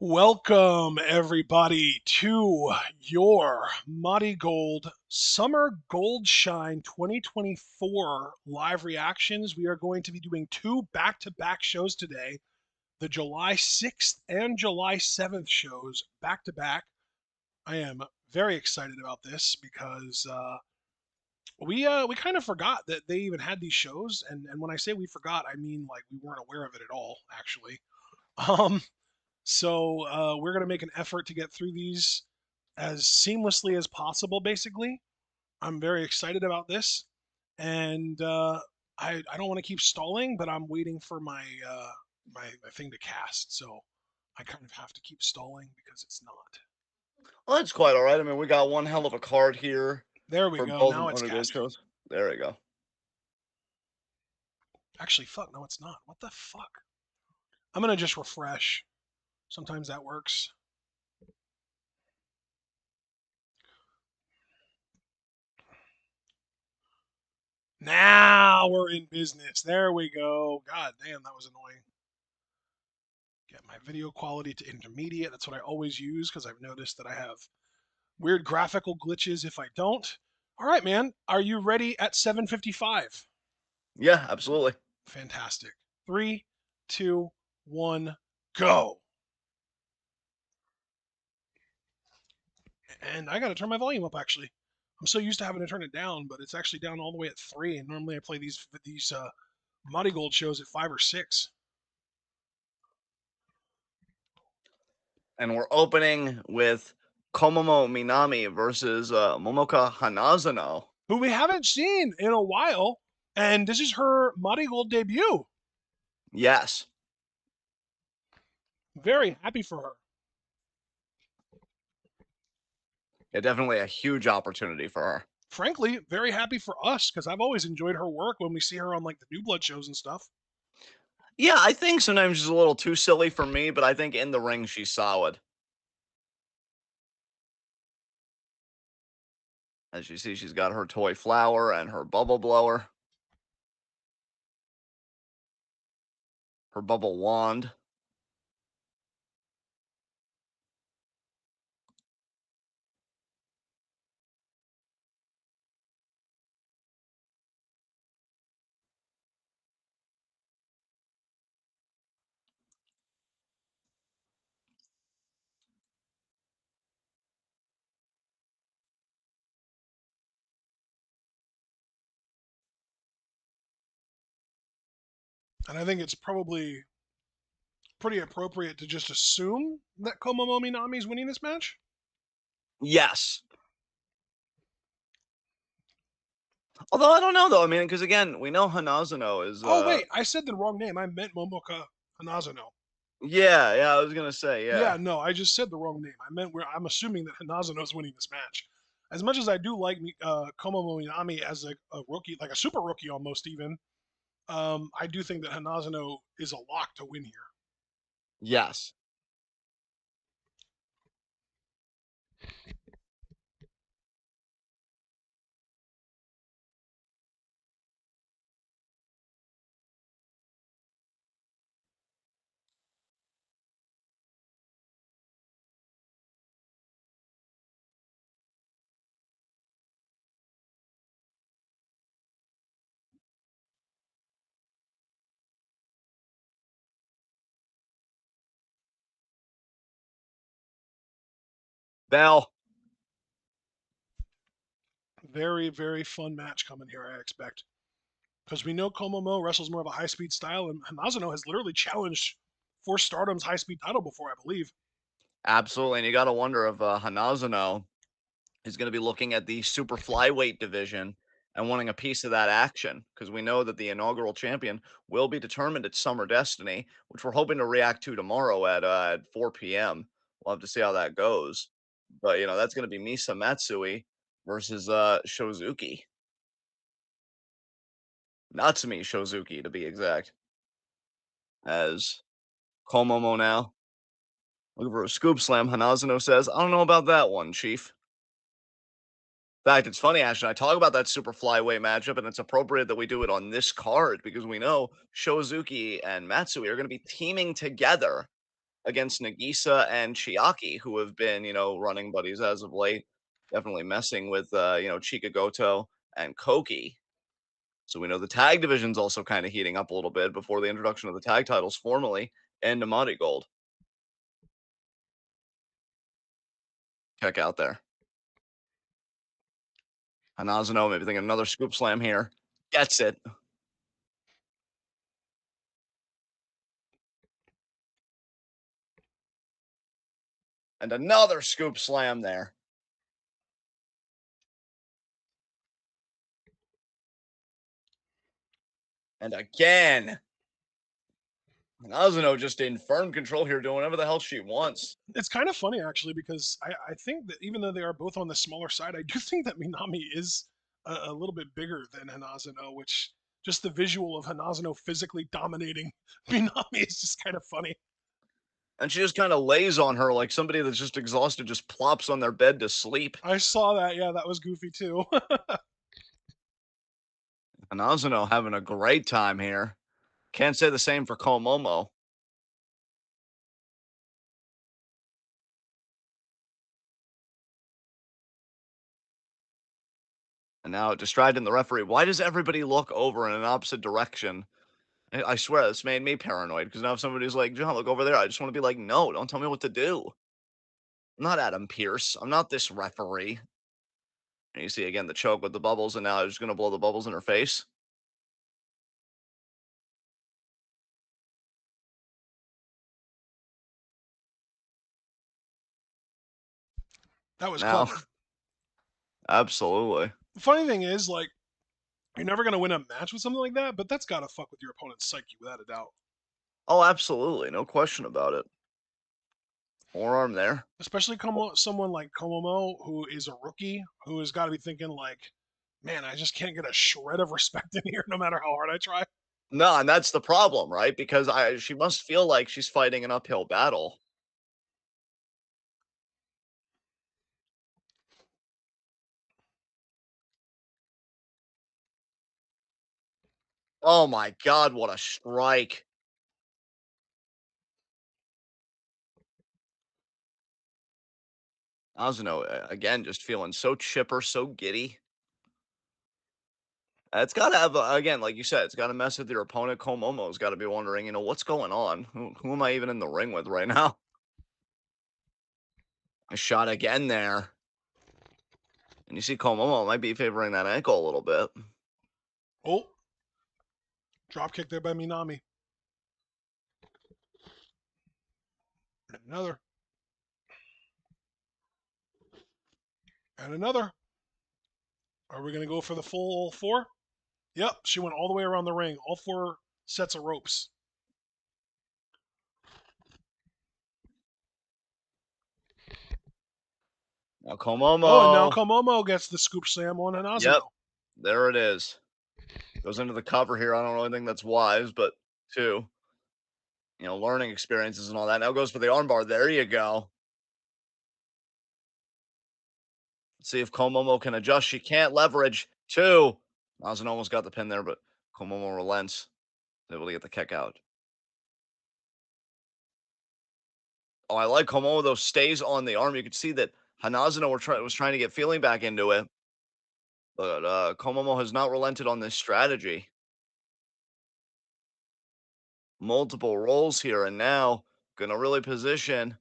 Welcome, everybody, to your MARIGOLD Summer Gold Shine 2024 live reactions. We are going to be doing two back-to-back shows today, the July 6th and July 7th shows back-to-back. I am very excited about this because we kind of forgot that they even had these shows, and when I say we forgot, I mean like we weren't aware of it at all, actually. Um, so we're going to make an effort to get through these as seamlessly as possible, basically. I'm very excited about this. And I don't want to keep stalling, but I'm waiting for my thing to cast. So I kind of have to keep stalling because it's not. Well, that's quite all right. I mean, we got one hell of a card here There we for go. both Now it's Under Gold casting. shows. There we go. Actually, fuck, no, it's not. What the fuck? I'm going to just refresh. Sometimes that works. Now we're in business. There we go. God damn, that was annoying. Get my video quality to intermediate. That's what I always use because I've noticed that I have weird graphical glitches if I don't. All right, man. Are you ready at 7:55? Yeah, absolutely. Fantastic. Three, two, one, go. And I got to turn my volume up actually. I'm so used to having to turn it down, but it's actually down all the way at 3. And normally I play these Muddy Gold shows at 5 or 6. And we're opening with Komomo Minami versus Momoka Hanazano. Who we haven't seen in a while. And this is her Muddy Gold debut. Yes. Very happy for her. Yeah, definitely a huge opportunity for her. Frankly, very happy for us because I've always enjoyed her work when we see her on like the New Blood shows and stuff. Yeah, I think sometimes she's a little too silly for me, but I think in the ring she's solid. As you see, she's got her toy flower and her bubble blower, her bubble wand. And I think it's probably pretty appropriate to just assume that Komomo Minami is winning this match. Yes. Although I don't know though. I mean, because again, we know Hanazano is Oh, wait, I said the wrong name. I meant Momoka Hanazano. yeah, I was gonna say, Yeah, yeah. no, I just said the wrong name. I'm assuming that Hanazano is winning this match. As much as I do like Komomo Minami as a rookie, like a super rookie almost even, I do think that Hanazano is a lock to win here. Yes. Bell. Very, very fun match coming here, I expect. Because we know Komomo wrestles more of a high speed style, and Hanazano has literally challenged for Stardom's high speed title before, I believe. Absolutely. And you got to wonder if Hanazano is going to be looking at the super flyweight division and wanting a piece of that action because we know that the inaugural champion will be determined at Summer Destiny, which we're hoping to react to tomorrow at 4 p.m. We'll have to see how that goes. But, that's going to be Misa Matsui versus Shozuki. Natsumi Shozuki, to be exact. As Komomo now. Looking for a scoop slam. Hanazano says, I don't know about that one, Chief. In fact, it's funny, Ashton. I talk about that super flyweight matchup, and it's appropriate that we do it on this card because we know Shozuki and Matsui are going to be teaming together against Nagisa and Chiaki, who have been, running buddies as of late. Definitely messing with, Chikagoto and Koki. So we know the tag division's also kind of heating up a little bit before the introduction of the tag titles formally and MARIGOLD. Check out there. Hanazuno maybe thinking another scoop slam here. Gets it. And another scoop slam there. And again, Hanazuno just in firm control here, doing whatever the hell she wants. It's kind of funny actually because I think that even though they are both on the smaller side, I do think that Minami is a little bit bigger than Hanazuno, which just the visual of Hanazuno physically dominating Minami is just kind of funny. And she just kind of lays on her like somebody that's just exhausted, just plops on their bed to sleep. I saw that. Yeah, that was goofy too. Hanazuno having a great time here. Can't say the same for Komomo. And now distracting the referee. Why does everybody look over in an opposite direction? I swear this made me paranoid because now if somebody's like, John, look over there, I just want to be like, no, don't tell me what to do. I'm not Adam Pierce. I'm not this referee. And you see again the choke with the bubbles, and now I'm just going to blow the bubbles in her face. That was Now, clever. absolutely. The funny thing is, like, you're never gonna win a match with something like that, but that's gotta fuck with your opponent's psyche without a doubt. Oh, absolutely. No question about it. Forearm there. Especially someone like Komomo, who is a rookie, who has got to be thinking like, man, I just can't get a shred of respect in here, no matter how hard I try. No, and that's the problem, right? Because she must feel like she's fighting an uphill battle. Oh my god, what a strike. Azuno, again, just feeling so chipper, so giddy. It's got to have, again, like you said, it's got to mess with your opponent. Komomo's got to be wondering, what's going on? Who am I even in the ring with right now? A shot again there. And you see Komomo might be favoring that ankle a little bit. Oh, drop kick there by Minami. And another. And another. Are we going to go for the full four? Yep, she went all the way around the ring, all four sets of ropes. Now Oh, and now Komomo. Komomo gets the scoop slam on Yep, Hanazuno. there it is. Goes into the cover here. I don't really think that's wise, but two, learning experiences and all that. Now goes for the armbar. There you go. Let's see if Komomo can adjust. She can't leverage. Two. Mazin almost got the pin there, but Komomo relents. Able to get the kick out. Oh, I like Komomo though. Stays on the arm. You could see that Hanazuno was trying to get feeling back into it, but Komomo has not relented on this strategy. Multiple rolls here, and now gonna really position.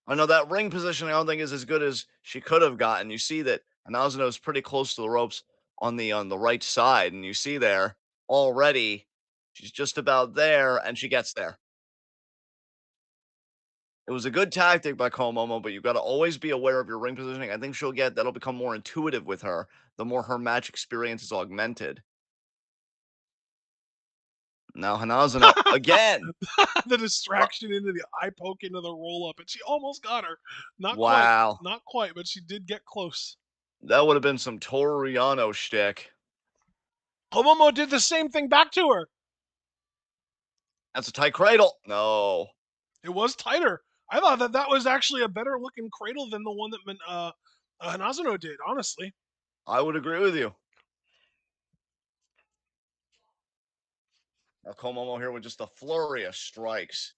I know that ring position I don't think is as good as she could have gotten. You see that Hanazuno is pretty close to the ropes on the right side, and you see there already she's just about there, and she gets there. It was a good tactic by Komomo, but you've got to always be aware of your ring positioning. I think that'll become more intuitive with her the more her match experience is augmented. Now Hanazuno again. The Uh, distraction into the eye poke into the roll up, and she almost got her. Not quite, wow. not quite, but she did get close. That would have been some Toru Yano shtick. Komomo did the same thing back to her. That's a tight cradle. No. It was tighter. I thought that was actually a better looking cradle than the one that Hanazuno did. Honestly, I would agree with you. Now Komomo here with just a flurry of strikes.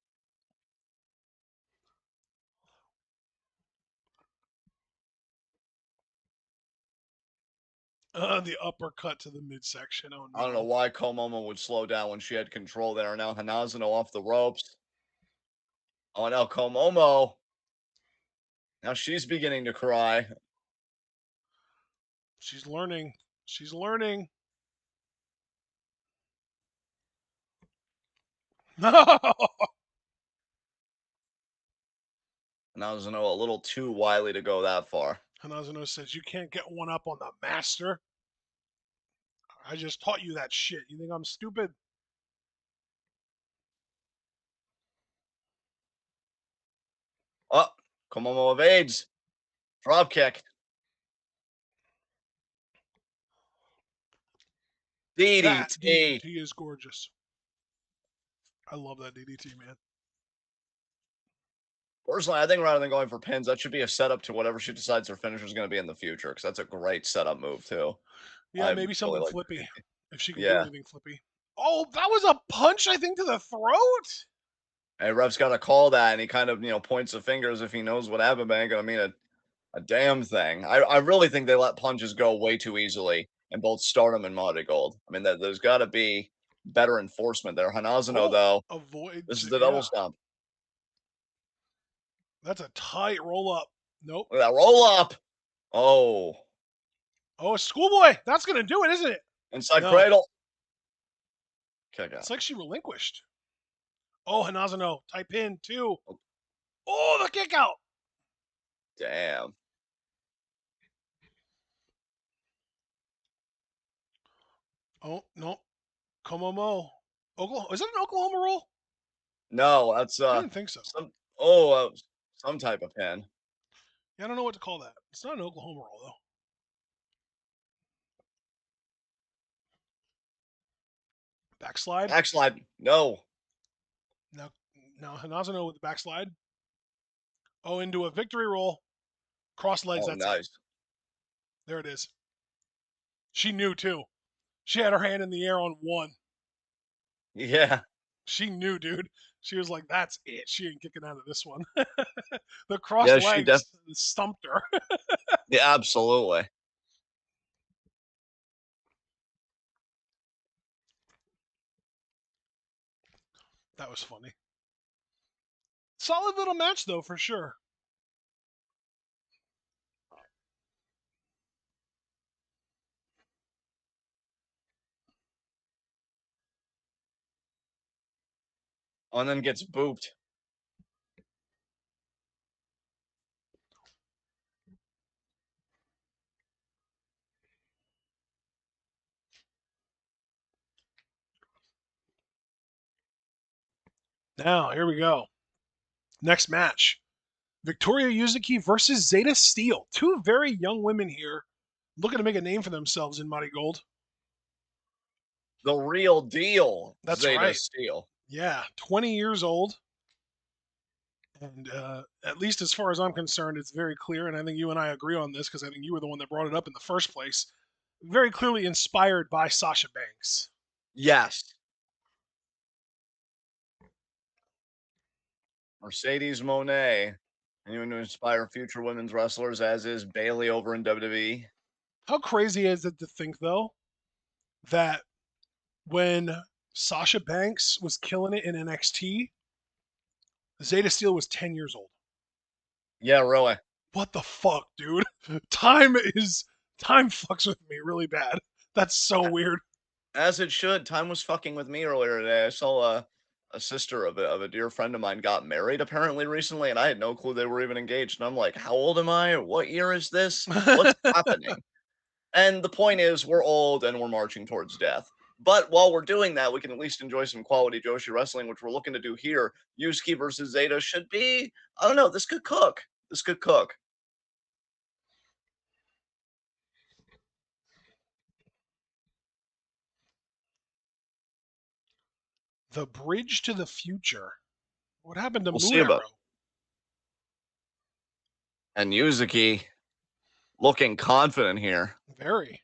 The uppercut to the midsection. Oh I don't know no. why Komomo would slow down when she had control there. Now Hanazuno off the ropes. Oh, now Komomo. Now she's beginning to cry. She's learning. She's learning. No. Hanazuno a little too wily to go that far. Hanazuno says you can't get one up on the master. I just taught you that shit. You think I'm stupid? Oh, Komomo evades. Drop kick. That DDT. DDT is gorgeous. I love that DDT, man. Personally, I think rather than going for pins, that should be a setup to whatever she decides her finisher is going to be in the future, because that's a great setup move too. Yeah, I maybe really something like. flippy. If she can do Yeah, anything flippy. Oh, that was a punch, I think, to the throat. hey, ref's got to call that, and he kind of points the finger as if he knows what happened, but ain't gonna mean a damn thing. I really think they let punches go way too easily in both Stardom and Marigold. I mean, there's got to be better enforcement there. Hanazuno, Oh, though, this avoids is it. the double Yeah, stomp. that's a tight roll up. Nope. Look at that roll up. Oh, Oh, a schoolboy. That's going to do it, isn't it? inside No. cradle. Kick It's out. like she relinquished. Oh, Hanazuno. Type in, too. Oh, Oh, the kick out. damn. Oh, no. Komomo. Oklahoma. Is that an Oklahoma roll? No, that's I didn't think so. some oh some type of pin. Yeah, I don't know what to call that. It's not an Oklahoma roll, though. Backslide. Backslide. No. Now, now Hanazuno with the backslide. Oh, into a victory roll. Cross legs. Oh, That's it. nice. There it is. She knew, too. She had her hand in the air on one. Yeah. She knew, dude. She was like, that's it. She ain't kicking out of this one. The cross Yeah, she def legs stumped her. yeah, absolutely. That was funny. Solid little match, though, for sure. And then gets booped. Now, here we go. Next match. Victoria Yuzuki versus Zeta Steel. Two very young women here looking to make a name for themselves in Marigold. The real deal, That's Zeta right. Steel. Yeah, 20 years old. And at least as far as I'm concerned, it's very clear. And I think you and I agree on this because I think you were the one that brought it up in the first place. Very clearly inspired by Sasha Banks. Yes. Mercedes Monet. Anyone to inspire future women's wrestlers, as is Bailey over in WWE. How crazy is it to think, though, that when Sasha Banks was killing it in NXT, Zeta Steel was 10 years old? Yeah, really. What the fuck, dude? Time is time fucks with me really bad. That's so weird. As it should. Time was fucking with me earlier today. I saw a sister of a dear friend of mine got married apparently recently, and I had no clue they were even engaged. And I'm like, how old am I? What year is this? What's happening? And the point is, we're old and we're marching towards death. But while we're doing that, we can at least enjoy some quality Joshi wrestling, which we're looking to do here. Yusuke versus Zeta should be, I don't know, this could cook. This could cook. The bridge to the future. What happened to We'll Moon see about. Arrow? And Yuzuki looking confident here. Very.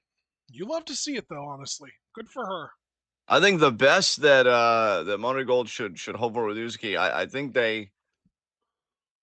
You love to see it though, honestly. Good for her. I think the best that that Marigold should hope for with Yuzuki, I think they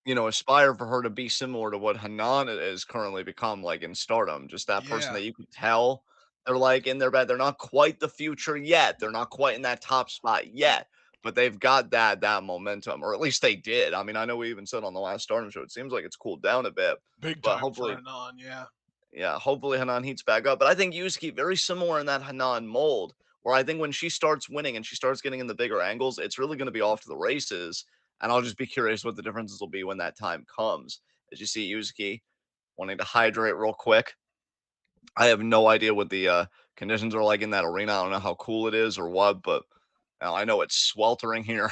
aspire for her to be similar to what Hanan is currently become like in Stardom. Just that person Yeah. that you could tell They're, like, in their bed. They're not quite the future yet. They're not quite in that top spot yet, but they've got that momentum, or at least they did. I mean, I know we even said on the last Stardom show, it seems like it's cooled down a bit, Big but time for hopefully, Hanan, yeah. yeah, hopefully Hanan heats back up. But I think Yusuke very similar in that Hanan mold, where I think when she starts winning and she starts getting in the bigger angles, it's really gonna be off to the races. And I'll just be curious what the differences will be when that time comes. As you see Yusuke wanting to hydrate real quick. I have no idea what the conditions are like in that arena. I don't know how cool it is or what, but I know it's sweltering here.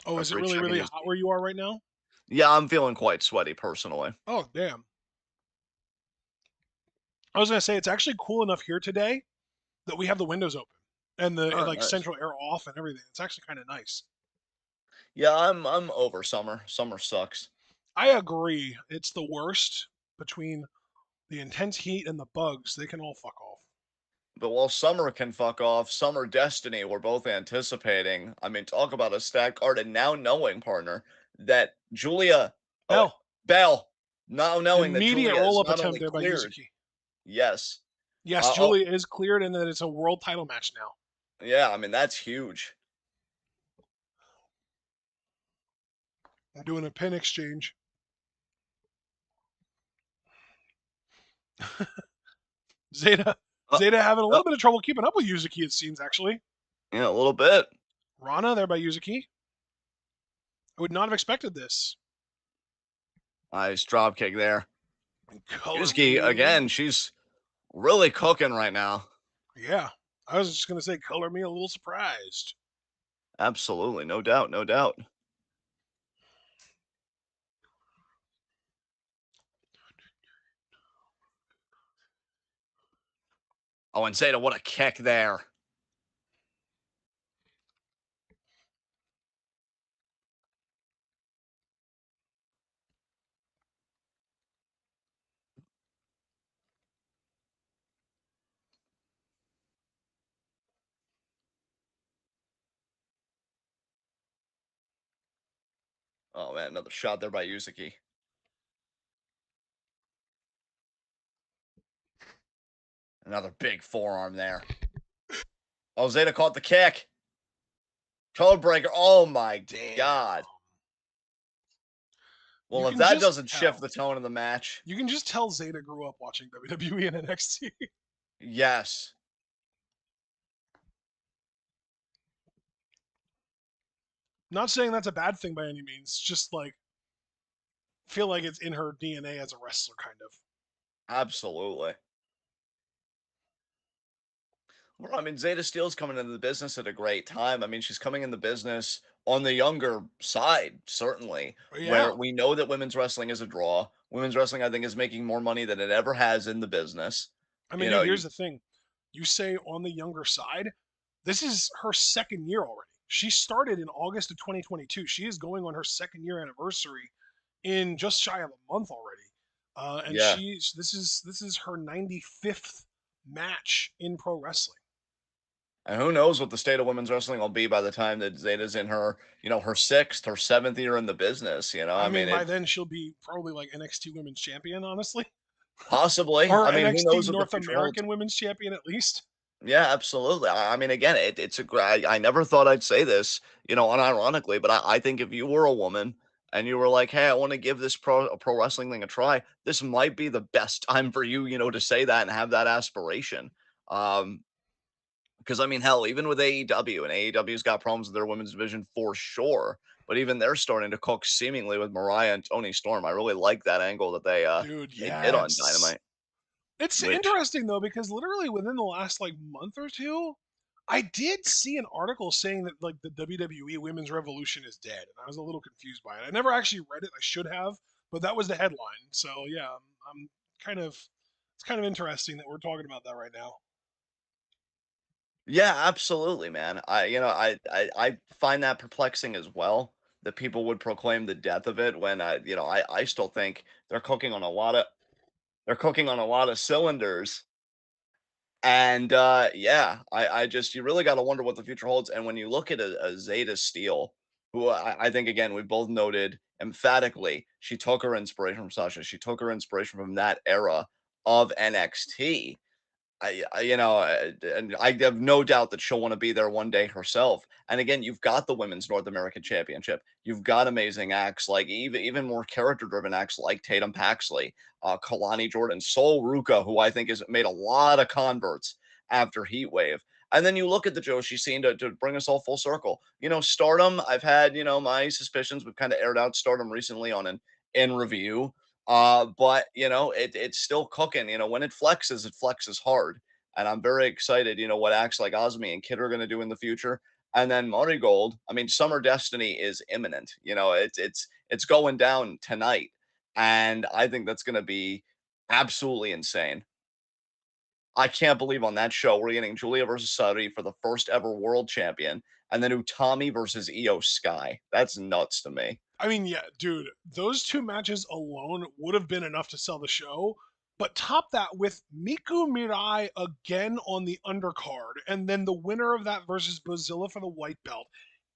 Oh, is it Referee really, checking really his hot knee. where you are right now? Yeah, I'm feeling quite sweaty personally. Oh, damn. I was gonna say it's actually cool enough here today that we have the windows open and the Oh, like nice. central air off and everything. It's actually kind of nice. Yeah, I'm over summer. Summer sucks. I agree. It's the worst between the intense heat and the bugs. They can all fuck off. But while summer can fuck off, summer destiny we're both anticipating. I mean, talk about a stack card and now knowing, partner, that Julia, oh wait, Bell, Bell, now knowing that immediate Julia roll is up not attempt only there by cleared, Yuzuki. yes. Yes, Oh, Julia is cleared and that it's a world title match now. yeah, I mean that's huge. I'm doing a pin exchange. Zeta, Uh, Zeta having a uh, little bit of trouble keeping up with Yuzuki, it seems, actually. yeah, a little bit. Rana there by Yuzuki. I would not have expected this. Nice drop kick there. Color Yusuke me. again, she's really cooking right now. Yeah. I was just going to say, color me a little surprised. Absolutely, no doubt, no doubt. Oh, and Zeta, what a kick there. Oh man, another shot there by Yusuke. Another big forearm there. Oh, Zeta caught the kick. Code breaker. Oh my Damn. god. You Well, if can that just doesn't shift tell. the tone of the match, You can just tell Zeta grew up watching WWE and NXT. yes. Not saying that's a bad thing by any means. Just like feel like it's in her DNA as a wrestler, kind of. Absolutely. Well, I mean, Zeta Steele's coming into the business at a great time. I mean, she's coming in the business on the younger side, certainly, But where yeah, we know that women's wrestling is a draw. Women's wrestling, I think, is making more money than it ever has in the business. I mean, You dude, know, here's you, the thing. You say on the younger side, this is her second year already. She started in August of 2022. She is going on her second year anniversary in just shy of a month already. And yeah. she's this is her 95th match in pro wrestling. And who knows what the state of women's wrestling will be by the time that Zeta's in her, her sixth or seventh year in the business. I I mean, mean, by it then she'll be probably like NXT Women's Champion, honestly, possibly. or I mean, who NXT knows what the North future holds? American Women's Champion at least. Yeah, absolutely. I mean, again, it's I never thought I'd say this, unironically, but I think if you were a woman and you were like, "Hey, I want to give this pro wrestling thing a try," this might be the best time for you, to say that and have that aspiration. Um, because I mean, hell, even with AEW, and AEW's got problems with their women's division for sure, but even they're starting to cook seemingly with Mariah and Tony Storm. I really like that angle that Dude, they did on yes. Dynamite, It's which interesting though because literally within the last like month or two, I did see an article saying that like the WWE Women's Revolution is dead, and I was a little confused by it. I never actually read it. I should have, but that was the headline. So yeah, I'm kind of it's kind of interesting that we're talking about that right now. yeah, absolutely, man. I find that perplexing as well that people would proclaim the death of it when I still think they're cooking on a lot of cylinders. And yeah, I just you really got to wonder what the future holds. And when you look at a Zeta Steel, who I think again we both noted emphatically, she took her inspiration from Sasha. She took her inspiration from that era of NXT. and I have no doubt that she'll want to be there one day herself. And again, you've got the Women's North American Championship. You've got amazing acts like even more character driven acts like Tatum Paxley, Kalani Jordan, Sol Ruka, who I think has made a lot of converts after Heat Wave. And then you look at the Joshi scene to bring us all full circle. Stardom, I've had, my suspicions. We've kind of aired out Stardom recently on an in review. But it's still cooking. When it flexes hard. And I'm very excited, what acts like Osmi and Kid are going to do in the future. And then Marigold, I mean, Summer Destiny is imminent. It's going down tonight. And I think that's going to be absolutely insane. I can't believe on that show we're getting Julia versus Sari for the first ever world champion, and then Utami versus Io Sky. That's nuts to me. I mean, yeah, dude, those two matches alone would have been enough to sell the show. But top that with Miku Mirai again on the undercard, and then the winner of that versus Bozilla for the white belt,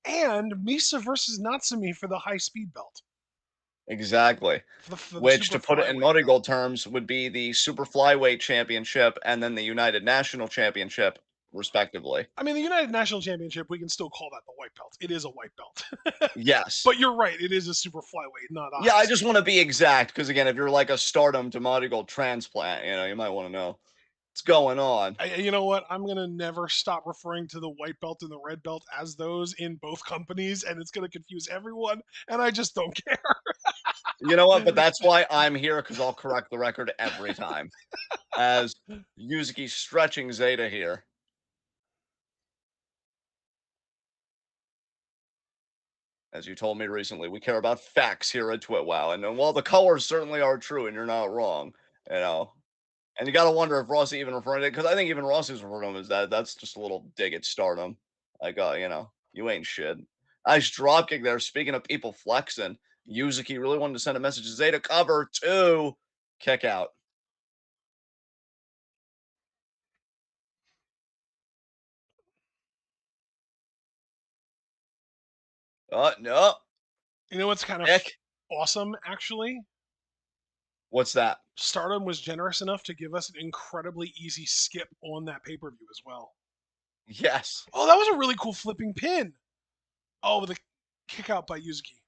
and Misa versus Natsumi for the high speed belt, Exactly. for the Which, super to put it in flyweight belt. Marigold terms, would be the Super Flyweight Championship and then the United National Championship, respectively. I mean, the United National Championship, we can still call that the white belt. It is a white belt. Yes. But you're right, it is a super flyweight, not a Yeah, high I just speed. want to be exact because, again, if you're like a Stardom to Marigold transplant, you might want to know what's going on. You know what? I'm gonna never stop referring to the white belt and the red belt as those in both companies, and it's gonna confuse everyone. And I just don't You know what? But care. that's why I'm here because I'll correct the record every time. As Yuzuki stretching Zeta here. As you told me recently, we care about facts here at TwitWow. And while the colors certainly are true, and you're not wrong, you know, and you got to wonder if Rossi even referring to it, because I think even Rossi's referring to him as that. That's just a little dig at Stardom. Like, you ain't shit. Nice dropkick there. Speaking of people flexing, Yuzuki really wanted to send a message to Zeta cover two. Kick out. No. You know what's kind of Nick. awesome, actually? What's that? Stardom was generous enough to give us an incredibly easy skip on that pay per view as well. Yes. Oh, that was a really cool flipping pin. Oh, with a kick out by Yuzuki.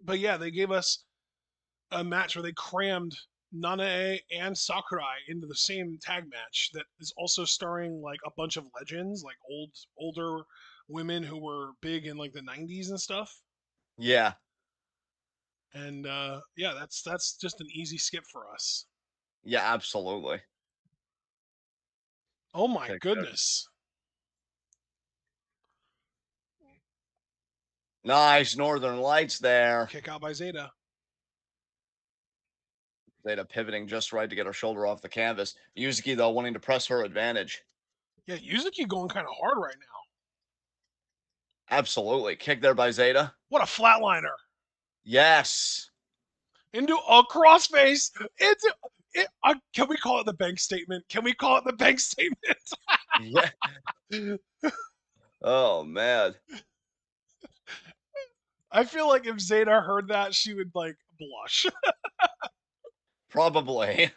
But yeah, they gave us a match where they crammed Nanae and Sakurai into the same tag match that is also starring like a bunch of legends, like older women who were big in like the 90s and stuff. Yeah. And yeah, that's just an easy skip for us. Yeah, absolutely. Oh my Kick there. goodness. Nice Northern Lights there. Kick out by Zeta. Zeta pivoting just right to get her shoulder off the canvas. Yuzuki, though, wanting to press her advantage. Yeah, Yuzuki going kind of hard right now. Absolutely. Kick there by Zeta. What a flatliner. Yes. Into a crossface. Can we call it the bank statement? Can we call it the bank statement? Yeah. Oh, man. I feel like if Zeta heard that, she would like blush. Probably.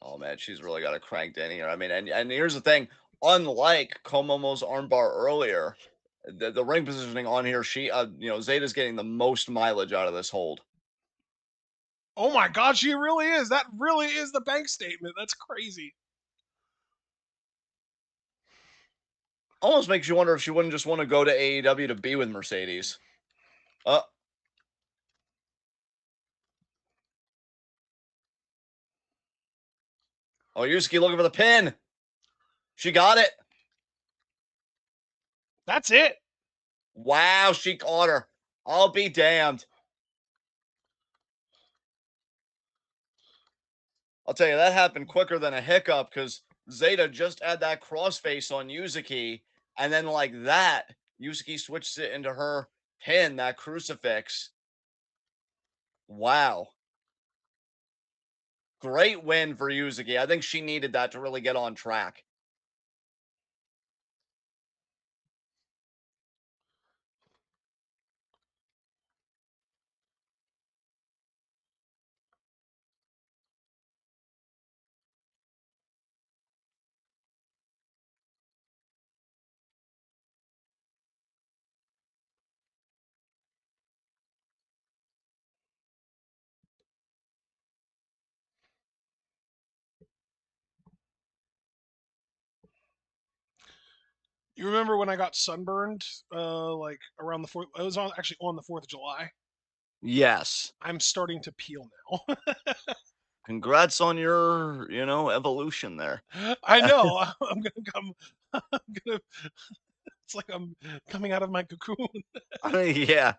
Oh, man. She's really got it cranked in here. I mean, and here's the thing. Unlike Komomo's armbar earlier, the ring positioning on here, Zeta's getting the most mileage out of this hold. Oh my god, she really is. That really is the bank statement. That's crazy. Almost makes you wonder if she wouldn't just want to go to AEW to be with Mercedes. Uh, oh, Yusuke looking for the pin. She got it. That's it. Wow, she caught her. I'll be damned. I'll tell you, that happened quicker than a hiccup because Zeta just had that crossface on Yuzuki. And then, like that, Yuzuki switches it into her pin, that crucifix. Wow. Great win for Yuzuki. I think she needed that to really get on track. You remember when I got sunburned, like around the fourth? It was on actually on the July 4th. Yes. I'm starting to peel now. Congrats on your, evolution there. I know. I'm gonna come. I'm gonna. It's like I'm coming out of my cocoon. Yeah.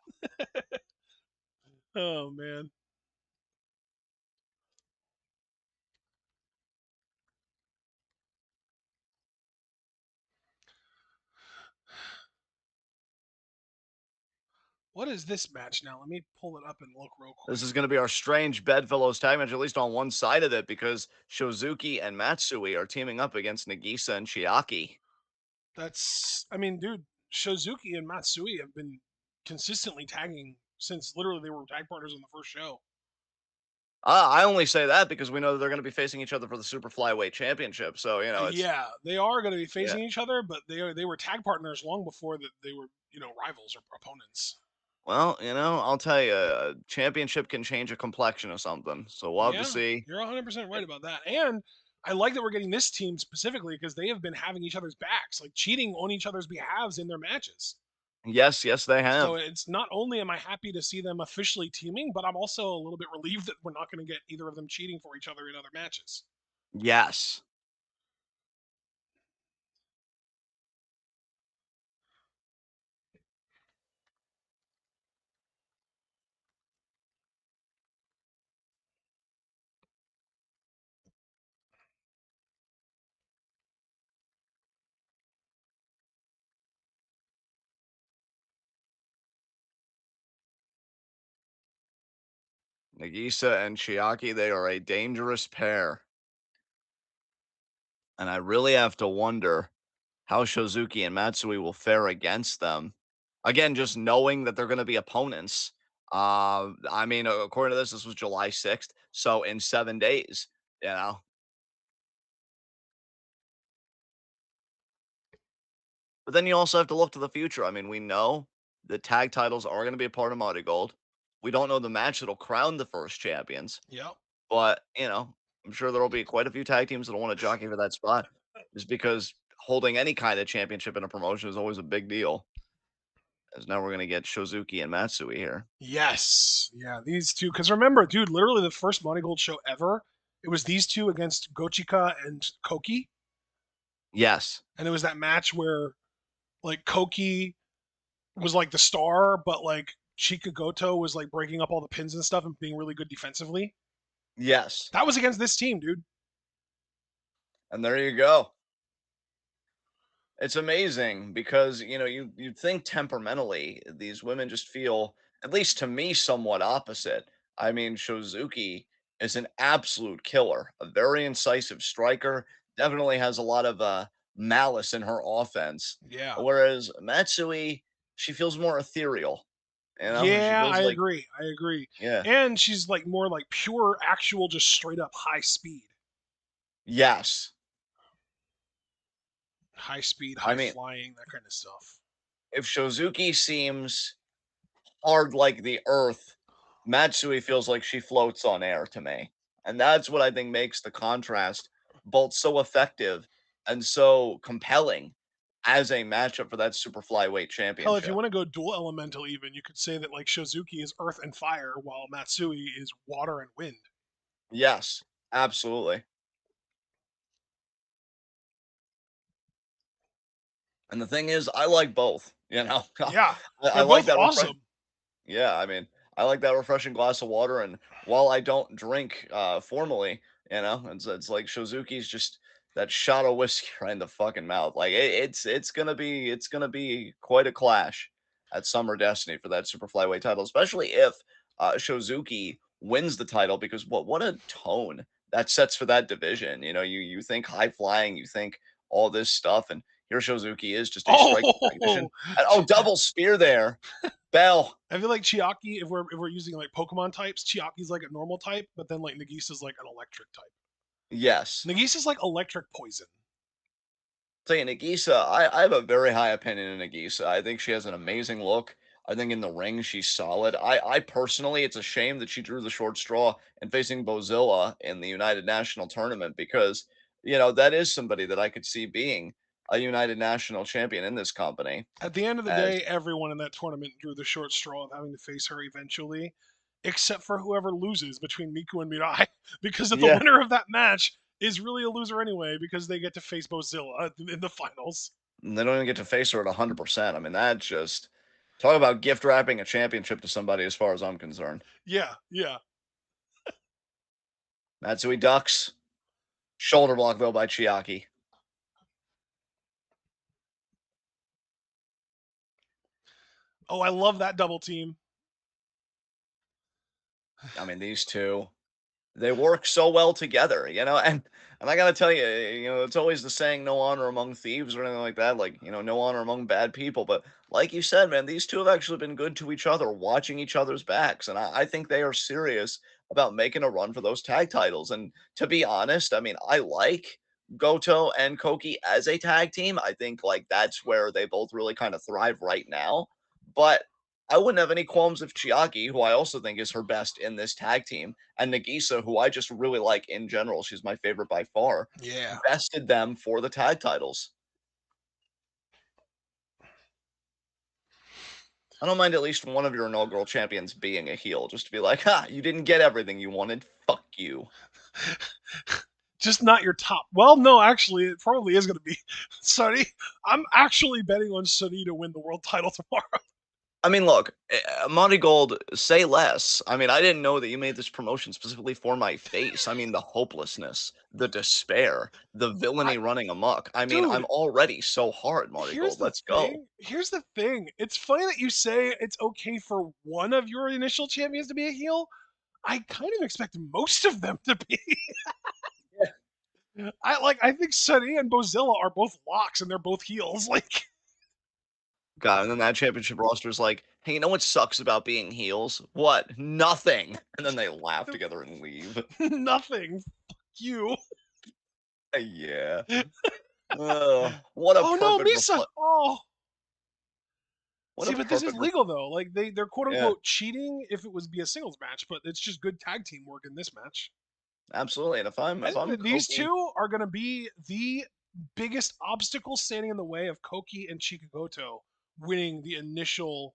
Oh man, what is this match now? Let me pull it up and look real This quick. is going to be our strange bedfellows tag match, at least on one side of it, because Shozuki and Matsui are teaming up against Nagisa and Chiaki. I mean, dude, Shozuki and Matsui have been consistently tagging since literally they were tag partners on the first show. I only say that because we know that they're going to be facing each other for the Super Flyweight Championship. So, it's, Yeah, they are going to be yeah. facing each other, but they were tag partners long before that they were rivals or opponents. Well, I'll tell you, a championship can change a complexion of something. So we'll have to Yeah, see. you're 100% right about that. And I like that we're getting this team specifically because they have been having each other's backs, like cheating on each other's behalves in their matches. Yes, yes, they So have. it's not only am I happy to see them officially teaming, but I'm also a little bit relieved that we're not going to get either of them cheating for each other in other matches. Yes. Nagisa and Chiaki, they are a dangerous pair. And I really have to wonder how Shozuki and Matsui will fare against them. Again, just knowing that they're going to be opponents. I mean, according to this was July 6th. So in 7 days, you know. But then you also have to look to the future. I mean, we know the tag titles are going to be a part of MARIGOLD. We don't know the match that'll crown the first champions, Yep. but, I'm sure there'll be quite a few tag teams that'll want to jockey for that spot just because holding any kind of championship in a promotion is always a big deal. As now we're going to get Shozuki and Matsui here. Yes. Yeah, these two. Because remember, dude, literally the first Money Gold show ever, it was these two against Gochika and Koki. Yes. And it was that match where, like, Koki was like the star, but like Chika Goto was like breaking up all the pins and stuff and being really good defensively. Yes. That was against this team, dude. And there you go. It's amazing because, you think temperamentally these women just feel, at least to me, somewhat opposite. I mean, Shozuki is an absolute killer, a very incisive striker, definitely has a lot of malice in her offense. Yeah. Whereas Matsui, she feels more ethereal. She Yeah, I feels like, agree. I agree. yeah, And she's like more like pure, actual, just straight up yes. high speed, I high mean, flying, that kind of stuff. if Shozuki seems hard like the earth, Matsui feels like she floats on air to me. And that's what I think makes the contrast both so effective and so compelling as a matchup for that super flyweight Hell, if you championship. want to go dual elemental, even you could say that like Shozuki is earth and fire, while Matsui is water and wind. Yes, absolutely. And the thing is, I like both. Yeah, I they're like both that refresh. awesome. Yeah, I mean, I like that refreshing glass of water, and while I don't drink formally, it's like Shozuki's just that shot of whiskey right in the fucking mouth. Like it's gonna be quite a clash at Summer Destiny for that super flyweight title, especially if Shozuki wins the title, because what a tone that sets for that division. You think high flying, you think all this stuff, and here Shozuki is just a striking technician. Oh, And, oh, double spear there. Bell. I feel like Chiaki, if we're using like Pokemon types, Chiaki's like a normal type, but then like Nagisa's like an electric type. Yes. Nagisa's like electric poison. Tell you, Nagisa, I have a very high opinion of Nagisa. I think she has an amazing look. I think in the ring she's solid. I personally, it's a shame that she drew the short straw in facing Bozilla in the United National Tournament because, that is somebody that I could see being a United National Champion in this company. At the end of the As day, everyone in that tournament drew the short straw of having to face her eventually, except for whoever loses between Miku and Mirai, because if the yeah, winner of that match is really a loser anyway, because they get to face Bozilla in the finals. they don't even get to face her at 100%. I mean, that just talk about gift wrapping a championship to somebody as far as I'm concerned. Yeah, yeah. Matsui ducks. Shoulder block though by Chiaki. Oh, I love that double team. I mean, these two, they work so well together, and I gotta tell you, it's always the saying, "No honor among thieves" or anything like that. Like, no honor among bad people. But like you said, man, these two have actually been good to each other, watching each other's backs, and I think they are serious about making a run for those tag titles. And to be honest, I mean, I like Goto and Koki as a tag team. I think like that's where they both really kind of thrive right now. But I wouldn't have any qualms if Chiaki, who I also think is her best in this tag team, and Nagisa, who I just really like in general, she's my favorite by far, Yeah. bested them for the tag titles. I don't mind at least one of your inaugural champions being a heel, just to be like, ha, you didn't get everything you wanted. Fuck you. Just not your top. Well, no, actually, it probably is going to be Sunny. I'm actually betting on Sunny to win the world title tomorrow. I mean, look, Monty Gold, say less. I mean, I didn't know that you made this promotion specifically for my face. I mean, the hopelessness, the despair, the I, villainy running amok. I mean, I'm dude, already so hard, Monty here's Gold. the Let's go. thing. Here's the thing. It's funny that you say it's okay for one of your initial champions to be a heel. I kind of expect most of them to be. I think Sunny and Bozilla are both locks and they're both heels. Like God, and then that championship roster is like, "Hey, you know what sucks about being heels? What? Nothing." And then they laugh together and leave. nothing. Fuck you. Yeah. What a Oh no, perfect Misa. Oh. what See, a but this is perfect legal though. Like they're quote yeah, unquote cheating if it was be a singles match, but it's just good tag team work in this match. absolutely. And if I'm I if think I'm that these Koki, two are going to be the biggest obstacle standing in the way of Koki and Chikagoto winning the initial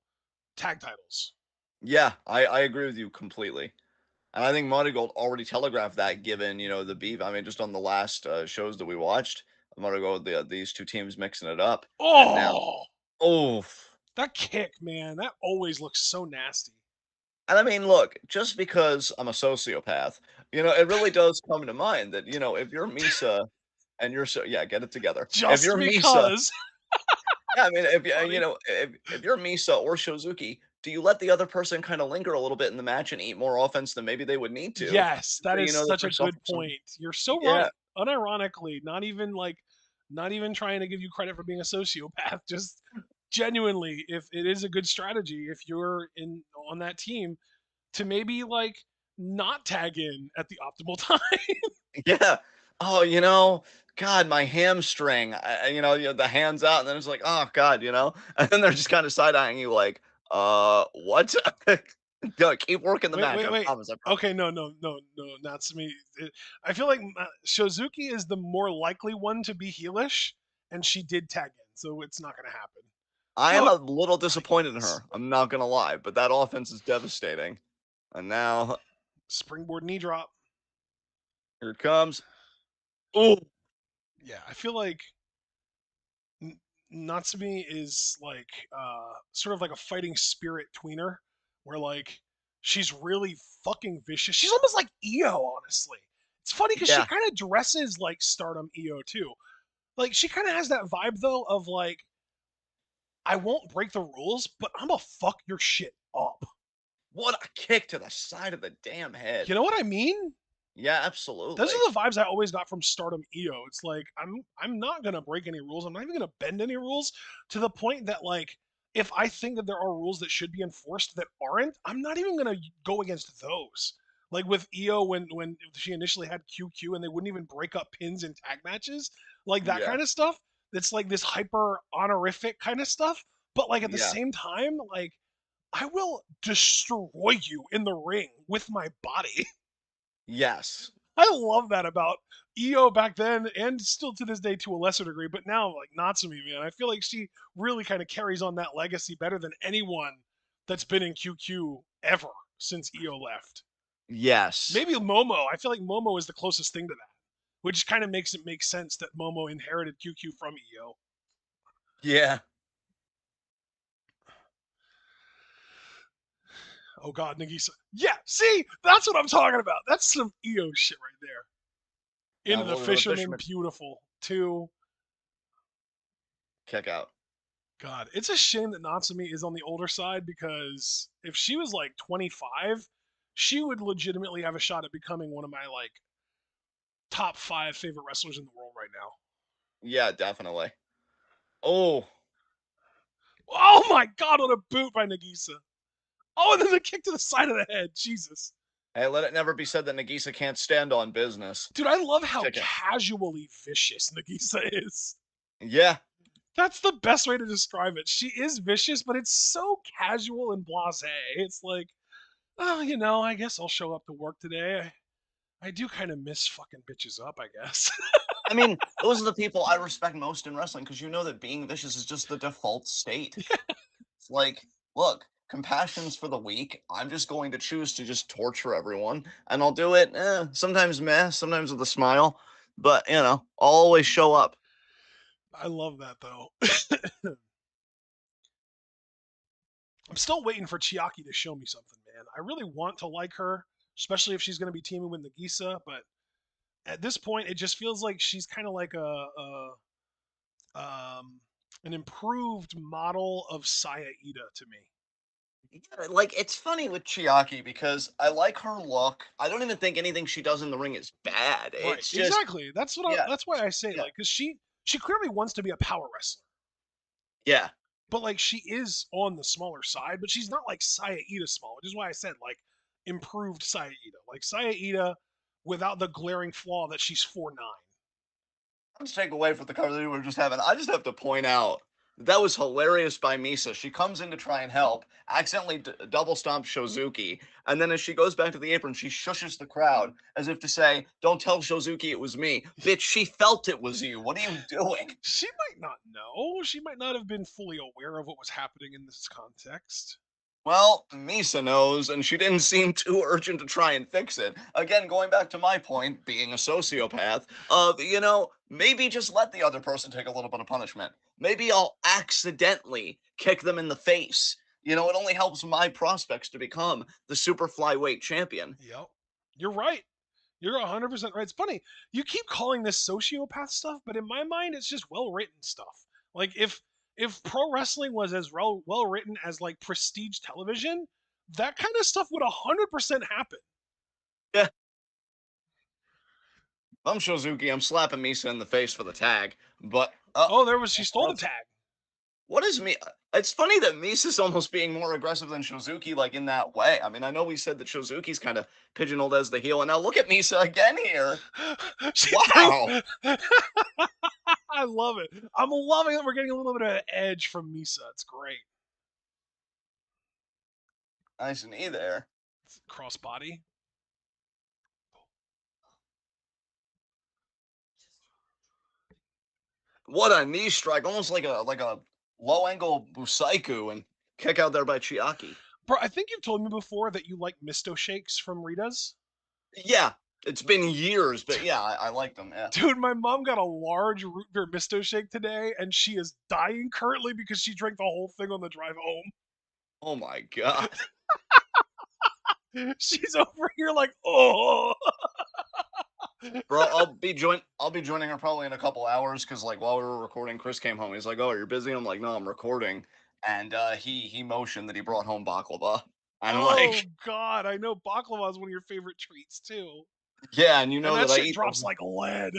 tag titles. yeah, I agree with you completely. And I think Monty Gold already telegraphed that given, the beef. I mean, just on the last shows that we watched, Monty Gold, these two teams mixing it up. And now, Oh, oh, that kick, man, that always looks so nasty. and I mean, look, just because I'm a sociopath, it really does come to mind that, if you're Misa and you're so yeah, get it together. If Just you're Misa, because. yeah, I mean, if you Funny. if you're Misa or Shozuki, do you let the other person kind of linger a little bit in the match and eat more offense than maybe they would need to, Yes, so that is you know that such they're a good suffering some? point. You're so Yeah, right. Unironically, not even trying to give you credit for being a sociopath, just genuinely if it is a good strategy if you're in on that team to maybe like not tag in at the optimal time. yeah. Oh, God, my hamstring. The hands out, and then it's like, oh God, and then they're just kind of side eyeing you, like, what? Go, keep working the Wait, match. wait, I wait. promise. I promise. Okay, no, no, no, no, not to me. I feel like Shozuki is the more likely one to be heelish, and she did tag in, so it's not going to happen. I am But a little my disappointed in goodness, her. I'm not gonna lie, but that offense is devastating. And now springboard knee drop. here it comes. Oh, Yeah, I feel like N- Natsumi is like sort of like a fighting spirit tweener, where like she's really fucking vicious. She's almost like Io, honestly. It's funny because she yeah, kind of dresses like Stardom Io too. Like she kind of has that vibe though of like I won't break the rules, but I'm gonna fuck your shit up. what a kick to the side of the damn You head. know what I mean? Yeah, Those absolutely. are the vibes I always got from Stardom EO. It's like I'm not gonna break any rules. I'm not even gonna bend any rules to the point that like if I think that there are rules that should be enforced that aren't, I'm not even gonna go against those. Like with EO when she initially had QQ and they wouldn't even break up pins in tag matches, like that Yeah, kind of stuff. That's like this hyper honorific kind of stuff. But like at the yeah, same time, like I will destroy you in the ring with my body. yes. I love that about Io back then, and still to this day to a lesser degree. But now, like Natsumi, man, I feel like she really kind of carries on that legacy better than anyone that's been in QQ ever since Io left. Yes. Maybe Momo. I feel like Momo is the closest thing to that, which kind of makes it make sense that Momo inherited QQ from Io. Yeah. Oh God, Nagisa. Yeah, see, that's what I'm talking about. That's some Io shit right there. Into Now the go to the Fisherman, fisherman. beautiful too. Kick out. God, it's a shame that Natsumi is on the older side because if she was like 25, she would legitimately have a shot at becoming one of my like top 5 favorite wrestlers in the world right now. Yeah, definitely. Oh, Oh my God, on a boot by Nagisa. Oh, and then the kick to the side of the head. Jesus. hey, let it never be said that Nagisa can't stand on business. Dude, I love how Chicken. casually vicious Nagisa is. Yeah. That's the best way to describe it. She is vicious, but it's so casual and blasé. It's like, oh, I guess I'll show up to work today. I do kind of miss fucking bitches up, I guess. I mean, those are the people I respect most in wrestling because you know that being vicious is just the default state. It's like, look, compassion's for the weak. I'm just going to choose to just torture everyone, and I'll do it. Sometimes meh, sometimes with a smile, but I'll always show up. I love that though. I'm still waiting for Chiaki to show me something, man. I really want to like her, especially if she's going to be teaming with Nagisa, but at this point, it just feels like she's kind of like an improved model of Saya Ida to me. Yeah, like it's funny with Chiaki because I like her look. I don't even think anything she does in the ring is bad. Right, It's just exactly. That's what. yeah, That's why I say yeah, like, because she clearly wants to be a power wrestler, yeah. but like she is on the smaller side, but she's not like Saya Ida small, which is why I said like improved Saya Ida, like Saya Ida without the glaring flaw that she's 4'9". I'm just take away from the conversation we were just having. I just have to point out that was hilarious by Misa. She comes in to try and help, accidentally double stomps Shozuki, and then as she goes back to the apron, she shushes the crowd as if to say, "Don't tell Shozuki it was me, bitch. She felt it was you. What are you doing?" She might not know. She might not have been fully aware of what was happening in this context. Well, Misa knows, and she didn't seem too urgent to try and fix it. Again, going back to my point, being a sociopath, of, maybe just let the other person take a little bit of punishment. Maybe I'll accidentally kick them in the face. It only helps my prospects to become the super flyweight champion. Yep. You're right. You're 100% right. It's funny. You keep calling this sociopath stuff, but in my mind, it's just well written stuff. Like if pro wrestling was as well written as like prestige television, that kind of stuff would 100% happen. Yeah, if I'm Shozuki, I'm slapping Misa in the face for the tag. But, Oh, she stole the tag. what is me? It's funny that Misa's almost being more aggressive than Shozuki, like in that way. I mean, I know we said that Shozuki's kind of pigeonholed as the heel, and now look at Misa again here. She threw. Wow, I love it. I'm loving that we're getting a little bit of an edge from Misa. It's great. nice knee there. Crossbody. What a knee strike, almost like a low angle Busaiku and kick out there by Chiaki. Bro, I think you've told me before that you like misto shakes from Rita's. Yeah, it's been years, but yeah, I like them. Yeah. Dude, my mom got a large root beer misto shake today, and she is dying currently because she drank the whole thing on the drive home. Oh my god, She's over here like, oh. bro, I'll be joining her probably in a couple hours because like while we were recording, Chris came home. He's like, "Oh, you're busy?" I'm like, "No, I'm recording." And he motioned that he brought home baklava. And Oh like, God, I know baklava is one of your favorite treats too, yeah, and you and know that that I shit eat drops the like lead.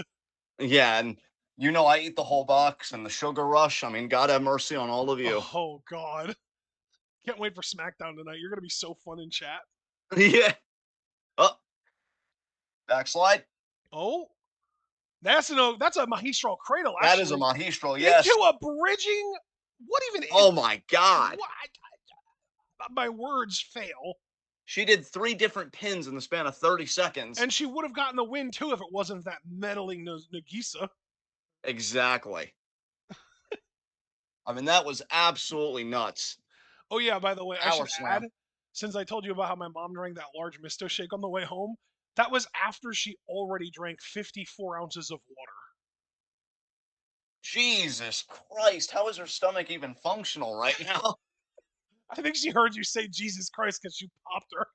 yeah, and I eat the whole box and the sugar rush. I mean, God have mercy on all of you. Oh God, can't wait for SmackDown tonight. You're gonna be so fun in chat. Yeah. Oh, backslide. Oh, that's a Mahistral cradle That is a actually magistral. into Yes. a bridging. What even? Oh my God. What? My words fail. She did 3 different pins in the span of 30 seconds. And she would have gotten the win too if it wasn't that meddling Nagisa. Exactly. I mean, that was absolutely nuts. Oh yeah, by the way, I Power should add, slam. since I told you about how my mom drank that large Misto shake on the way home, that was after she already drank 54 ounces of water. Jesus Christ, how is her stomach even functional right now? I think she heard you say Jesus Christ because you popped her.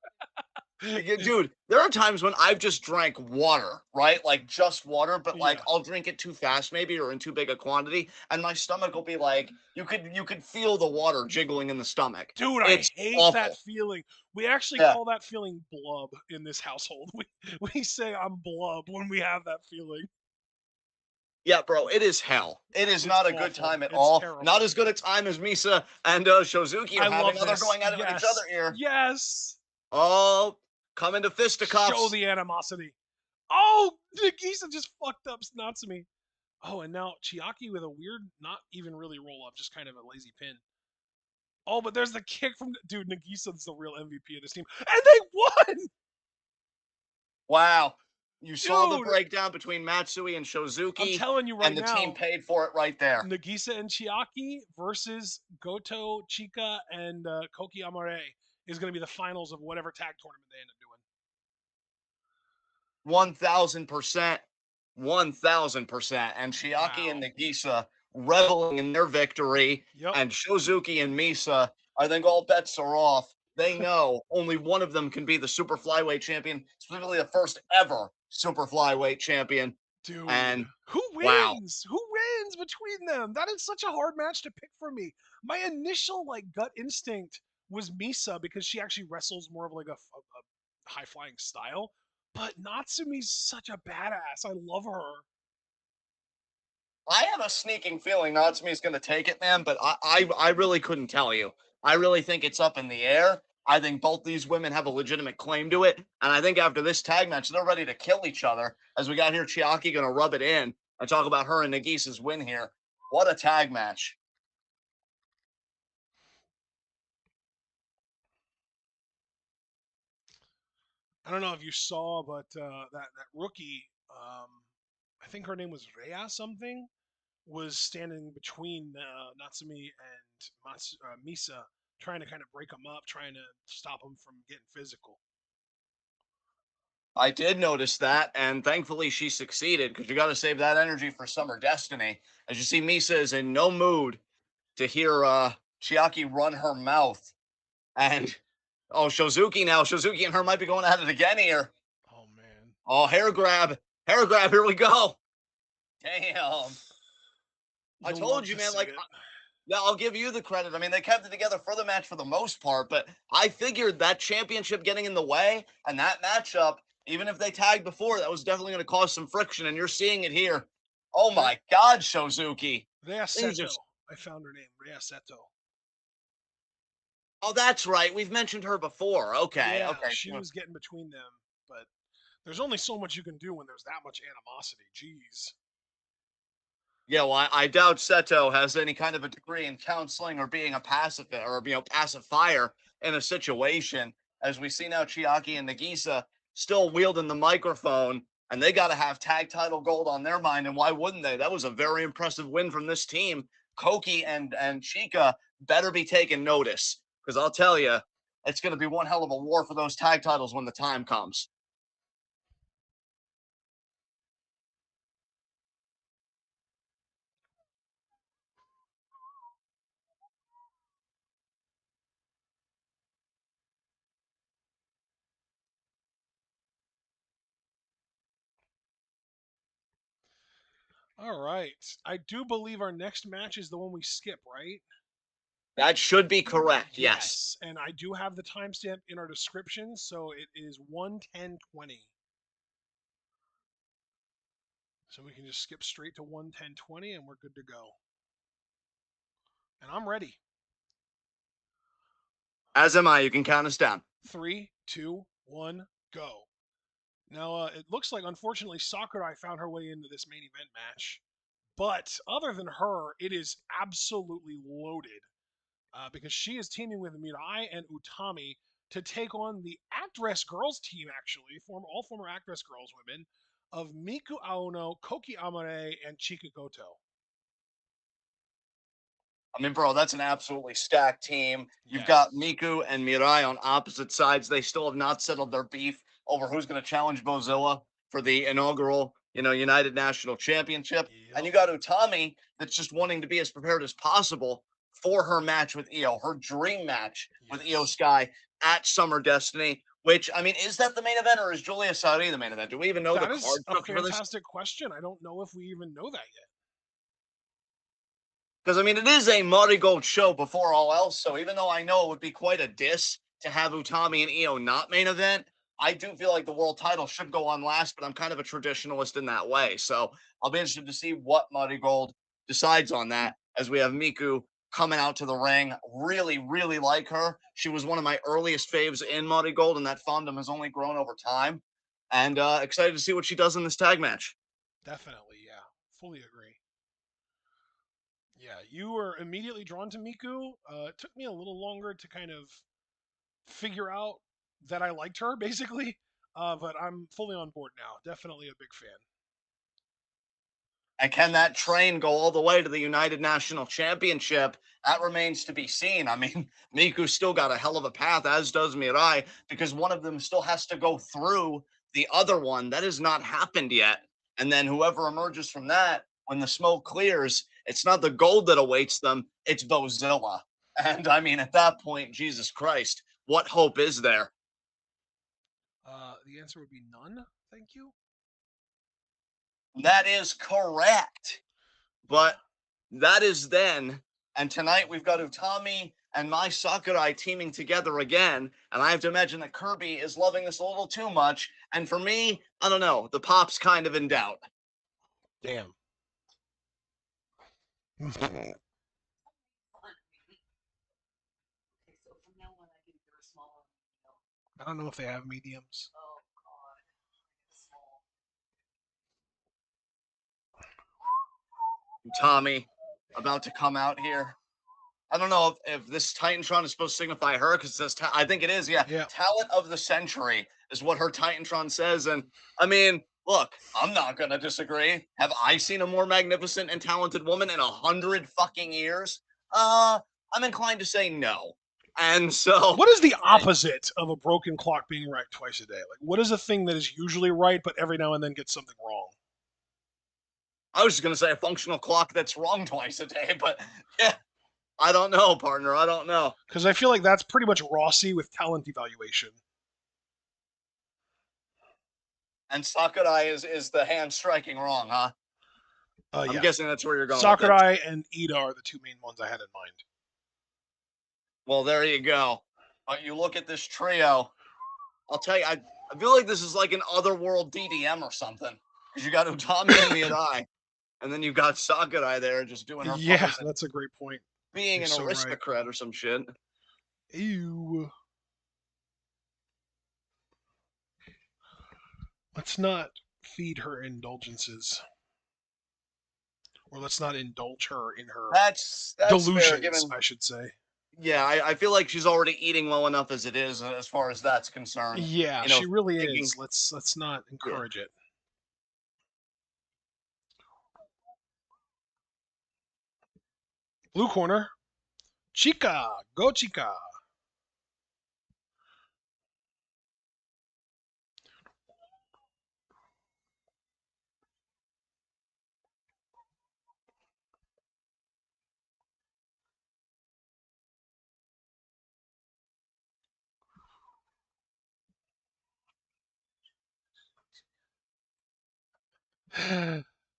Dude, there are times when I've just drank water, right? Like just water, but like Yeah. I'll drink it too fast maybe or in too big a quantity, and my stomach will be like you could feel the water jiggling in the stomach. Dude, I It's hate that awful. feeling. We actually Yeah. call that feeling blub in this household. We say I'm blub when we have that feeling. Yeah, bro, it is hell. It is It's not a good awful. time at It's all. Not terrible. as good a time as Misa and Shozuki I are having. love Now they're this. going at it with each Yes. other here. Yes. Oh, coming to Show fisticuffs. the animosity. Oh, Nagisa just fucked up Natsumi. Oh, and now Chiaki with a weird, not even really roll up, just kind of a lazy pin. Oh, but there's the kick from dude. Nagisa's the real MVP of this team, and they won, Wow. You saw the dude. breakdown between Matsui and I'm Shozuki, telling you right and the team now, paid for it right there. Nagisa and Chiaki versus Goto, Chika, and Koki Amare is going to be the finals of whatever tag tournament they end up doing. 1000%. 1000%. And Chiaki and Wow. Nagisa reveling in their victory, Yep. and Shozuki and Misa, I think all bets are off. They know only one of them can be the super flyweight champion, specifically the first ever super flyweight champion. Dude, And who wow, wins? Who wins between them? That is such a hard match to pick for me. My initial like gut instinct was Misa because she actually wrestles more of like a high flying style. But Natsumi's such a badass. I love her. I have a sneaking feeling Natsumi's going to take it, man, but I really couldn't tell you. I really think it's up in the air. I think both these women have a legitimate claim to it, and I think after this tag match, they're ready to kill each other. As we got here, Chiaki going to rub it in and talk about her and Nagisa's win here. What a tag match! I don't know if you saw, but that rookie, I think her name was Rhea something, was standing between Natsumi and Misa, trying to kind of break them up, trying to stop them from getting physical. I did notice that, and thankfully she succeeded because you got to save that energy for Summer Destiny. As you see, Misa is in no mood to hear Chiaki run her mouth. And oh, Shozuki now. Shozuki and her might be going at it again here. Oh man, Oh, hair grab. Hair grab. Here we go. Damn. I you'll told love you, to man. see Like, it. yeah, I'll give you the credit. I mean, they kept it together for the match for the most part, but I figured that championship getting in the way and that matchup, even if they tagged before, that was definitely going to cause some friction. And you're seeing it here. Oh Re- my God, Shozuki. Rhea These are. Seto. I found her name, Rhea Seto. Oh, that's right. We've mentioned her before. Okay. Yeah, Okay. she was getting between them, but there's only so much you can do when there's that much animosity. Jeez. Yeah, well, I doubt Seto has any kind of a degree in counseling or being a pacifist or pacifier in a situation. As we see now, Chiaki and Nagisa still wielding the microphone, and they got to have tag title gold on their mind. And why wouldn't they? That was a very impressive win from this team. Koki and Chika better be taking notice because I'll tell you, it's going to be one hell of a war for those tag titles when the time comes. All right. I do believe our next match is the one we skip, right? That should be correct. Yes. Yes. And I do have the timestamp in our description, so it is 1:10:20. So we can just skip straight to 1:10:20 and we're good to go. And I'm ready. As am I. You can count us down. Three, two, one, go. Now, it looks like, unfortunately, Sakurai found her way into this main event match. But other than her, it is absolutely loaded because she is teaming with Mirai and Utami to take on the Actress Girls team, actually, all former Actress Girls women, of Miku Aono, Koki Amare, and Chika Goto. I mean, bro, that's an absolutely stacked team. You've got Yes. Miku and Mirai on opposite sides. They still have not settled their beef over who's going to challenge Bozilla for the inaugural, United National Championship. And Yep. you got Utami that's just wanting to be as prepared as possible for her match with Io, her dream match with Io Yes. Sky at Summer Destiny. Which, I mean, is that the main event or is Julia Saudi the main event? Do we even know the That is card a structure for this? fantastic question. I don't know if we even know that yet. Because I mean, it is a Marigold show before all else. So even though I know it would be quite a diss to have Utami and Io not main event, I do feel like the world title should go on last. But I'm kind of a traditionalist in that way. So I'll be interested to see what Marigold decides on that. As we have Miku coming out to the ring, really, really like her. She was one of my earliest faves in Marigold, and that fandom has only grown over time. And excited to see what she does in this tag match. Definitely, yeah. Fully agree. Yeah, you were immediately drawn to Miku. It took me a little longer to kind of figure out that I liked her, basically. But I'm fully on board now. Definitely a big fan. And can that Jeez. train go all the way to the United National Championship? That remains to be seen. I mean, Miku's still got a hell of a path, as does Mirai, because one of them still has to go through the other one. That has not happened yet. And then whoever emerges from that, when the smoke clears, it's not the gold that awaits them, it's Bozilla. And I mean, at that point, Jesus Christ, what hope is there? The answer would be none. Thank you. That is correct. Yeah. But that is then. And tonight we've got Utami and Mai Sakurai teaming together again. And I have to imagine that Kirby is loving this a little too much. And for me, I don't know. The pop's kind of in doubt. Damn. I don't know if they have mediums. Utami about to come out here. I don't know if this Titantron is supposed to signify her because it says, I think it is. Yeah. Yeah. Talent of the century is what her Titantron says. And I mean, look, I'm not going to disagree. Have I seen a more magnificent and talented woman in 100 fucking years? I'm inclined to say no. And so What is the opposite of a broken clock being right twice a day? Like, what is a thing that is usually right, but every now and then gets something wrong? I was just going to say a functional clock that's wrong twice a day, but yeah, I don't know, partner. I don't know. Because I feel like that's pretty much Rossi with talent evaluation. And Sakurai is the hand striking wrong, huh? I'm Yeah. guessing that's where you're going with this. Sakurai and Ida are the two main ones I had in mind. Well, there you go. But you look at this trio, I'll tell you, I feel like this is like an otherworld DDM or something. Because you got Utami and Mirai, and then you've got Sakurai there just doing her Yeah, pose and that's a great point. being You're an so right. aristocrat or some shit. Ew. Let's not feed her indulgences. Or let's not indulge her in her That's fair, delusions, given I should say. yeah, I feel like she's already eating well enough as it is, as far as that's concerned. Yeah, You know, she really thinking, is. Let's not yeah, encourage it. Blue corner, Chica, go Chica.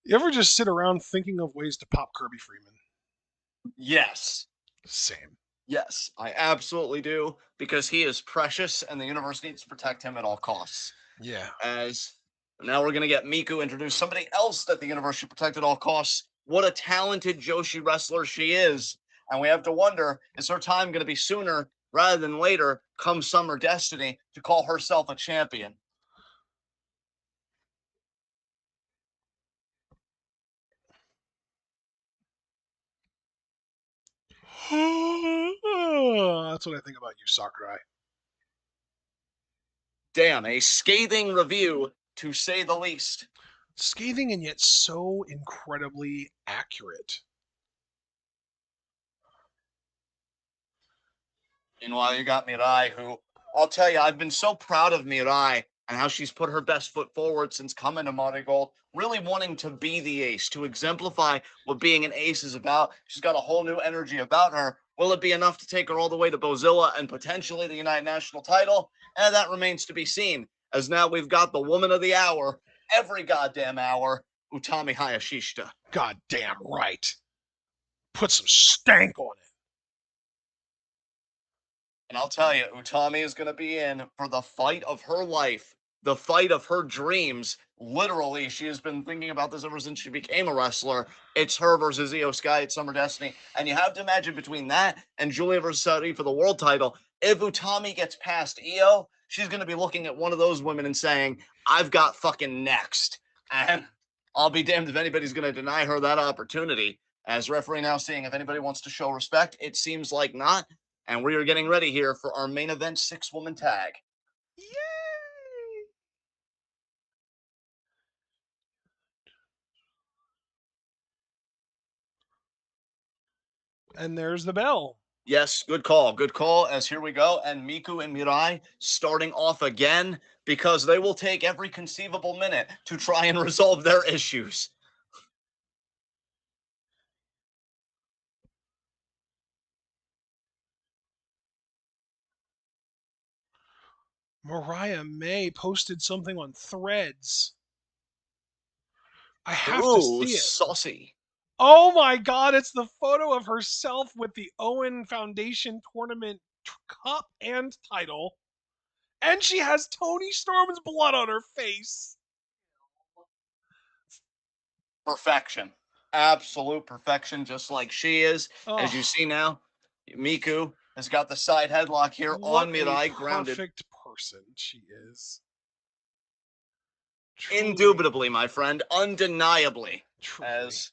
You ever just sit around thinking of ways to pop Kirby Freeman? yes. Same. Yes, I absolutely do because he is precious and the universe needs to protect him at all costs. Yeah. As now we're going to get Miku introduced, somebody else that the universe should protect at all costs. What a talented Joshi wrestler she is. And we have to wonder, is her time going to be sooner rather than later come Summer Destiny to call herself a champion? That's what I think about you, Sakurai. damn, a scathing review to say the least. Scathing and yet so incredibly accurate. Meanwhile, you got Mirai, who I'll tell you, I've been so proud of Mirai and how she's put her best foot forward since coming to Marigold, really wanting to be the ace, to exemplify what being an ace is about. She's got a whole new energy about her. Will it be enough to take her all the way to Bozilla and potentially the United National title? And that remains to be seen, as now we've got the woman of the hour, every goddamn hour, Utami Hayashishita. God damn right. Put some stank on it. And I'll tell you, Utami is going to be in for the fight of her life, the fight of her dreams. Literally, she has been thinking about this ever since she became a wrestler. It's her versus Io Sky at Summer Destiny. And you have to imagine between that and Julia versus Saudi for the world title, if Utami gets past Io, she's going to be looking at one of those women and saying, I've got fucking next. And I'll be damned if anybody's going to deny her that opportunity. As referee now seeing if anybody wants to show respect, it seems like not. And we are getting ready here for our main event 6-woman tag. Yay! And there's the bell. Yes, good call. Good call. As here we go. And Miku and Mirai starting off again because they will take every conceivable minute to try and resolve their issues. Mariah May posted something on Threads. I have to Ooh, see it. saucy. Oh my god, it's the photo of herself with the Owen Foundation Tournament cup and title. And she has Tony Storm's blood on her face. Perfection. Absolute perfection, just like she is. As you see Oh, now, Miku has got the side headlock here what on a Mirai, grounded. perfect person she is. Truly, Indubitably, my friend, undeniably. truly. As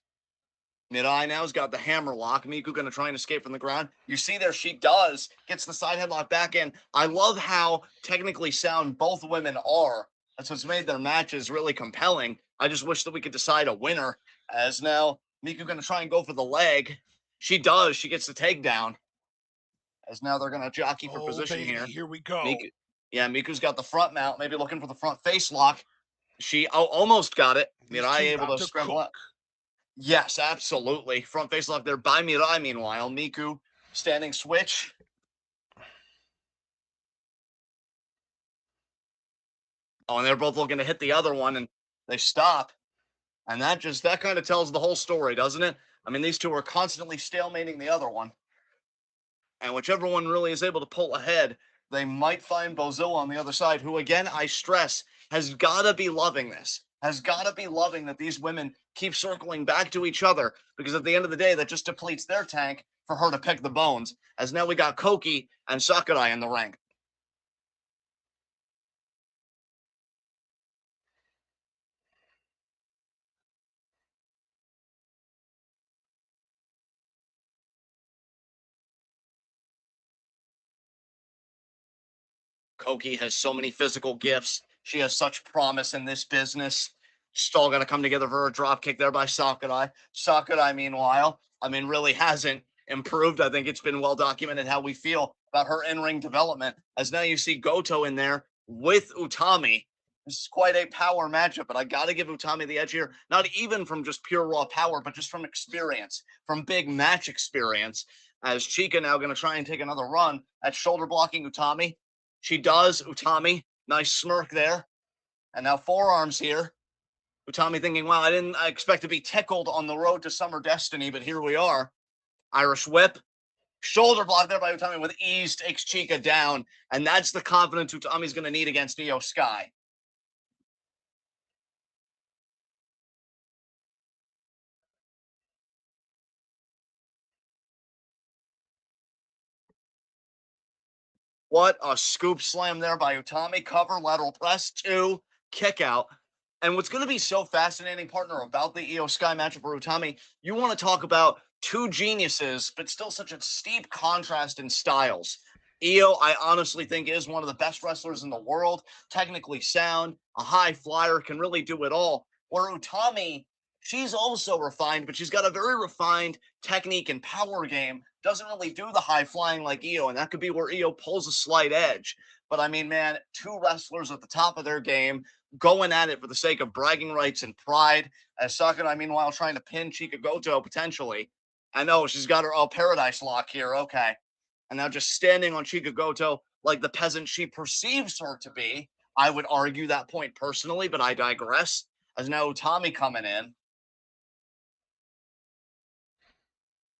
Mirai now's got the hammer lock. Miku gonna try and escape from the ground. You see there, she does. Gets the side headlock back in. I love how technically sound both women are. That's what's made their matches really compelling. I just wish that we could decide a winner. As now, Miku gonna try and go for the leg. She does. She gets the takedown. As now they're gonna jockey for Oh, position baby, here. here we go. Miku, yeah, Miku's got the front mount. Maybe looking for the front face lock. She almost got it. These Mirai two able about to to scramble cook. out. Yes, absolutely. Front face lock there by Mirai, meanwhile. Miku standing switch. Oh, and they're both looking to hit the other one, and they stop. And that kind of tells the whole story, doesn't it? I mean, these two are constantly stalemating the other one. And whichever one really is able to pull ahead, they might find Bozilla on the other side, who, again, I stress, has got to be loving this. Has got to be loving that these women keep circling back to each other, because at the end of the day, that just depletes their tank for her to pick the bones. As now we got Koki and Sakurai in the ring. Koki has so many physical gifts. She has such promise in this business. It's all got to come together for her drop kick there by Sakurai. Sakurai, meanwhile, I mean, really hasn't improved. I think it's been well documented how we feel about her in-ring development. As now you see Goto in there with Utami. This is quite a power matchup, but I got to give Utami the edge here. Not even from just pure raw power, but just from experience, from big match experience. As Chica now going to try and take another run at shoulder blocking Utami. She does. Utami, nice smirk there. And now forearms here. Utami thinking, wow, I didn't expect to be tickled on the road to Summer Destiny, but here we are. Irish whip. Shoulder block there by Utami with ease, takes Chica down. And that's the confidence Utami's going to need against Io Sky. What a scoop slam there by Utami. Cover, lateral press, 2, kick out. And what's going to be so fascinating, partner, about the Io Sky matchup for Utami, you want to talk about two geniuses, but still such a steep contrast in styles. Io, I honestly think, is one of the best wrestlers in the world. Technically sound, a high flyer, can really do it all. Where Utami, she's also refined, but she's got a very refined technique and power game. Doesn't really do the high flying like Io, and that could be where Io pulls a slight edge. But I mean, man, two wrestlers at the top of their game going at it for the sake of bragging rights and pride. As Sakurai, meanwhile, trying to pin Chika Goto potentially. I know she's got her paradise lock here. Okay. And now just standing on Chika Goto like the peasant she perceives her to be. I would argue that point personally, but I digress. As now Utami coming in.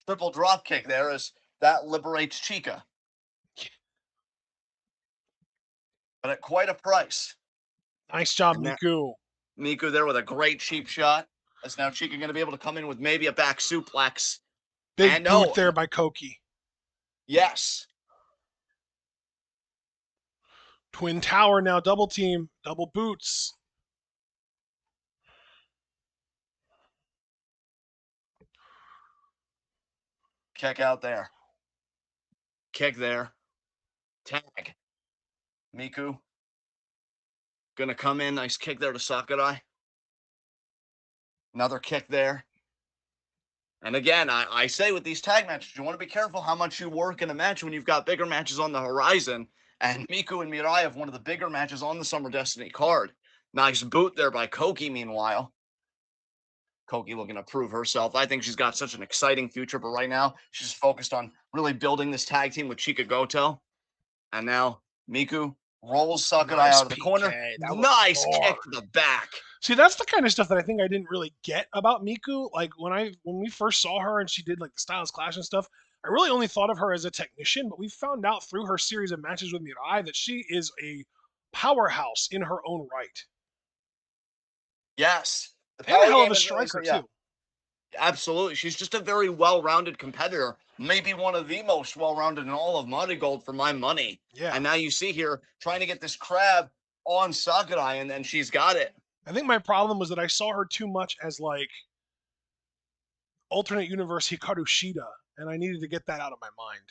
Triple drop kick there as that liberates Chika. But at quite a price. Nice job, And that Miku. Miku there with a great cheap shot. As now Chika going to be able to come in with maybe a back suplex. Big And boot no, there by Koki. yes. Twin Tower now double team, double boots. Kick out there. Kick there. Tag. Miku. Gonna come in. Nice kick there to Sakurai. Another kick there. And again, I say with these tag matches, you want to be careful how much you work in a match when you've got bigger matches on the horizon. And Miku and Mirai have one of the bigger matches on the Summer Destiny card. Nice boot there by Koki, meanwhile. Koki looking to prove herself. I think she's got such an exciting future, but right now she's focused on really building this tag team with Chika Goto. And now Miku rolls Sakurai Nice out of the corner. PK. That looked Nice hard. kick to the back. See, that's the kind of stuff that I think I didn't really get about Miku. Like when we first saw her and she did like the Styles Clash and stuff, I really only thought of her as a technician, but we found out through her series of matches with Mirai that she is a powerhouse in her own right. Yes. The And a power hell of game a is really striker yeah. too. Absolutely. She's just a very well-rounded competitor. Maybe one of the most well-rounded in all of Marigold for my money. Yeah. And now you see here trying to get this crab on Sakurai, and then she's got it. I think my problem was that I saw her too much as like alternate universe Hikaru Shida, and I needed to get that out of my mind.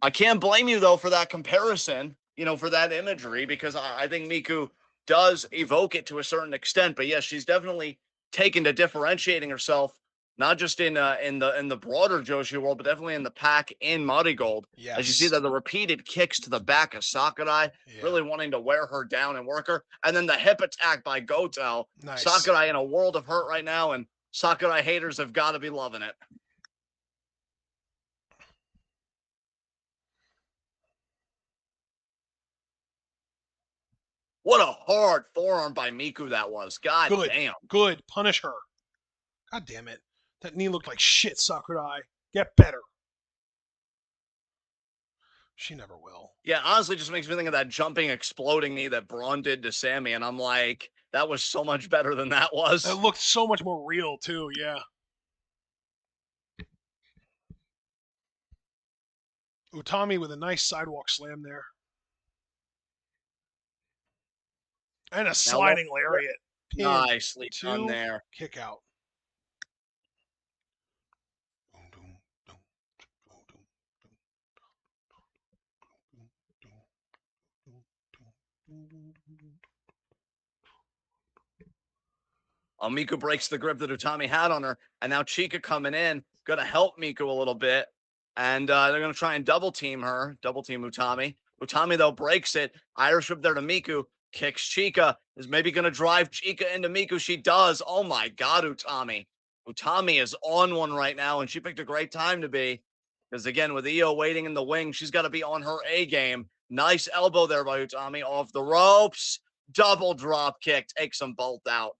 I can't blame you, though, for that comparison, for that imagery, because I think Miku does evoke it to a certain extent. But yes, she's definitely taken to differentiating herself, not just in the broader Joshi world, but definitely in the pack in Marigold. Yes. As you see that the repeated kicks to the back of Sakurai, really wanting to wear her down and work her. And then the hip attack by Goto. Nice. Sakurai in a world of hurt right now, and Sakurai haters have got to be loving it. What a hard forearm by Miku that was. God damn. Good. Punish her. God damn it. That knee looked like shit, Sakurai. Get better. She never will. Yeah, honestly, just makes me think of that jumping, exploding knee that Braun did to Sammy, and I'm like, that was so much better than that was. It looked so much more real, too, yeah. Utami with a nice sidewalk slam there. And a sliding lariat. Pin. Nicely done there. Kick out. Miku breaks the grip that Utami had on her, and now Chika coming in, going to help Miku a little bit, and they're going to try and double team Utami. Utami, though, breaks it. Irish whip there to Miku, kicks Chika, is maybe going to drive Chika into Miku. She does. Oh, my God, Utami. Utami is on one right now, and she picked a great time to be, because, again, with Io waiting in the wing, she's got to be on her A game. Nice elbow there by Utami, off the ropes. Double drop kick, takes them both out.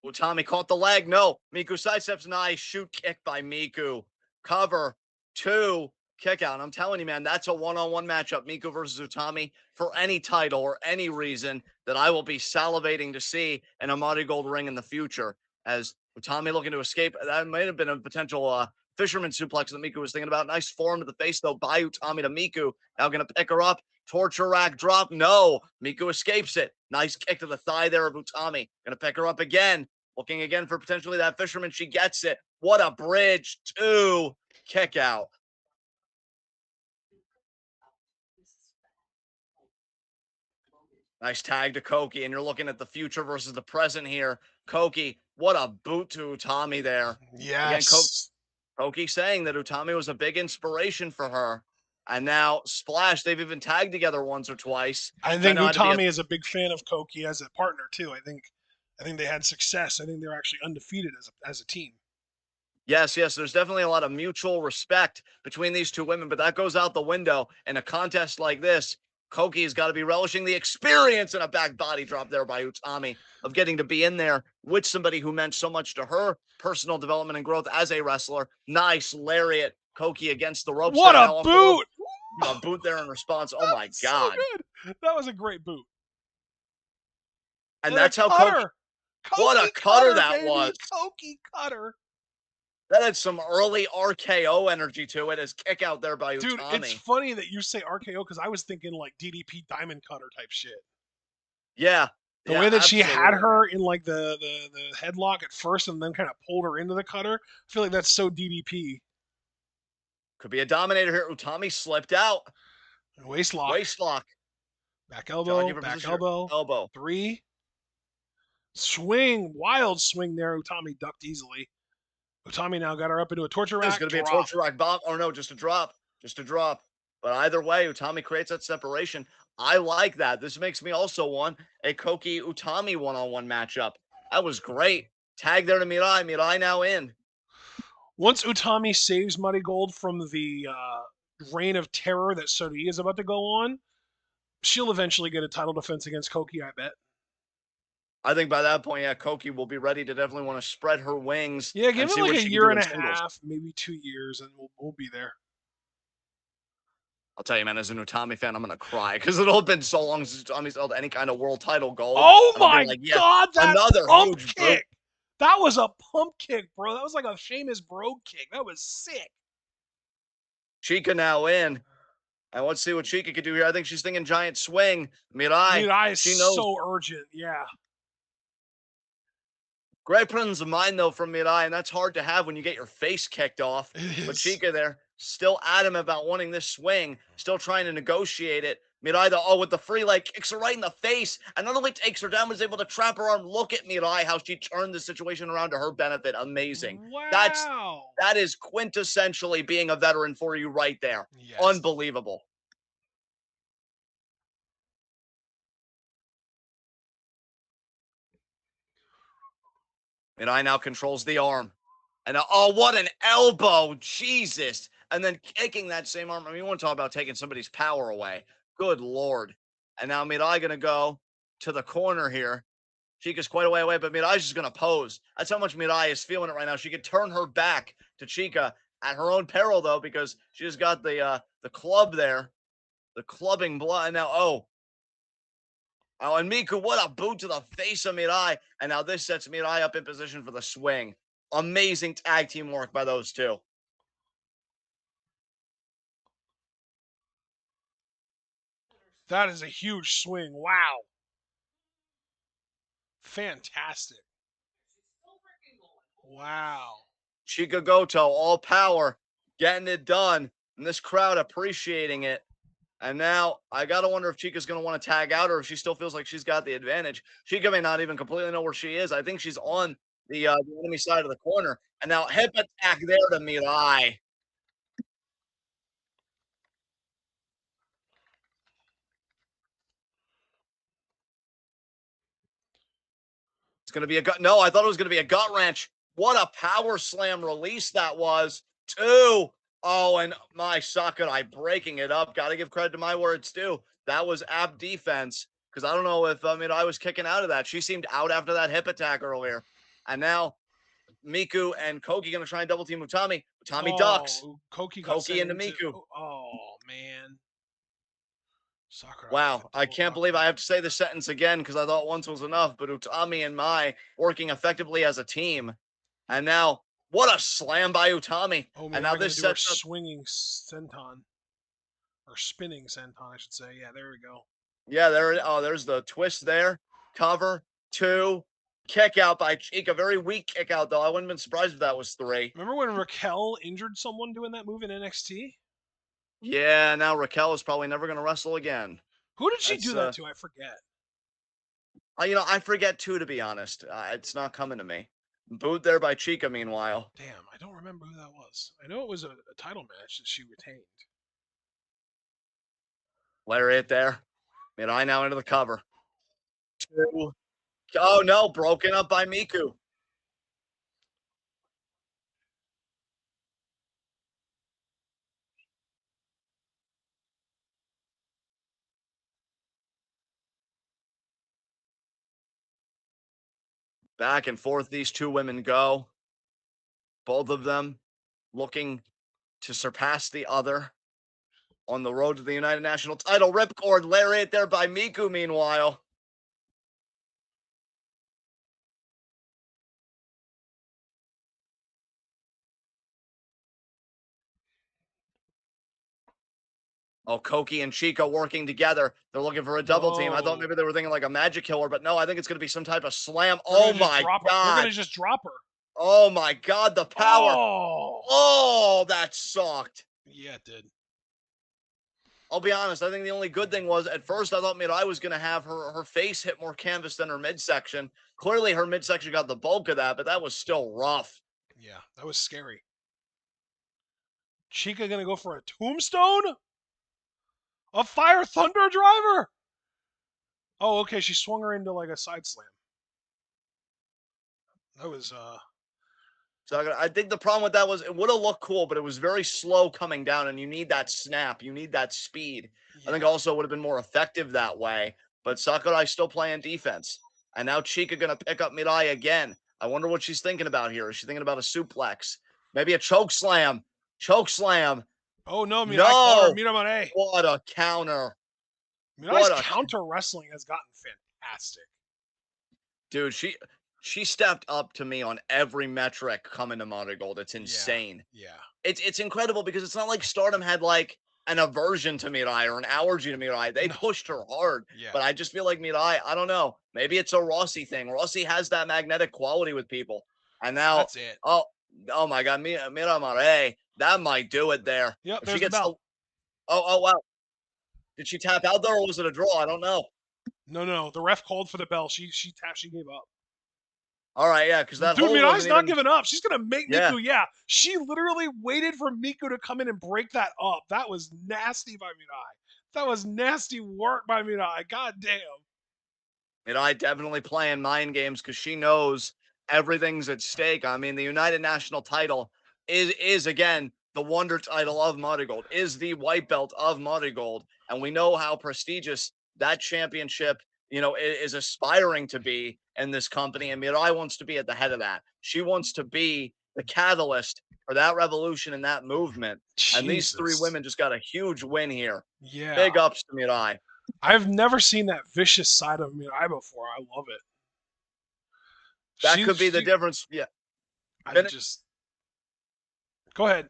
Utami caught the leg. No. Miku sidesteps. Nice shoot kick by Miku. Cover. 2. Kick out. I'm telling you, man, that's a one-on-one matchup. Miku versus Utami for any title or any reason that I will be salivating to see in a Marigold ring in the future. As Utami looking to escape. That might have been a potential fisherman suplex that Miku was thinking about. Nice form to the face, though, by Utami to Miku. Now going to pick her up. Torture rack drop. No. Miku escapes it. Nice kick to the thigh there of Utami. Going to pick her up again. Looking again for potentially that fisherman. She gets it. What a bridge. 2. Kick out. Nice tag to Koki, and you're looking at the future versus the present here. Koki, what a boot to Utami there. Again, Yes. Koki saying that Utami was a big inspiration for her. And now Splash, they've even tagged together once or twice. I So I think know how to be a Utami is a big fan of Koki as a partner too. I think they had success. I think they're actually undefeated as a team. yes. There's definitely a lot of mutual respect between these two women, but that goes out the window in a contest like this. Koki's got to be relishing the experience in a back body drop there by Utami of getting to be in there with somebody who meant so much to her personal development and growth as a wrestler. Nice lariat, Koki against the ropes What there. a Now off the rope, boot! a boot there in response. Oh That my was so God. good. That was a great boot. And And a that's how Koki, cutter. what a Koki cutter cutter, that baby. was. Koki cutter. That had some early RKO energy to it as kick out there by Dude, it's Utami. funny that you say RKO because I was thinking like DDP Diamond Cutter type shit. Yeah. The Yeah, way that she had absolutely. her in like the headlock at first and then kind of pulled her into the cutter, I feel like that's so DDP. Could be a dominator here. Utami slipped out. Waist lock, Waist lock. Jockey for back position. elbow, Elbow. 3. Swing, wild swing there. Utami ducked easily. Utami now got her up into a torture This is rack, going to be a drop. torture rack bomb. Or no, just a drop. Just a drop. But either way, Utami creates that separation. I like that. This makes me also want a Koki Utami one-on-one matchup. That was great. Tag there to Mirai. Mirai now in. Once Utami saves MARIGOLD from the reign of terror that Sodi is about to go on, she'll eventually get a title defense against Koki, I bet. I think by that point, yeah, Koki will be ready to definitely want to spread her wings Yeah, give and it see like what a she can year do and in a singles. half, maybe 2 years, and we'll be there. I'll tell you, man, as an Utami fan, I'm going to cry because it'll have been so long since Utami's held any kind of world title gold. Oh And I'll be my like, yes, god, that another pump huge boot. kick! That was a pump kick, bro. That was like a Sheamus Brogue kick. That was sick. Chica now in. And let's see what Chica could do here. I think she's thinking giant swing. Mirai, Mirai is she knows. so urgent. Yeah. Great presence of mind, though, from Mirai, and that's hard to have when you get your face kicked off. It But is. Chica there, still adamant about wanting this swing, still trying to negotiate it. Mirai, though, with the free leg, kicks her right in the face, and not only takes her down, was able to trap her arm. Look at Mirai, how she turned the situation around to her benefit. Amazing. Wow. That is quintessentially being a veteran for you right there. Yes. Unbelievable. Mirai now controls the arm. And oh, what an elbow. Jesus. And then kicking that same arm. I mean, you want to talk about taking somebody's power away. Good Lord. And now Mirai going to go to the corner here. Chica's quite a way away, but Mirai's just going to pose. That's how much Mirai is feeling it right now. She could turn her back to Chica at her own peril, though, because she just got the club there, the clubbing blood. And now, and Miku, what a boot to the face of Mirai. And now this sets Mirai up in position for the swing. Amazing tag team work by those two. That is a huge swing. Wow. Fantastic. Wow. Chica Goto, all power, getting it done. And this crowd appreciating it. And now I gotta wonder if Chica's gonna want to tag out or if she still feels like she's got the advantage. Chica may not even completely know where she is. I think she's on the enemy side of the corner. And now hip attack there to Mirai. It's gonna be a gut. No, I thought it was gonna be a gut wrench. What a power slam release that was. 2. Oh, and my Sakurai breaking it up. Got to give credit to my words too. That was apt defense because I don't know if I was kicking out of that. She seemed out after that hip attack earlier, and now Miku and Koki gonna try and double team Utami. Utami ducks. Oh, Koki got Koki sent into into. Miku. Oh man. Sakurai with Wow, a I double can't drop believe I kick. have to say the sentence again because I thought once was enough. But Utami and Mai working effectively as a team, and now What a slam by Utami. Oh, And now Mirai gonna this do her sets up. swinging senton or spinning senton, I should say. Yeah, there we go. Yeah, there's the twist there. Cover, two, kick out by Chica. Very weak kick out, though. I wouldn't have been surprised if that was three. Remember when Raquel injured someone doing that move in NXT? Yeah, now Raquel is probably never going to wrestle again. Who did she That's do that to? I forget. I forget too, to be honest. It's not coming to me. Boot there by Chica. Meanwhile, Damn, I don't remember who that was. I know it was a title match that she retained. lariat there. Mirai now into the cover. Two. Oh no, broken up by Miku. Back and forth these two women go. Both of them looking to surpass the other on the road to the United National title. Ripcord lariat there by Miku, meanwhile. Oh, Koki and Chica working together. They're looking for a double team. I thought Oh, maybe they were thinking like a magic killer, but no, I think it's going to be some type of slam. they're Oh gonna just my drop her. They're gonna God. just drop her. Oh my God, the power. Oh, Oh, that sucked. yeah, it did. I'll be honest. I think the only good thing was at first I thought Mirai was going to have her face hit more canvas than her midsection. Clearly, her midsection got the bulk of that, but that was still rough. Yeah, that was scary. Chica gonna go for a tombstone? A fire thunder driver? Oh, okay. She swung her into like a side slam. That was So I think the problem with that was it would have looked cool, but it was very slow coming down, and you need that snap, you need that speed. I think yeah. also would have been more effective that way. But Sakurai still playing defense, and now Chica gonna pick up Mirai again. I wonder what she's thinking about here. Is she thinking about a suplex, maybe a choke slam? Choke slam. Oh no, Mirai caught her. No, Miramare. what a counter! Mirai's What a counter wrestling has gotten fantastic. dude. She stepped up to me on every metric coming to Marigold. It's Yeah, insane. yeah. It's incredible because it's not like Stardom had like an aversion to Mirai or an allergy to Mirai. They No, pushed her hard, yeah. but I just feel like Mirai. I don't know. Maybe it's a Rossi thing. Rossi has that magnetic quality with people, and now That's it. oh oh my God, Mirai, that might do it there. Yep, If she there's the gets the bell. oh wow, did she tap out there or was it a draw? I don't know. No, no, the ref called for the bell. She tapped. She gave up. All right, yeah, because that Dude, hold Mirai's wasn't not even giving up. She's gonna make yeah. Miku. Yeah, she literally waited for Miku to come in and break that up. That was nasty by Mirai. That was nasty work by Mirai. God damn. I definitely playing mind games because she knows everything's at stake. I mean, the United National title is again the wonder title of Marigold, is the white belt of Marigold, and we know how prestigious that championship, is aspiring to be in this company. And Mirai wants to be at the head of that. She wants to be the catalyst for that revolution and that movement. And these three Jesus. women just got a huge win here. Yeah. Big ups to Mirai. I've never seen that vicious side of Mirai before. I love it. That She could be the she difference. Yeah. I just go ahead.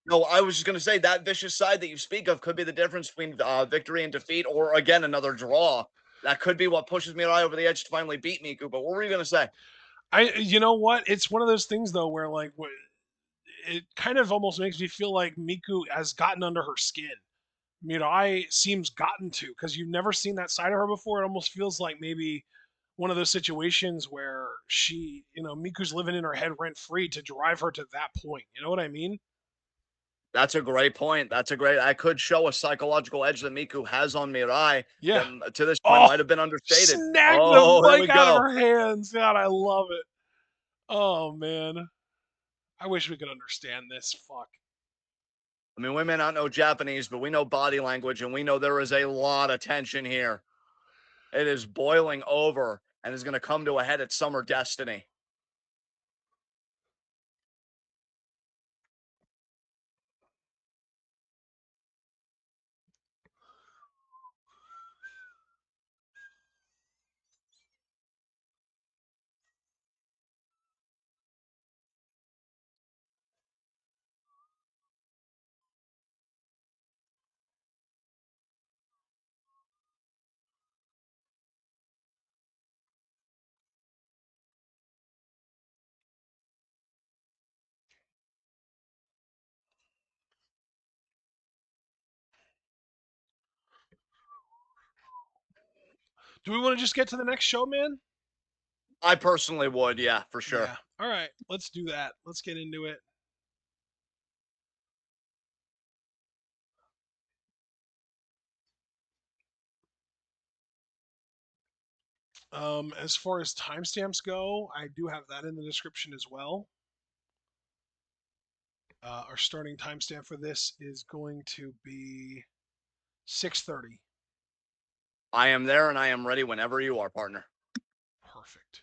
No, I was just going to say that vicious side that you speak of could be the difference between victory and defeat, or again another draw. That could be what pushes Mirai over the edge to finally beat Miku. But what were you going to say? You know what? It's one of those things though where like it kind of almost makes me feel like Miku has gotten under her skin. Mirai seems gotten to because you've never seen that side of her before. It almost feels like maybe one of those situations where Miku's living in her head rent free to drive her to that point. You know what I mean? That's a great point. That's a great. I could show a psychological edge that Miku has on Mirai Yeah. that to this point Oh, might have been understated. snagged the Oh, here we mic out of go. her hands. God, I love it. Oh man, I wish we could understand this. Fuck. I mean, we may not know Japanese, but we know body language, and we know there is a lot of tension here. It is boiling over and is going to come to a head at Summer Destiny. Do we want to just get to the next show, man? I personally would, yeah, for sure. Yeah. All right. Let's do that. Let's get into it. As far as timestamps go, I do have that in the description as well. Our starting timestamp for this is going to be 6:30. I am there and I am ready whenever you are, partner. Perfect.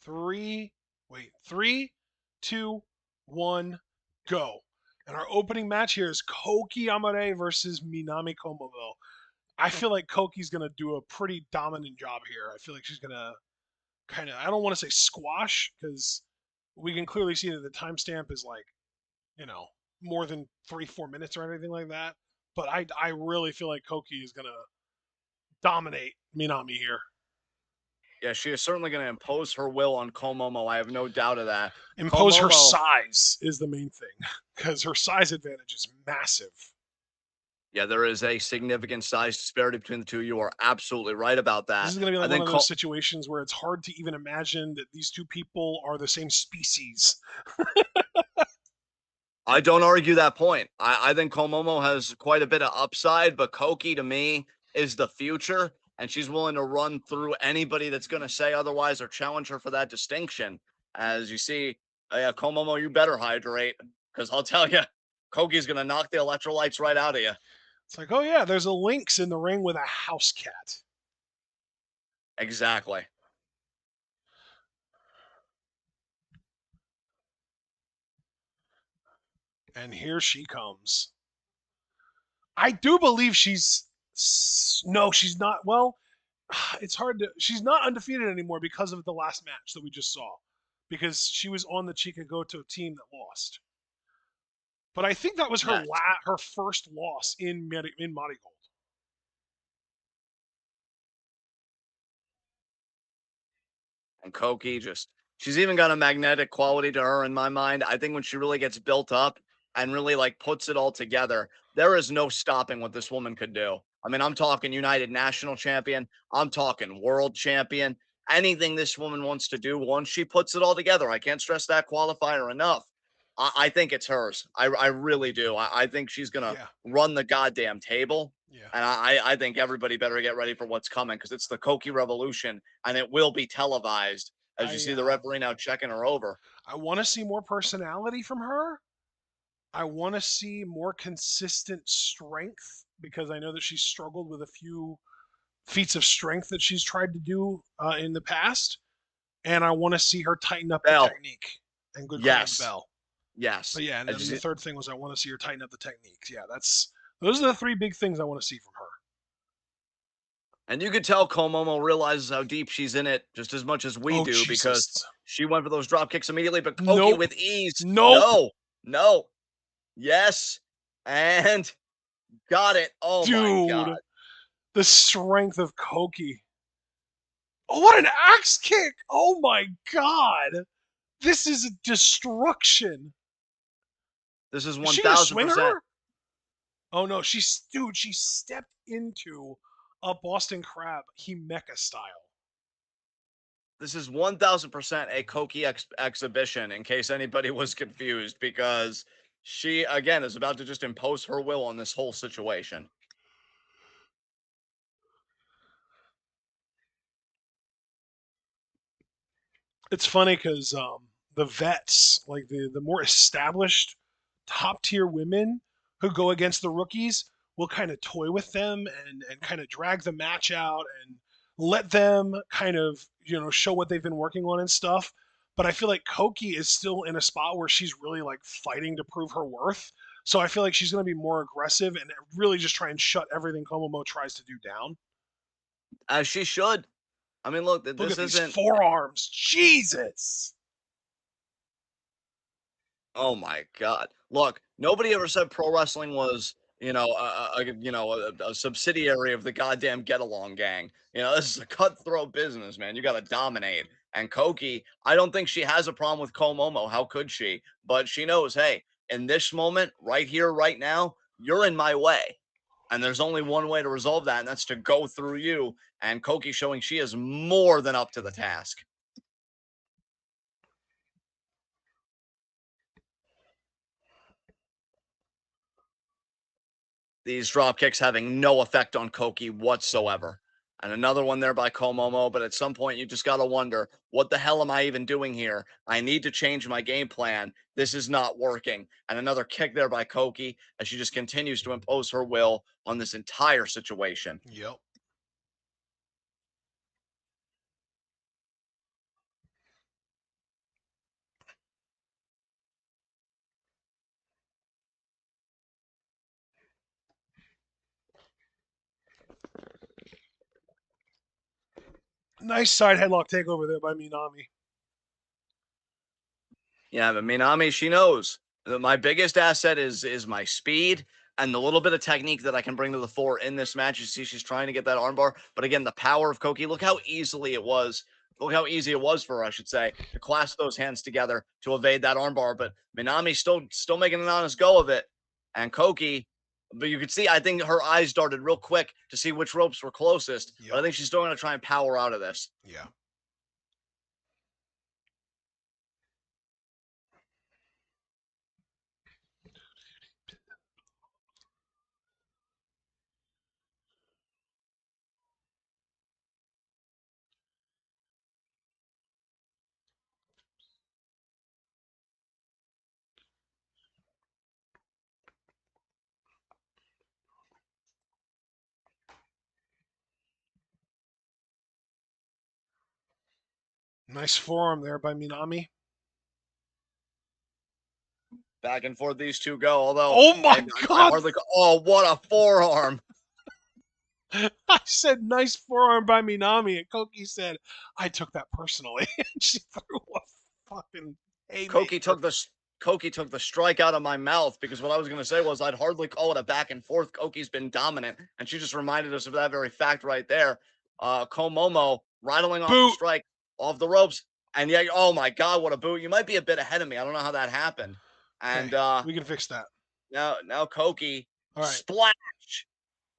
Three, wait, three, two, one, go. And our opening match here is Koki Amare versus Minami Komodo. I feel like Koki's going to do a pretty dominant job here. I feel like she's going to kind of, I don't want to say squash because we can clearly see that the timestamp is like, you know, more than 3-4 minutes or anything like that. But I really feel like Koki is going to dominate Minami here. Yeah, she is certainly going to impose her will on Komomo. I have no doubt of that. Impose her Komomo, size is the main thing because her size advantage is massive. yeah, there is a significant size disparity between the two. You are absolutely right about This that. is going to be I like one think of those situations where it's hard to even imagine that these two people are the same species. I don't argue that point. I think Komomo has quite a bit of upside, but Koki to me is the future, and she's willing to run through anybody that's going to say otherwise or challenge her for that distinction. As you see, yeah, Komomo, you better hydrate because I'll tell you, Koki's going to knock the electrolytes right out of you. It's like, oh yeah, there's a lynx in the ring with a house cat. Exactly. And here she comes. I do believe she's. No, she's not. Well, it's hard to. She's not undefeated anymore because of the last match that we just saw. Because she was on the Chikagoto team that lost. But I think that was Yes. her first loss in Marigold. And Koki just she's even got a magnetic quality to her in my mind. I think when she really gets built up and really like puts it all together, there is no stopping what this woman could do. I mean, I'm talking United National Champion, I'm talking world champion. Anything this woman wants to do once she puts it all together, I can't stress that qualifier enough. I think it's hers. I really do. I think she's gonna Yeah, run the goddamn table. yeah, And I think everybody better get ready for what's coming because it's the Koki Revolution and it will be televised as you I see the referee now checking her over. I want to see more personality from her. I want to see more consistent strength because I know that she's struggled with a few feats of strength that she's tried to do in the past, and I want to see her tighten up the Bell, technique. And good call on the yes, bell. yes. But yeah, and As then you the see, third thing was I want to see her tighten up the techniques. Yeah, that's those are the three big things I want to see from her. and you could tell Komomo realizes how deep she's in it just as much as we Oh do because Jesus! she went for those drop kicks immediately, but Koki Nope, with ease. nope, No, no, yes, and got it. Oh my God. dude. The strength of Koki. Oh, what an axe kick! Oh my God! This is destruction. This is Is she gonna swing 1000%. her? Oh no, she stepped into a Boston Crab Himeka style. This is 1000% a Koki exhibition, in case anybody was confused, because she, again, is about to just impose her will on this whole situation. It's funny because the vets, like the more established top tier women who go against the rookies, will kind of toy with them and kind of drag the match out and let them kind of show what they've been working on and stuff. But I feel like Koki is still in a spot where she's really like fighting to prove her worth. So I feel like she's going to be more aggressive and really just try and shut everything Komomo tries to do down. As she should. I mean, look, Look this at these isn't. forearms. Jesus. Oh my God. Look, nobody ever said pro wrestling was, a subsidiary of the goddamn Get Along gang. This is a cutthroat business, man. You got to dominate. And Koki, I don't think she has a problem with Komomo. How could she? But she knows, hey, in this moment, right here, right now, you're in my way. And there's only one way to resolve that, and that's to go through you. And Koki showing she is more than up to the task. These drop kicks having no effect on Koki whatsoever. And another one there by Komomo, but at some point you just got to wonder, what the hell am I even doing here? I need to change my game plan. This is not working. And another kick there by Koki as she just continues to impose her will on this entire situation. Yep. Nice side headlock takeover there by Minami. Yeah, but Minami, she knows that my biggest asset is my speed and the little bit of technique that I can bring to the fore in this match. You see, she's trying to get that armbar, but again, the power of Koki. Look how easily it was. Look how easy it was for her, I should say, to clasp those hands together to evade that armbar. But Minami still making an honest go of it, and Koki. But you could see, I think her eyes darted real quick to see which ropes were closest. Yep. But I think she's still going to try and power out of this. Yeah. Nice forearm there by Minami. Back and forth these two go. Although Oh my I God! hardly. Oh, what a forearm! I said nice forearm by Minami, and Koki said I took that personally. And she threw a fucking Koki haymaker. took the Koki took the strike out of my mouth because what I was going to say was I'd hardly call it a back and forth. Koki's been dominant, and she just reminded us of that very fact right there. Komomo rattling off the Boot. strike off the ropes, and yeah, oh my God, what a boot! You might be a bit ahead of me. I don't know how that happened. Okay, And we can fix that. now Koki All right. splash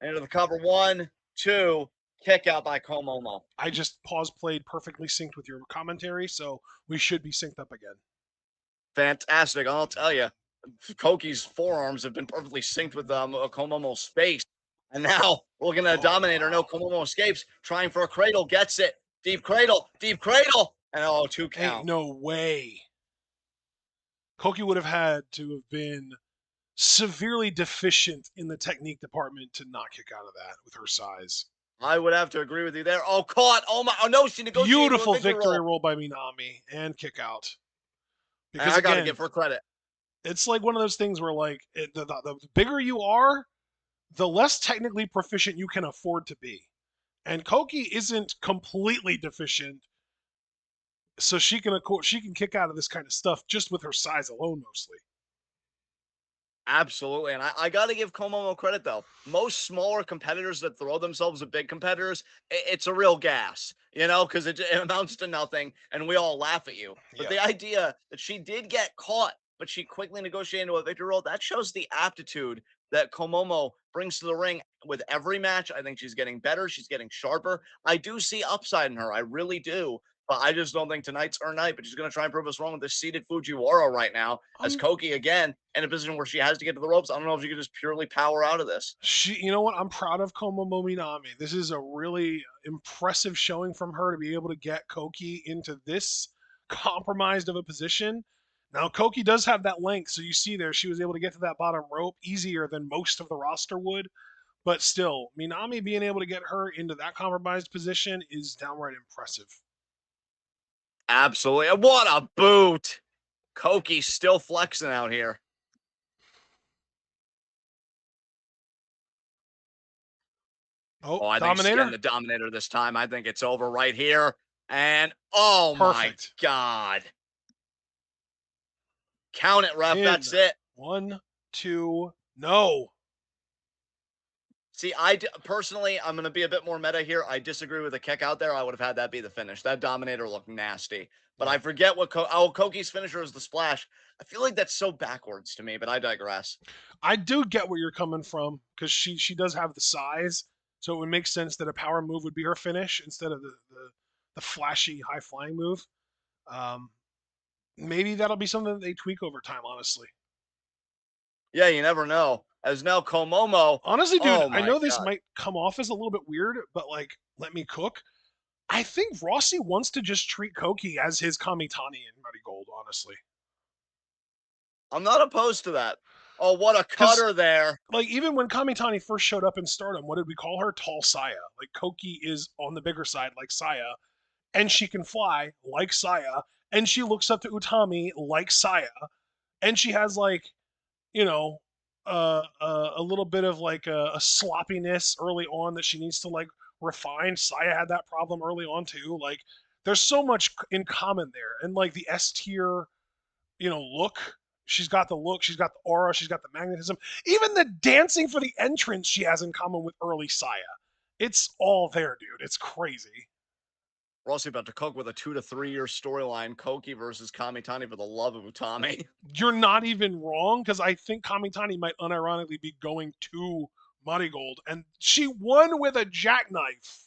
into the cover. 1, 2, kick out by Komomo. I just pause played perfectly synced with your commentary, so we should be synced up again. Fantastic. I'll tell you, Koki's forearms have been perfectly synced with Komomo's face. And now we're looking at a Oh dominator. No, wow! Komomo escapes, trying for a cradle, gets it. Deep cradle, and oh, 2 Ain't count. no way. Koki would have had to have been severely deficient in the technique department to not kick out of that with her size. I would have to agree with you there. Oh, caught. Oh my. Oh no, she negotiated into a Beautiful victory victory roll. roll by Minami and kick out. And Because I got to again, give her credit. it's like one of those things where like the bigger you are, the less technically proficient you can afford to be. And Koki isn't completely deficient, so she can kick out of this kind of stuff just with her size alone mostly. Absolutely. And I got to give Komomo credit, though. Most smaller competitors that throw themselves at big competitors, it's a real gas, because it amounts to nothing and we all laugh at you. But Yeah. the idea that she did get caught, but she quickly negotiated into a victory roll, that shows the aptitude that Komomo brings to the ring with every match. I think she's getting better. She's getting sharper. I do see upside in her. I really do. But I just don't think tonight's her night. But she's going to try and prove us wrong with this seated Fujiwara right now. As I'm Koki again in a position where she has to get to the ropes. I don't know if she could just purely power out of this. you know what? I'm proud of Komomo Minami. This is a really impressive showing from her to be able to get Koki into this compromised of a position. Now Koki does have that length, so you see there she was able to get to that bottom rope easier than most of the roster would. But still, Minami being able to get her into that compromised position is downright impressive. Absolutely. What a boot. Koki's still flexing out here. Oh, Oh, I think she's getting Dominator? the Dominator this time. I think it's over right here. And oh my Perfect. God. Count it, ref. Pin. That's it. 1, 2, no. See, personally, I'm going to be a bit more meta here. I disagree with the kick out there. I would have had that be the finish. That Dominator looked nasty. but I forget what Koki's finisher is the splash. I feel like that's so backwards to me, but I digress. I do get where you're coming from because she does have the size, so it would make sense that a power move would be her finish instead of the flashy high flying move. Um, Maybe that'll be something that they tweak over time. Honestly, Yeah, you never know. As now Komomo, honestly, dude, oh I my know this god. might come off as a little bit weird, but like, let me cook. I think Rossi wants to just treat Koki as his Kamitani in Muddy Gold. Honestly, I'm not opposed to that. Oh, what a because cutter there. like even when Kamitani first showed up in Stardom, what did we call her? Tall Saya. Like Koki is on the bigger side, like Saya, and she can fly like Saya, and she looks up to Utami like Saya, and she has like you know a little bit of like a sloppiness early on that she needs to like refine. Saya had that problem early on too. Like there's so much in common there, and like the S tier look. She's got the look, she's got the aura, she's got the magnetism. Even the dancing for the entrance she has in common with early Saya. It's all there, dude. It's crazy. We're also about to cook with a 2 to 3 year storyline, Koki versus Kamitani for the love of Utami. You're not even wrong because I think Kamitani might unironically be going to Marigold, and she won with a jackknife.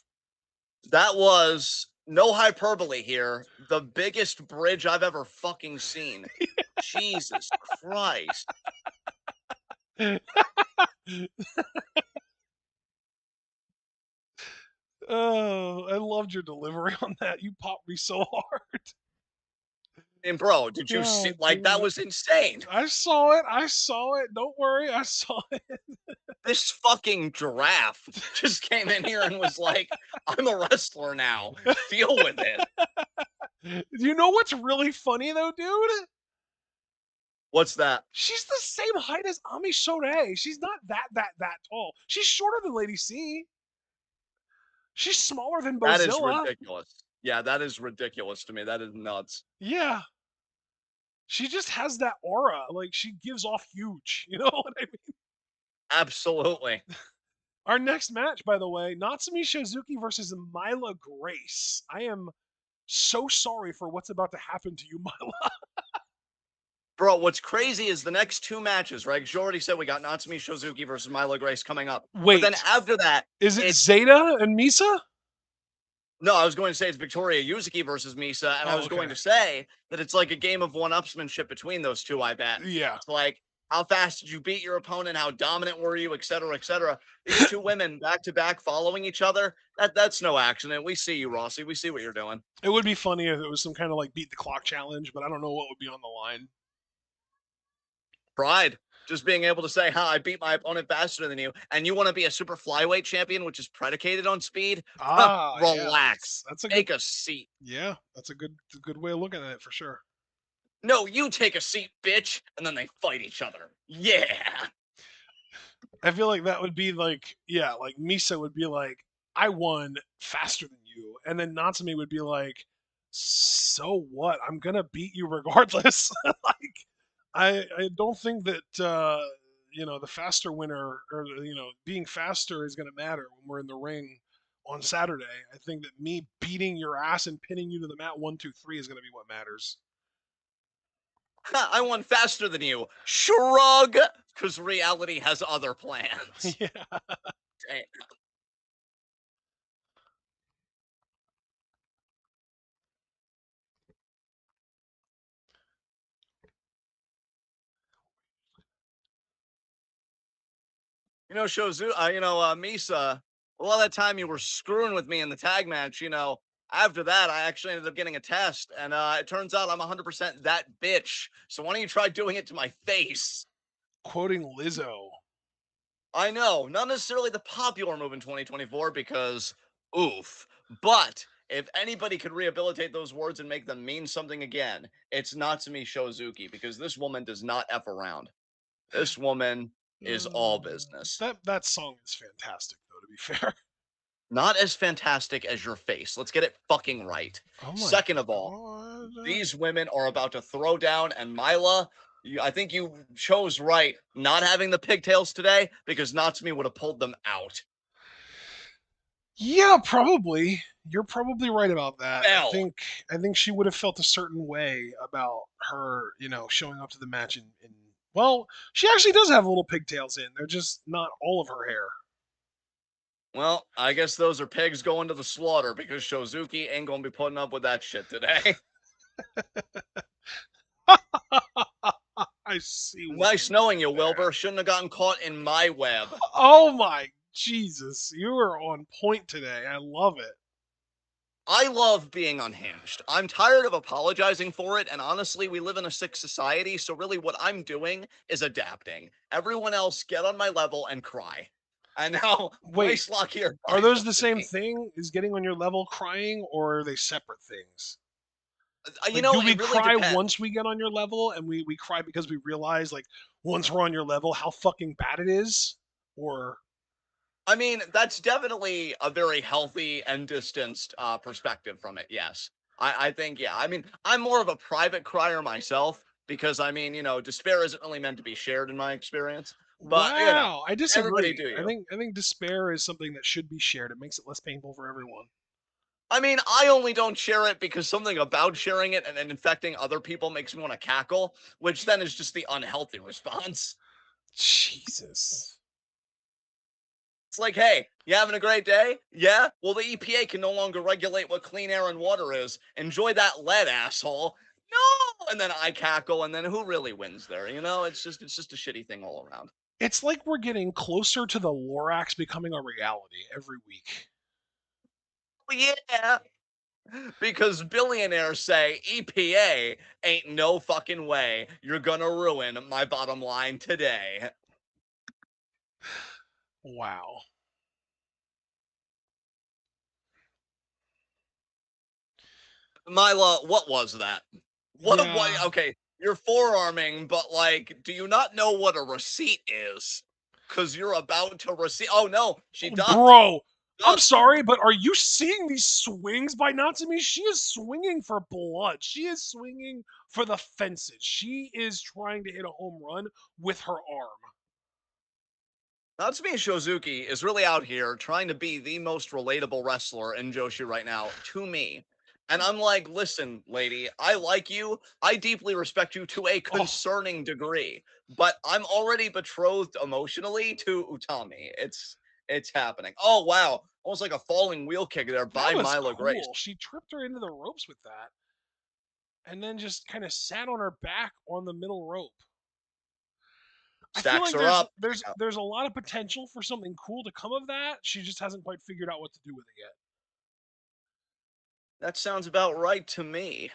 That was no hyperbole here. The biggest bridge I've ever fucking seen. Jesus Christ. Oh, I loved your delivery on that. You popped me so hard. And bro, did you see Oh, like that dude. was insane. I saw it. I saw it. Don't worry. I saw it. This fucking giraffe just came in here and was like, I'm a wrestler now. Deal with it. You know what's really funny though, dude? What's that? She's the same height as Ami Sore. She's not that tall. She's shorter than Lady C. She's smaller than That is Bozilla. ridiculous. Yeah, that is ridiculous to me. That is nuts. Yeah. She just has that aura. Like she gives off huge. You know what I mean? Absolutely. Our next match, by the way, Natsumi Shizuki versus Mila Grace. I am so sorry for what's about to happen to you, Mila. Bro, what's crazy is the next two matches, right? 'Cause you already said we got Natsumi Shizuki versus Milo Grace coming up. But then Wait, after that, is it it's Zeta and Misa? no, I was going to say it's Victoria Yuzuki versus Misa, and I Oh, was going okay. to say that it's like a game of one-upsmanship between those two, I bet. Yeah. It's like, how fast did you beat your opponent? How dominant were you? Et cetera, et cetera. These two women back to back following each other, that's no accident. We see you, Rossi. We see what you're doing. It would be funny if it was some kind of like beat the clock challenge, but I don't know what would be on the line. Pride. Just being able to say, "Huh, I beat my opponent faster than you," and you want to be a super flyweight champion, which is predicated on speed. Huh, Ah, yeah, relax. that's a good. Take a seat. Yeah, that's a good way of looking at it for sure. No, you take a seat, bitch, and then they fight each other. Yeah. I feel like that would be like, yeah, like Misa would be like, I won faster than you, and then Natsumi would be like, so what? I'm gonna beat you regardless. Like, I don't think that the faster winner or being faster is gonna matter when we're in the ring on Saturday. I think that me beating your ass and pinning you to the mat 1, 2, 3 is gonna be what matters. I won faster than you. Shrug. Because reality has other plans. Yeah. Damn. Misa, a lot of that time you were screwing with me in the tag match, after that, I actually ended up getting a test, and it turns out I'm 100% that bitch. So why don't you try doing it to my face? Quoting Lizzo. I know, not necessarily the popular move in 2024 because, oof. But if anybody could rehabilitate those words and make them mean something again, it's Natsumi Shozuki because this woman does not F around. This woman is all business. That song is fantastic, though. To be fair. Not as fantastic as your face. Let's get it fucking right. Oh my Second of all, god. these women are about to throw down, and Mila, I think you chose right not having the pigtails today because Natsumi would have pulled them out. Yeah, probably. You're probably right about that. Well, I think she would have felt a certain way about her, showing up to the match in well, she actually does have little pigtails in. They're just not all of her hair. well, I guess those are pigs going to the slaughter because Shozuki ain't gonna be putting up with that shit today. I see what Nice you did knowing you, there. Wilbur. Shouldn't have gotten caught in my web. Oh my Jesus, you are on point today. I love it. I love being unhinged. I'm tired of apologizing for it, and honestly, we live in a sick society, so really what I'm doing is adapting. Everyone else get on my level and cry. And now, Wait, nice luck here, are bye, those the same Shozuki. thing? Is getting on your level crying, or are they separate things? You Like, do know, we it really cry depends. once we get on your level, and we cry because we realize, like, once we're on your level, how fucking bad it is? Or I mean, that's definitely a very healthy and distanced perspective from it. Yes. I think, yeah. I mean, I'm more of a private crier myself because, I mean, despair isn't really meant to be shared in my experience. But, wow, I everybody disagree. do you. I think despair is something that should be shared. It makes it less painful for everyone. I mean, I only don't share it because something about sharing it and then infecting other people makes me want to cackle, which then is just the unhealthy response. Jesus. It's like, hey, you having a great day? Yeah? Well, the EPA can no longer regulate what clean air and water is. Enjoy that lead, asshole. No! And then I cackle, and then who really wins there? It's just a shitty thing all around. It's like we're getting closer to the Lorax becoming a reality every week. Well, yeah, because billionaires say EPA ain't no fucking way you're gonna ruin my bottom line today. Wow. Mila, what was that? What? Yeah. Okay, you're forearming, but like, do you not know what a receipt is? Because you're about to receive. Oh no, she ducked. Bro, I'm Ducked. sorry, but are you seeing these swings by Natsumi? She is swinging for blood. She is swinging for the fences. She is trying to hit a home run with her arm. Natsumi Shozuki is really out here trying to be the most relatable wrestler in Joshi right now to me. And I'm like, listen, lady, I like you. I deeply respect you to a Oh, concerning degree, but I'm already betrothed emotionally to Utami. It's happening. Oh wow, almost like a falling wheel kick there that by was Mila Grace. cool. She tripped her into the ropes with that and then just kind of sat on her back on the middle rope. I feel Stacks like her up. there's a lot of potential for something cool to come of that. She just hasn't quite figured out what to do with it yet. That sounds about right to me.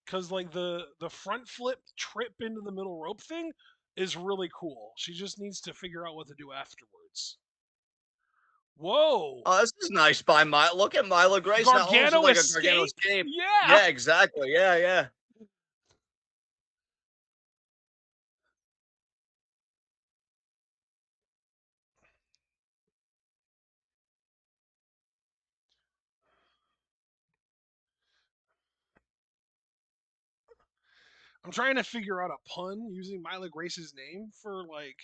Cause like the front flip trip into the middle rope thing is really cool. She just needs to figure out what to do afterwards. Whoa! Oh, this is nice by Mila. Look at Mila Grace now, almost with Gargano like a Gargano escape? escape. Yeah! Yeah, exactly. Yeah, yeah. I'm trying to figure out a pun using Mila Grace's name for like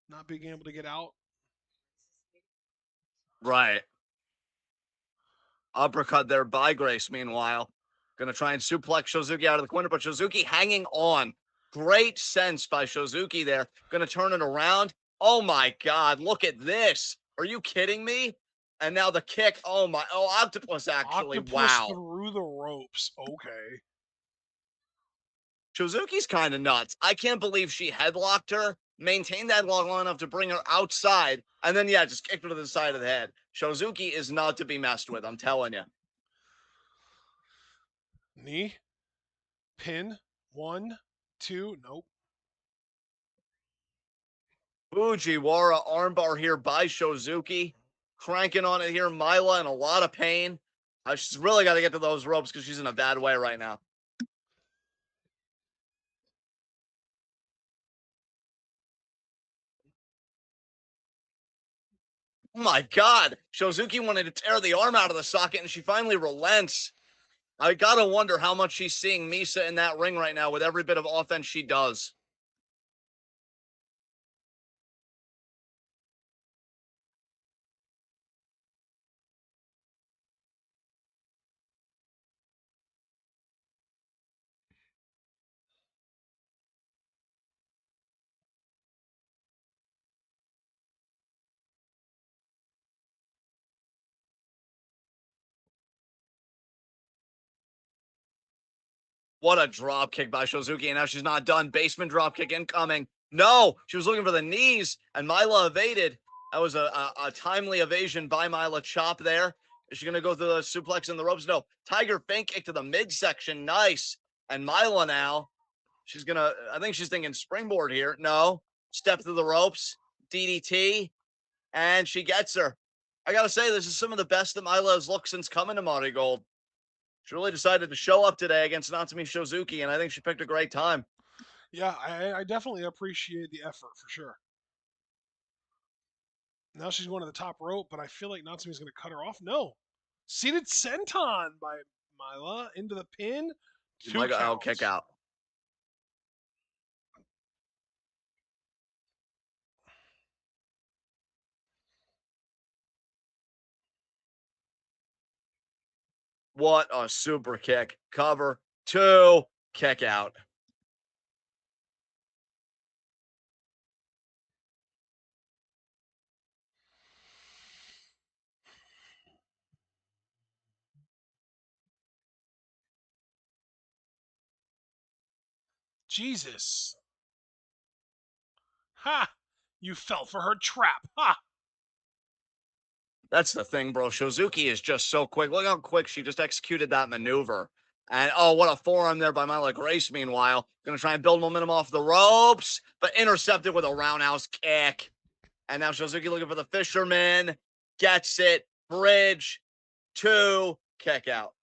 not being able to get out. Right. Uppercut there by Grace, meanwhile. Gonna try and suplex Shozuki out of the corner, but Shozuki hanging on. Great sense by Shozuki there. Gonna turn it around. Oh my god, look at this. Are you kidding me? And now the kick. Oh my. Oh, Octopus actually. Octopus Wow. through the ropes. Okay. Shozuki's kind of nuts. I can't believe she headlocked her, maintained that long enough to bring her outside, and then, yeah, just kicked her to the side of the head. Shozuki is not to be messed with, I'm telling you. Knee, pin, one, two, nope. Fujiwara armbar here by Shozuki. Cranking on it here. Mila in a lot of pain. She's really got to get to those ropes because she's in a bad way right now. Oh my god. Shozuki wanted to tear the arm out of the socket and she finally relents. I gotta wonder how much she's seeing Misa in that ring right now with every bit of offense she does. What a drop kick by Shozuki, and now she's not done. Basement drop kick incoming. No, she was looking for the knees, and Mila evaded. That was a timely evasion by Mila. Chop there. Is she going to go through the suplex in the ropes? No. Tiger feint kick to the midsection. Nice. And Mila now, she's going to, I think she's thinking springboard here. No. Step through the ropes. DDT. And she gets her. I got to say, this is some of the best that Mila has looked since coming to MARIGOLD. She really decided to show up today against Natsumi Shozuki, and I think she picked a great time. Yeah, I definitely appreciate the effort for sure. Now she's going to the top rope, but I feel like Natsumi's going to cut her off. No. Seated senton by Mila into the pin. Two Like, I'll kick counts. out. What a super kick. Cover. Two. Kick out. Jesus. Ha! You fell for her trap. Ha! That's the thing, bro. Shozuki is just so quick. Look how quick she just executed that maneuver. And oh, what a forearm there by Mila Grace, meanwhile. Gonna try and build momentum off the ropes, but intercepted with a roundhouse kick. And now Shozuki looking for the fisherman. Gets it. Bridge. Two. Kick out.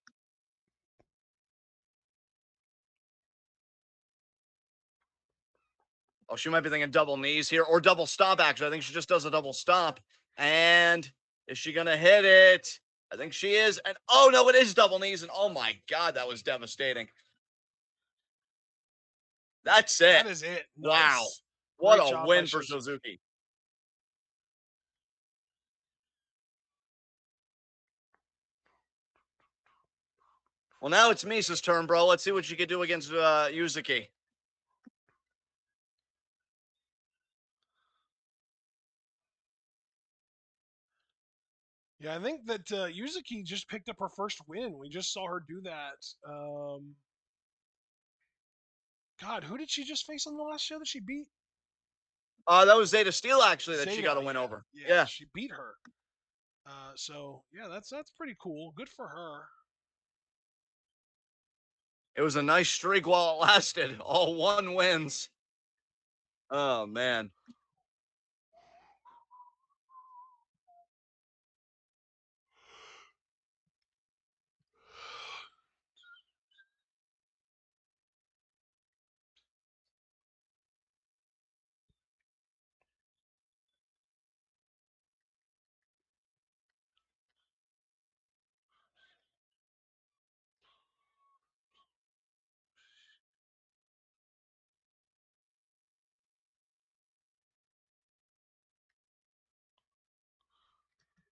Oh, she might be thinking double knees here or double stomp, actually. I think she just does a double stomp. And is she going to hit it? I think she is. And oh, no, it is double knees. And oh my God, that was devastating. That's it. That is it. Wow. Nice. What Great a job by win for Shozuki. Suzuki. Well, now it's Misa's turn, bro. Let's see what she can do against Yuzuki. Yeah, I think that Yuzuki just picked up her first win. We just saw her do that. God, who did she just face on the last show that she beat? That was Zeta Steel, actually, that she got Zeta. a win Yeah, over. yeah, Yeah. she beat her. So yeah, that's pretty cool. Good for her. It was a nice streak while it lasted. All one wins. Oh, man.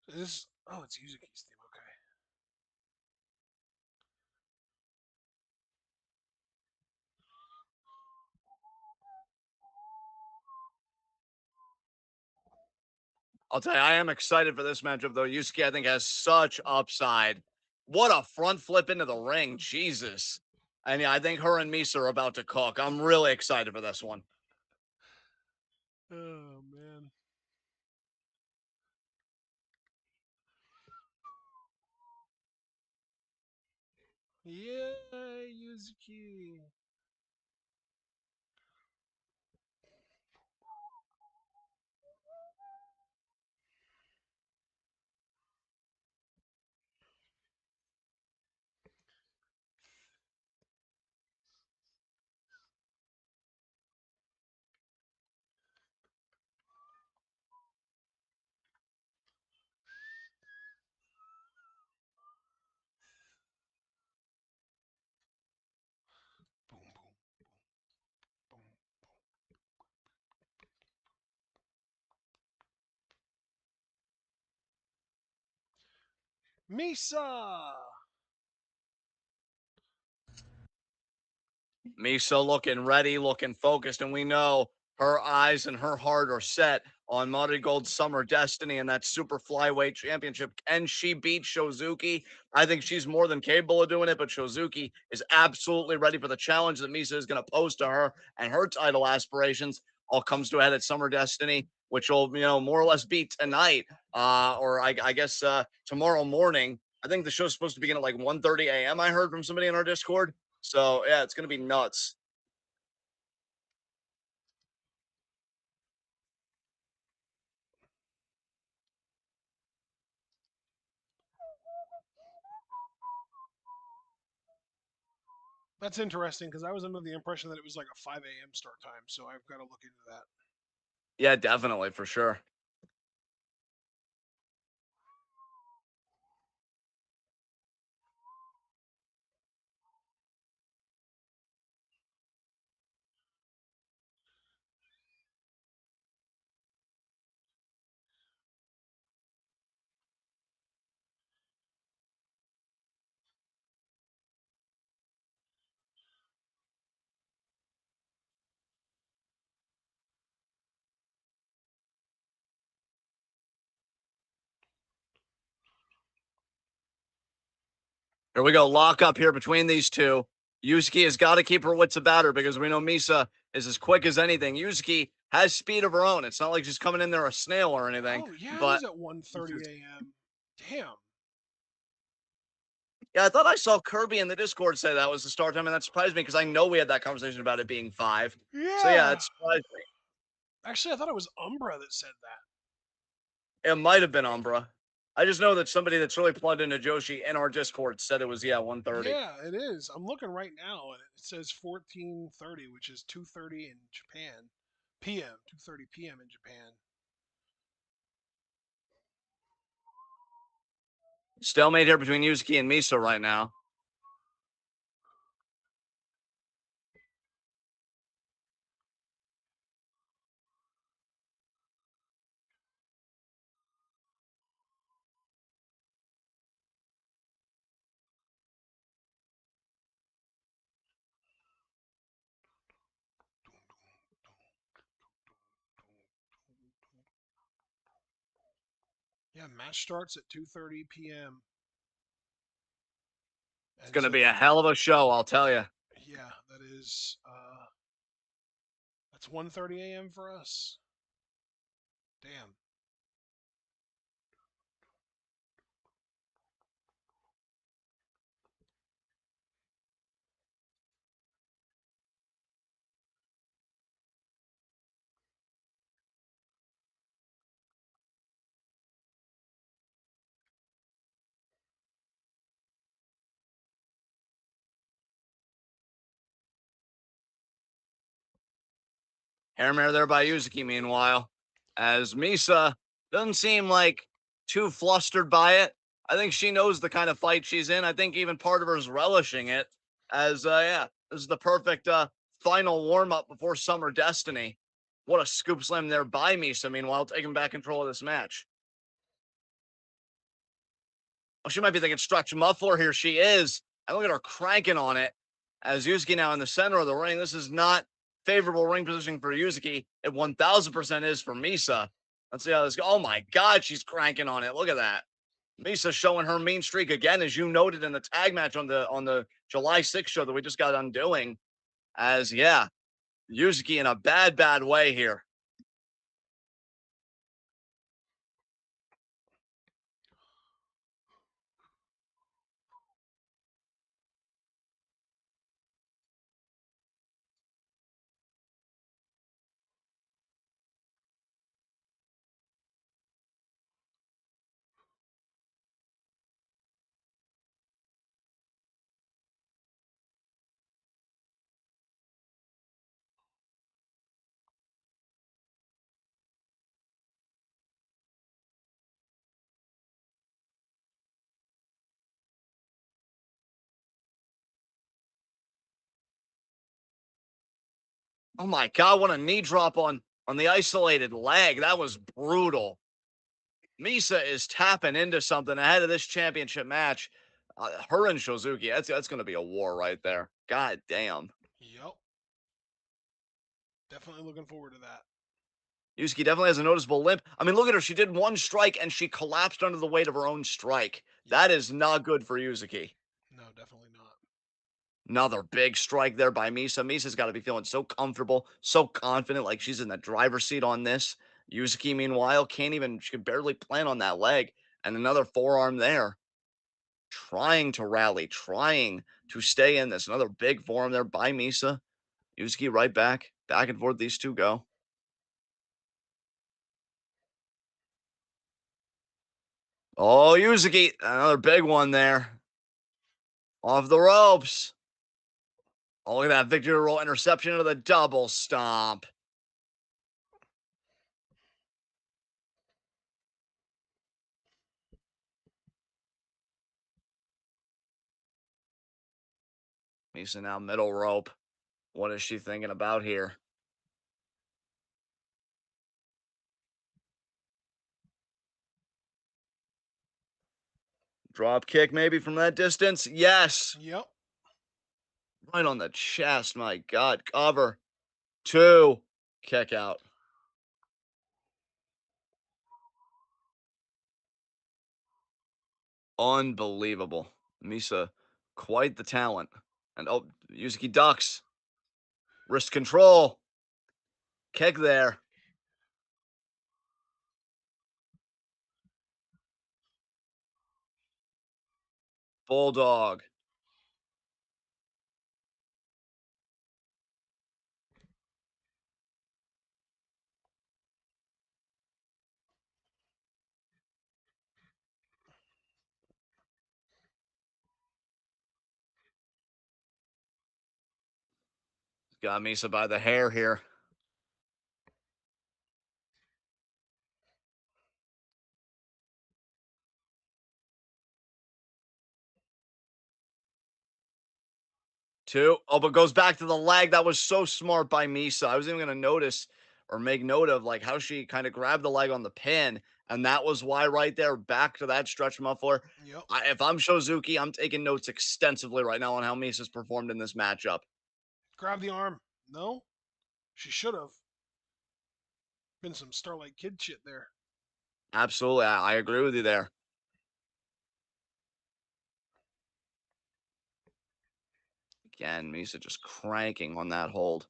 This oh, it's Yuzuki's theme. Okay. I'll tell you, I am excited for this matchup, though. Yusuke, I think, has such upside. What a front flip into the ring. Jesus. And yeah, I think her and Misa are about to cook. I'm really excited for this one. Oh man. Yeah, Yuzuki. Boom, boom, boom. Misa. Misa looking ready, looking focused, and we know her eyes and her heart are set on Marigold Summer Destiny and that super flyweight championship. Can she beat Shozuki? I think she's more than capable of doing it, but Shozuki is absolutely ready for the challenge that Misa is going to pose to her and her title aspirations. All comes to a head at Summer Destiny, which will, more or less be tonight, or I guess tomorrow morning. I think the show's supposed to begin at like 1:30 a.m. I heard from somebody in our Discord. So yeah, it's going to be nuts. That's interesting because I was under the impression that it was like a 5 a.m. start time, so I've got to look into that. Yeah, definitely for sure. Here we go. Lock up here between these two. Yusuke has got to keep her wits about her because we know Misa is as quick as anything. Yusuke has speed of her own. It's not like she's coming in there a snail or anything. Oh yeah, it But is at 1:30 a.m. Damn. yeah, I thought I saw Kirby in the Discord say that was the start time, and that surprised me because I know we had that conversation about it being 5. So yeah, Yeah. it surprised me. Actually, I thought it was Umbra that said that. It might have been Umbra. I just know that somebody that's really plugged into Joshi in our Discord said it was 1:30. Yeah, it is. I'm looking right now, and it says 14:30, which is 2:30 in Japan, p.m. 2:30 p.m. in Japan. Stalemate here between Yusuke and Misa right now. Yeah, match starts at 2:30 p.m. It's And going to so be that, a hell of a show, I'll tell you. yeah, that is that's 1:30 a.m. for us. Damn. Hair mare there by Yuzuki, meanwhile, as Misa doesn't seem like too flustered by it. I think she knows the kind of fight she's in. I think even part of her is relishing it. As yeah, this is the perfect final warm up before Summer Destiny. What a scoop slam there by Misa. Meanwhile, taking back control of this match. Oh, she might be thinking stretch muffler here. She is. And look at her cranking on it. As Yuzuki now in the center of the ring. This is not favorable ring positioning for Yuzuki. It 1000% is for Misa. Let's see how this goes. Oh my God, she's cranking on it. Look at that. Misa showing her mean streak again, as you noted in the tag match on the July 6th show that we just got done doing. As yeah, Yuzuki in a bad way here. Oh my God, what a knee drop on the isolated leg. That was brutal. Misa is tapping into something ahead of this championship match. Her and Shozuki, that's going to be a war right there. God damn. Yep. Definitely looking forward to that. Yusuke definitely has a noticeable limp. I mean, look at her. She did one strike and she collapsed under the weight of her own strike. Yep. That is not good for Yusuke. No, definitely not. Another big strike there by Misa. Misa's got to be feeling so comfortable, so confident, like she's in the driver's seat on this. Yusuke, meanwhile, can't even, she could barely plant on that leg. And another forearm there, trying to rally, trying to stay in this. Another big forearm there by Misa. Yusuke right back, back and forth. These two go. Oh, Yuzuki, another big one there. Off the ropes. Oh, look at that victory roll interception into the double stomp. Misa now middle rope. What is she thinking about here? Drop kick maybe from that distance? Yes. Yep. Right on the chest. My God. Cover. Two. Kick out. Unbelievable. Misa, quite the talent. And oh, Yuzuki ducks. Wrist control. Kick there. Bulldog. Got Misa by the hair here. Two. Oh, but goes back to the leg. That was so smart by Misa. I was even going to notice or make note of like how she kind of grabbed the leg on the pin. And that was why right there, back to that stretch muffler. Yep. If I'm Shozuki, I'm taking notes extensively right now on how Misa's performed in this matchup. Grab the arm. No, she should have. Been some Starlight Kid shit there. Absolutely. I agree with you there. Again, Misa just cranking on that hold.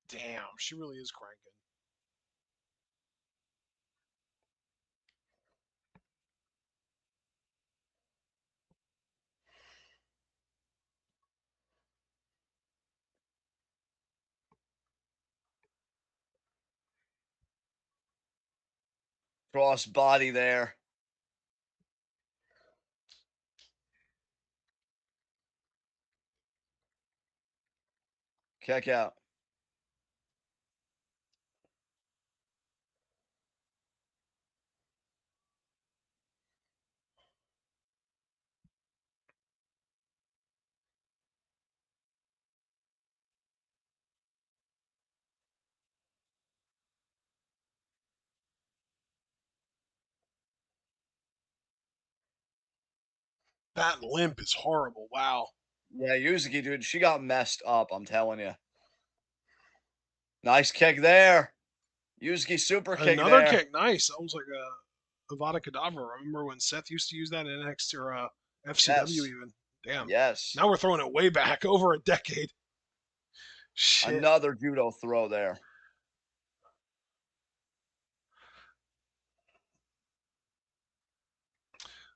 Damn, she really is cranking. Cross body there. Kick out. That limp is horrible. Wow. Yeah, Yuzuki, dude, she got messed up. I'm telling you. Nice kick there. Yuzuki super kick Another there. kick. Nice. That was like a Avada Kedavra. Remember when Seth used to use that in NXT or FCW Yes. even? Damn. Yes. Now we're throwing it way back over a decade. Shit. Another judo throw there.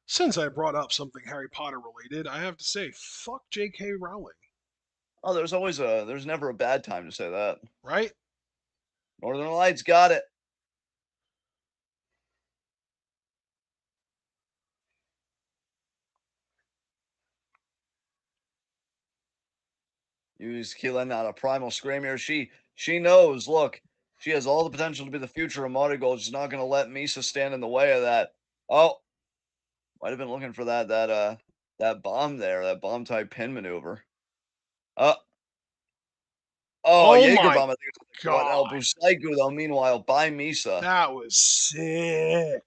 Since I brought up something Harry Potter related, I have to say, fuck J.K. Rowling, Oh, there's never a bad time to say that. right? Northern Lights got it. Use Keelan not a primal scream here. She knows, look, she has all the potential to be the future of Marigold. She's not gonna let Misa stand in the way of that. Oh, might have been looking for that bomb there, that bomb type pin maneuver. Uh oh, Oh Jaeger my bomb, I think it's what god. El Busaiku though, meanwhile, by Misa. That was sick.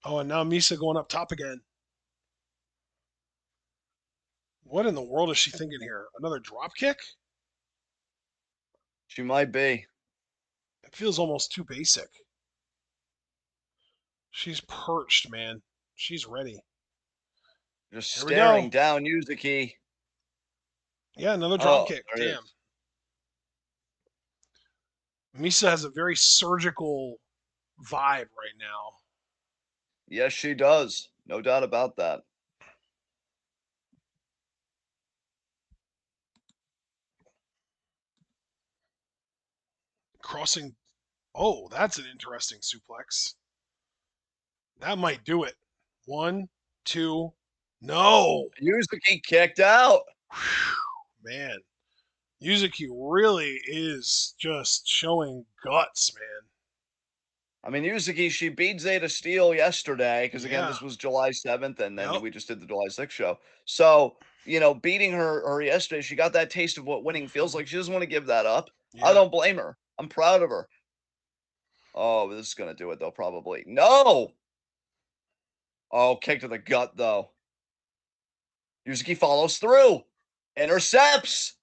Oh, and now Misa going up top again. What in the world is she thinking here? Another drop kick? She might be. It feels almost too basic. She's perched, man. She's ready. Just Here we go. staring down Yuzuki. Yeah, another drop Oh, kick. there it Damn. is. Misa has a very surgical vibe right now. Yes, she does. No doubt about that. Crossing. Oh, that's an interesting suplex. That might do it. One, two. No. Yuzuki kicked out. Whew, man. Yuzuki really is just showing guts, man. I mean, Yuzuki, she beat Zeta Steel yesterday because again, Yeah. this was July 7th, and then Yep. we just did the July 6th show. So, beating her yesterday, she got that taste of what winning feels like. She doesn't want to give that up. I Yeah. don't blame her. I'm proud of her. Oh, this is gonna do it though, probably. No! Oh, kick to the gut though. Yuzuki follows through. Intercepts.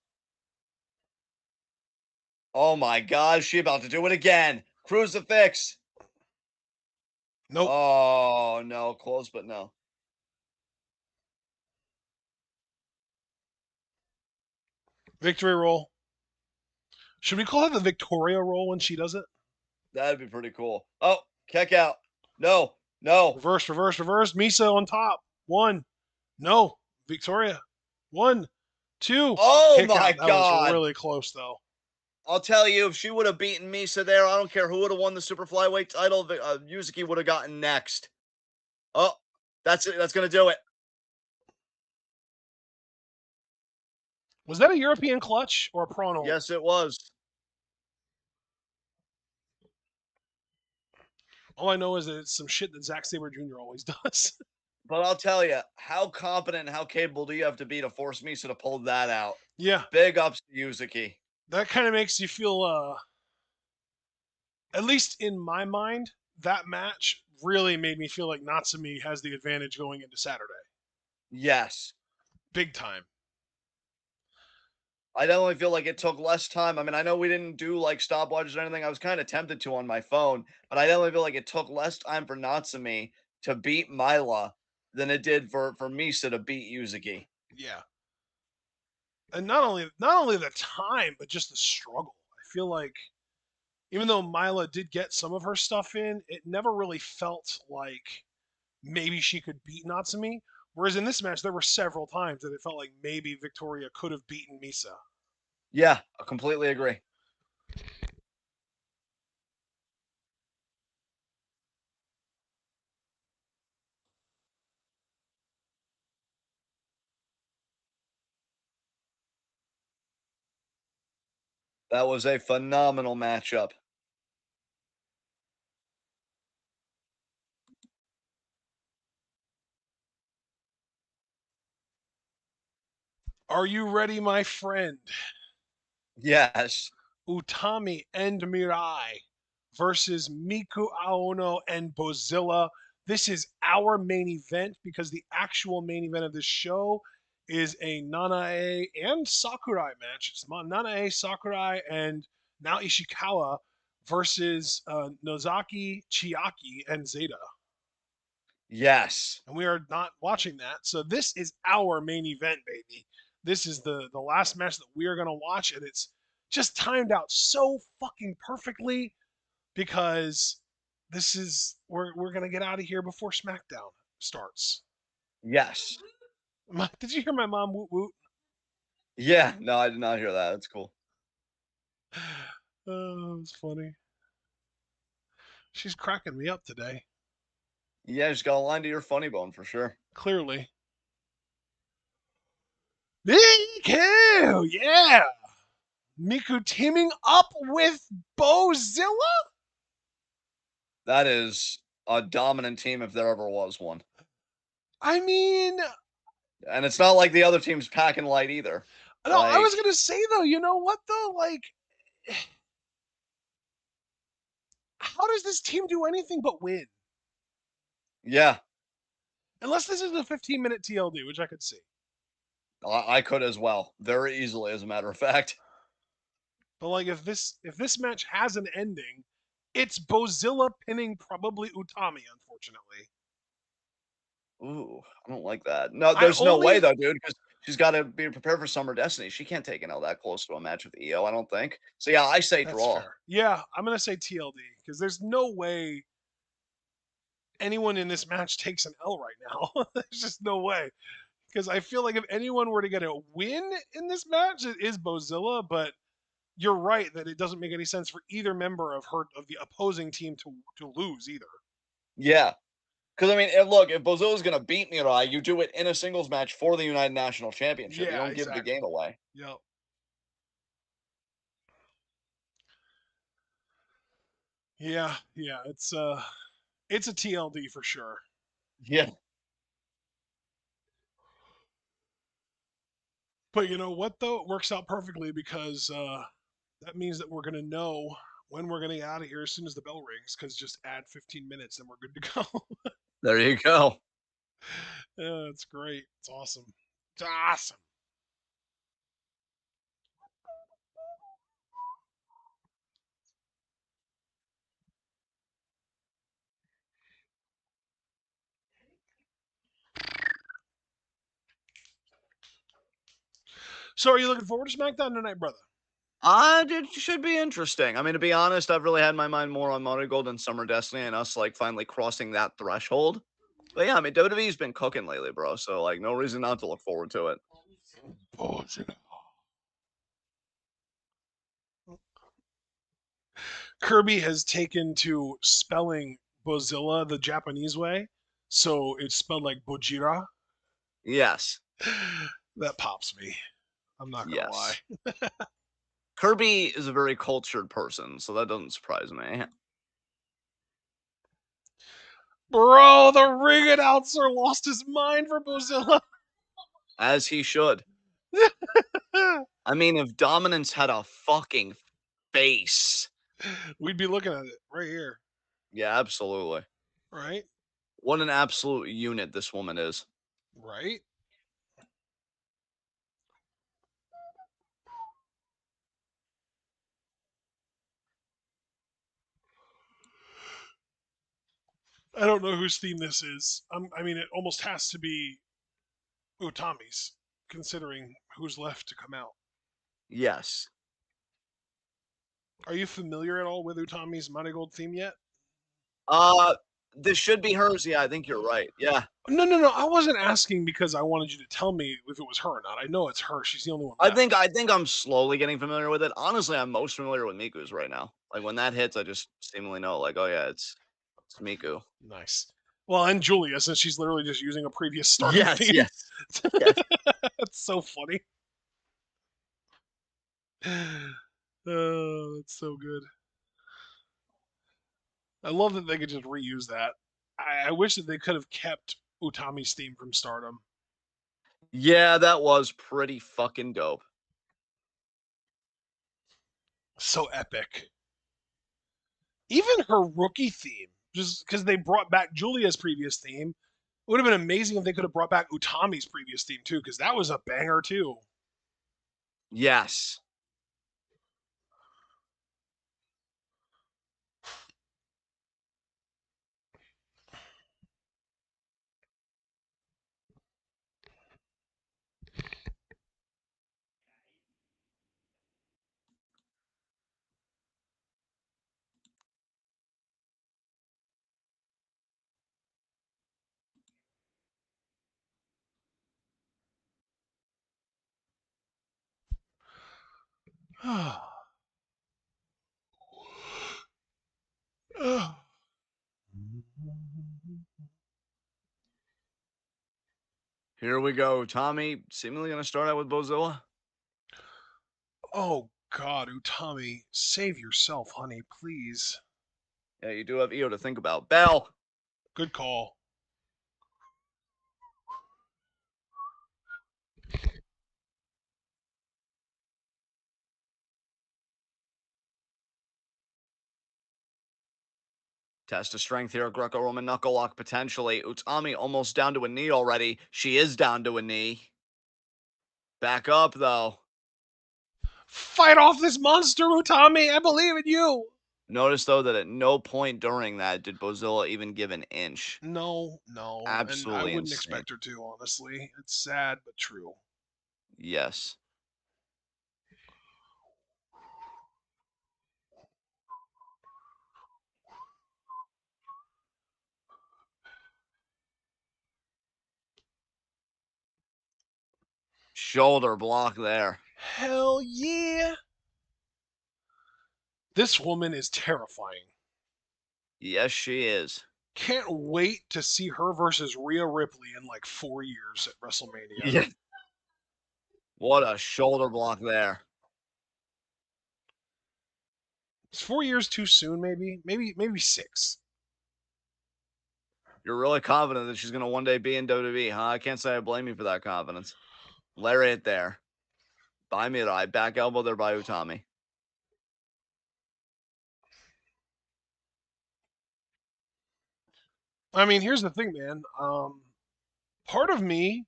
Oh my god, is she about to do it again? Crucifix. Nope. Oh no, close but no. Victory roll. Should we call it the Victoria roll when she does it? That'd be pretty cool. Oh, kick out. No, no. Reverse, reverse, reverse. Misa on top. One. No. Victoria. One, two. Oh Kick my out. That was god. really close, though. I'll tell you, if she would have beaten Misa there, I don't care who would have won the super flyweight title. Yuzuki would have gotten next. Oh, that's it. That's gonna do it. Was that a European clutch or a prawn hold? Yes, it was. All I know is that it's some shit that Zack Sabre Jr. always does. But I'll tell you, how competent and how capable do you have to be to force Misa to pull that out? Yeah, Big ups to Yuzuki. that kind of makes you feel, at least in my mind, that match really made me feel like Natsumi has the advantage going into Saturday. Yes. Big time. I definitely feel like it took less time. I mean, I know we didn't do like stopwatches or anything. I was kind of tempted to on my phone, but I definitely feel like it took less time for Natsumi to beat Mila than it did for Misa to beat Yuzuki. Yeah. And not only the time, but just the struggle. I feel like even though Mila did get some of her stuff in, it never really felt like maybe she could beat Natsumi. Whereas in this match, there were several times that it felt like maybe Victoria could have beaten Misa. Yeah, I completely agree. That was a phenomenal matchup. Are you ready, my friend? Yes. Utami and Mirai versus Miku Aono and Bozilla. This is our main event because the actual main event of this show is a Nanae and Sakurai match. It's Nanae, Sakurai, and now Ishikawa versus Nozaki, Chiaki, and Zeta. Yes. And we are not watching that. So this is our main event, baby. This is the last match that we are going to watch, and it's just timed out so fucking perfectly because this is we're gonna get out of here before SmackDown starts. Yes. Did you hear my mom woot woot? Yeah. No, I did not hear that. That's cool. Oh, it's funny. She's cracking me up today. Yeah, just got a line to your funny bone for sure. Clearly. Miku, yeah. Miku teaming up with Bozilla. That is a dominant team if there ever was one. I mean, And it's not like the other team's packing light either. no, I Like, was gonna say though, you know what though? Like, how does this team do anything but win? Yeah, Unless this is a 15-minute TLD, which I could see. I could as well, very easily, as a matter of fact. But like if this match has an ending, it's Bozilla pinning probably Utami, unfortunately. Ooh, I don't like that. No, I there's no way only though, dude, because she's gotta be prepared for Summer Destiny. She can't take an L that close to a match with Io, I don't think. So, yeah, I say That's draw. fair. Yeah, I'm gonna say TLD because there's no way anyone in this match takes an L right now. There's just no way. Because I feel like if anyone were to get a win in this match, it is Bozilla. But you're right that it doesn't make any sense for either member of the opposing team to lose either. Yeah, because I mean, look, if Bozilla's gonna beat Mirai, you do it in a singles match for the United National Championship. You Yeah, don't give the exactly. game away. Yep. Yeah, yeah. It's a TLD for sure. Yeah. But you know what though? It works out perfectly because that means that we're gonna know when we're gonna get out of here as soon as the bell rings. Because just add 15 minutes and we're good to go. There you go. Yeah, it's great. It's awesome. It's awesome. So, are you looking forward to SmackDown tonight, brother? It should be interesting. I mean, to be honest, I've really had my mind more on Marigold and Summer Destiny and us, like, finally crossing that threshold. But yeah, I mean, WWE's been cooking lately, bro, so, like, no reason not to look forward to it. Kirby has taken to spelling Bozilla the Japanese way, so it's spelled like Bojira. Yes. That pops me. I'm not gonna lie. Yes. Kirby is a very cultured person, so that doesn't surprise me. Bro, the ring announcer lost his mind for Bozilla. As he should. I mean, if Dominance had a fucking face. We'd be looking at it right here, Yeah, absolutely. right? What an absolute unit this woman is. Right? I don't know whose theme this is. I mean, it almost has to be Utami's, considering who's left to come out. Yes. Are you familiar at all with Utami's Marigold theme yet? Uh, this should be hers. Yeah, I think you're right. Yeah. No, no, no. I wasn't asking because I wanted you to tell me if it was her or not. I know it's her. She's the only one I left. think I think I'm slowly getting familiar with it. Honestly, I'm most familiar with Miku's right now. Like when that hits, I just seemingly know, like, oh yeah, it's Miku. Nice. Well, and Julia, since she's literally just using a previous Stardom Yes, theme. yes, yes. That's so funny. Oh, that's so good. I love that they could just reuse that. I wish that they could have kept Utami's theme from Stardom. Yeah, that was pretty fucking dope. So epic. Even her rookie theme, just because they brought back Julia's previous theme, it would have been amazing if they could have brought back Utami's previous theme too, because that was a banger too. Yes. Here we go. Tommy seemingly gonna start out with Bozilla. Oh God, Utami, save yourself, honey, please. Yeah, you do have Io to think about. Bell. Good call. Test of strength here, Greco-Roman knuckle lock potentially. Utami almost down to a knee already. She is down to a knee. Back up though. Fight off this monster, Utami. I believe in you. Notice though that at no point during that did Bozilla even give an inch. No, no, and I Absolutely wouldn't insane. expect her to, honestly. It's sad but true. Yes. Shoulder block there. Hell yeah. This woman is terrifying. Yes, she is. Can't wait to see her versus Rhea Ripley in like 4 years at WrestleMania. Yeah. What a shoulder block there. Is 4 years too soon? Maybe 6. You're really confident that she's going to one day be in WWE, huh? I can't say I blame you for that confidence. Lariat there. By Mirai. Back elbow there by Utami. I mean, here's the thing, man. Part of me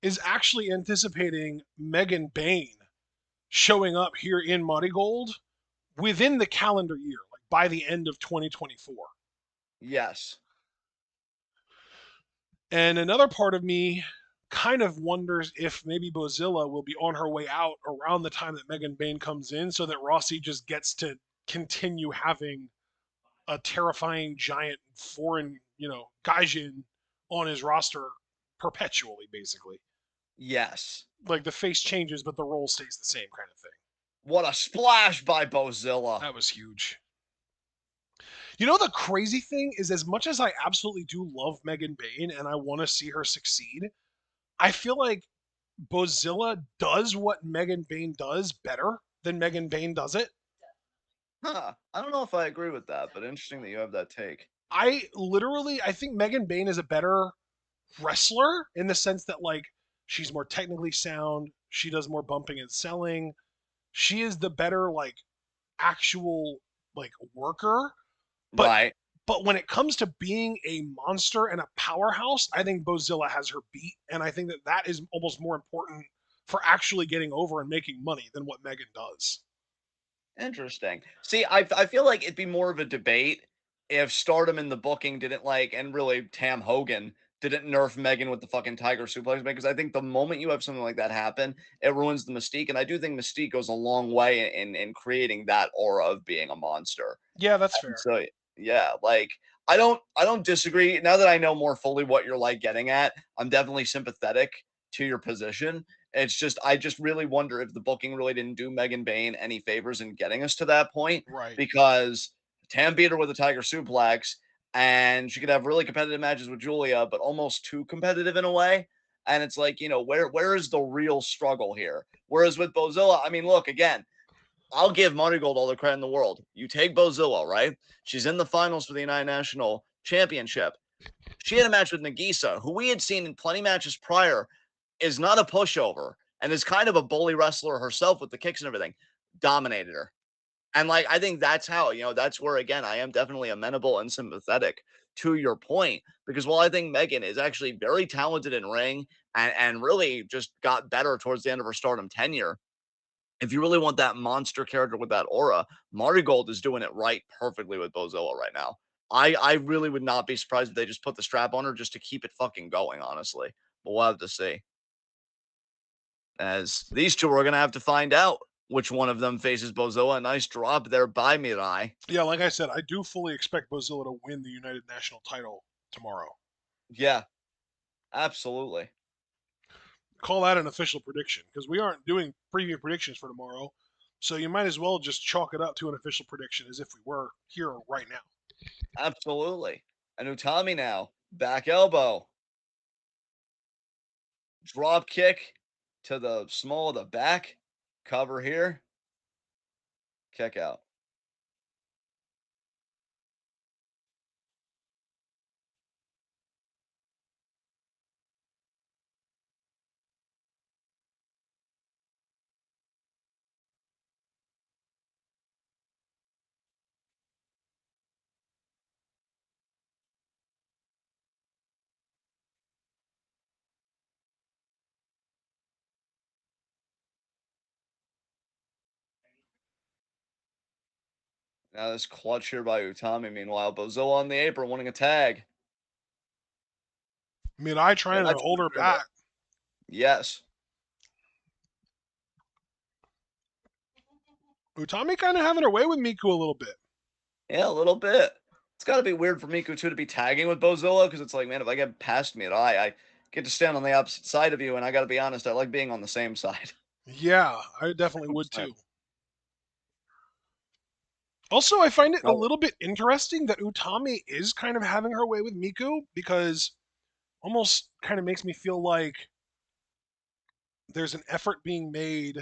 is actually anticipating Megan Bayne showing up here in Marigold within the calendar year, like by the end of 2024. Yes. And another part of me kind of wonders if maybe Bozilla will be on her way out around the time that Megan Bayne comes in so that Rossi just gets to continue having a terrifying giant foreign, gaijin on his roster perpetually, basically. Yes. Like the face changes, but the role stays the same kind of thing. What a splash by Bozilla. That was huge. You know, the crazy thing is, as much as I absolutely do love Megan Bayne and I want to see her succeed, I feel like Bozilla does what Megan Bayne does better than Megan Bayne does it. Huh. I don't know if I agree with that, but interesting that you have that take. I think Megan Bayne is a better wrestler in the sense that, like, she's more technically sound, she does more bumping and selling. She is the better, like, actual, like, worker. But Right. but when it comes to being a monster and a powerhouse, I think Bozilla has her beat, and I think that that is almost more important for actually getting over and making money than what Megan does. Interesting. See, I feel like it'd be more of a debate if Stardom in the booking didn't like, and really Tam Hogan didn't nerf Megan with the fucking Tiger Suplex, because I think the moment you have something like that happen, it ruins the mystique, and I do think mystique goes a long way in creating that aura of being a monster. Yeah, that's And fair. so yeah, like I don't disagree. Now that I know more fully what you're like getting at, I'm definitely sympathetic to your position. It's just I just really wonder if the booking really didn't do Megan Bayne any favors in getting us to that point, Right. because Tam beat her with a Tiger suplex, and she could have really competitive matches with Julia, but almost too competitive in a way. And it's like, where is the real struggle here? Whereas with Bozilla, I mean, look, again, I'll give Marigold all the credit in the world. You take Bozilla, right? She's in the finals for the United National Championship. She had a match with Nagisa, who we had seen in plenty matches prior, is not a pushover and is kind of a bully wrestler herself with the kicks and everything. Dominated her. And like, I think that's how, that's where, again, I am definitely amenable and sympathetic to your point. Because while I think Megan is actually very talented in ring and really just got better towards the end of her stardom tenure, if you really want that monster character with that aura, Marigold is doing it right perfectly with Bozilla right now. I really would not be surprised if they just put the strap on her just to keep it fucking going, honestly. But we'll have to see. As these two are going to have to find out which one of them faces Bozilla. A nice drop there by Mirai. Yeah, like I said, I do fully expect Bozilla to win the United National title tomorrow. Yeah, absolutely. Call that an official prediction because we aren't doing preview predictions for tomorrow. So you might as well just chalk it up to an official prediction as if we were here right now. Absolutely. And Utami now. Back elbow. Drop kick to the small of the back. Cover here. Kick out. Now this clutch here by Utami. Meanwhile, Bozilla on the apron, winning a tag. Mirai Yeah, trying to that's hold her incredible. back. Yes. Utami kind of having her way with Miku a little bit. Yeah, a little bit. It's got to be weird for Miku too to be tagging with Bozilla because it's like, man, if I get past Mirai, I get to stand on the opposite side of you, and I got to be honest, I like being on the same side. Yeah, I definitely would 100%. too. Also, I find it a Oh, little bit interesting that Utami is kind of having her way with Miku because almost kind of makes me feel like there's an effort being made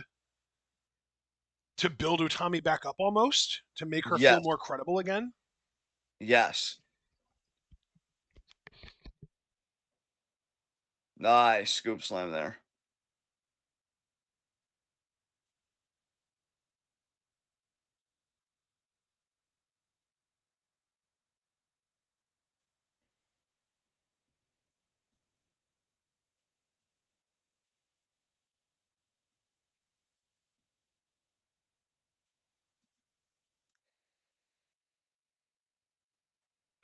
to build Utami back up almost to make her feel yes, more credible again. yes. Nice scoop slam there.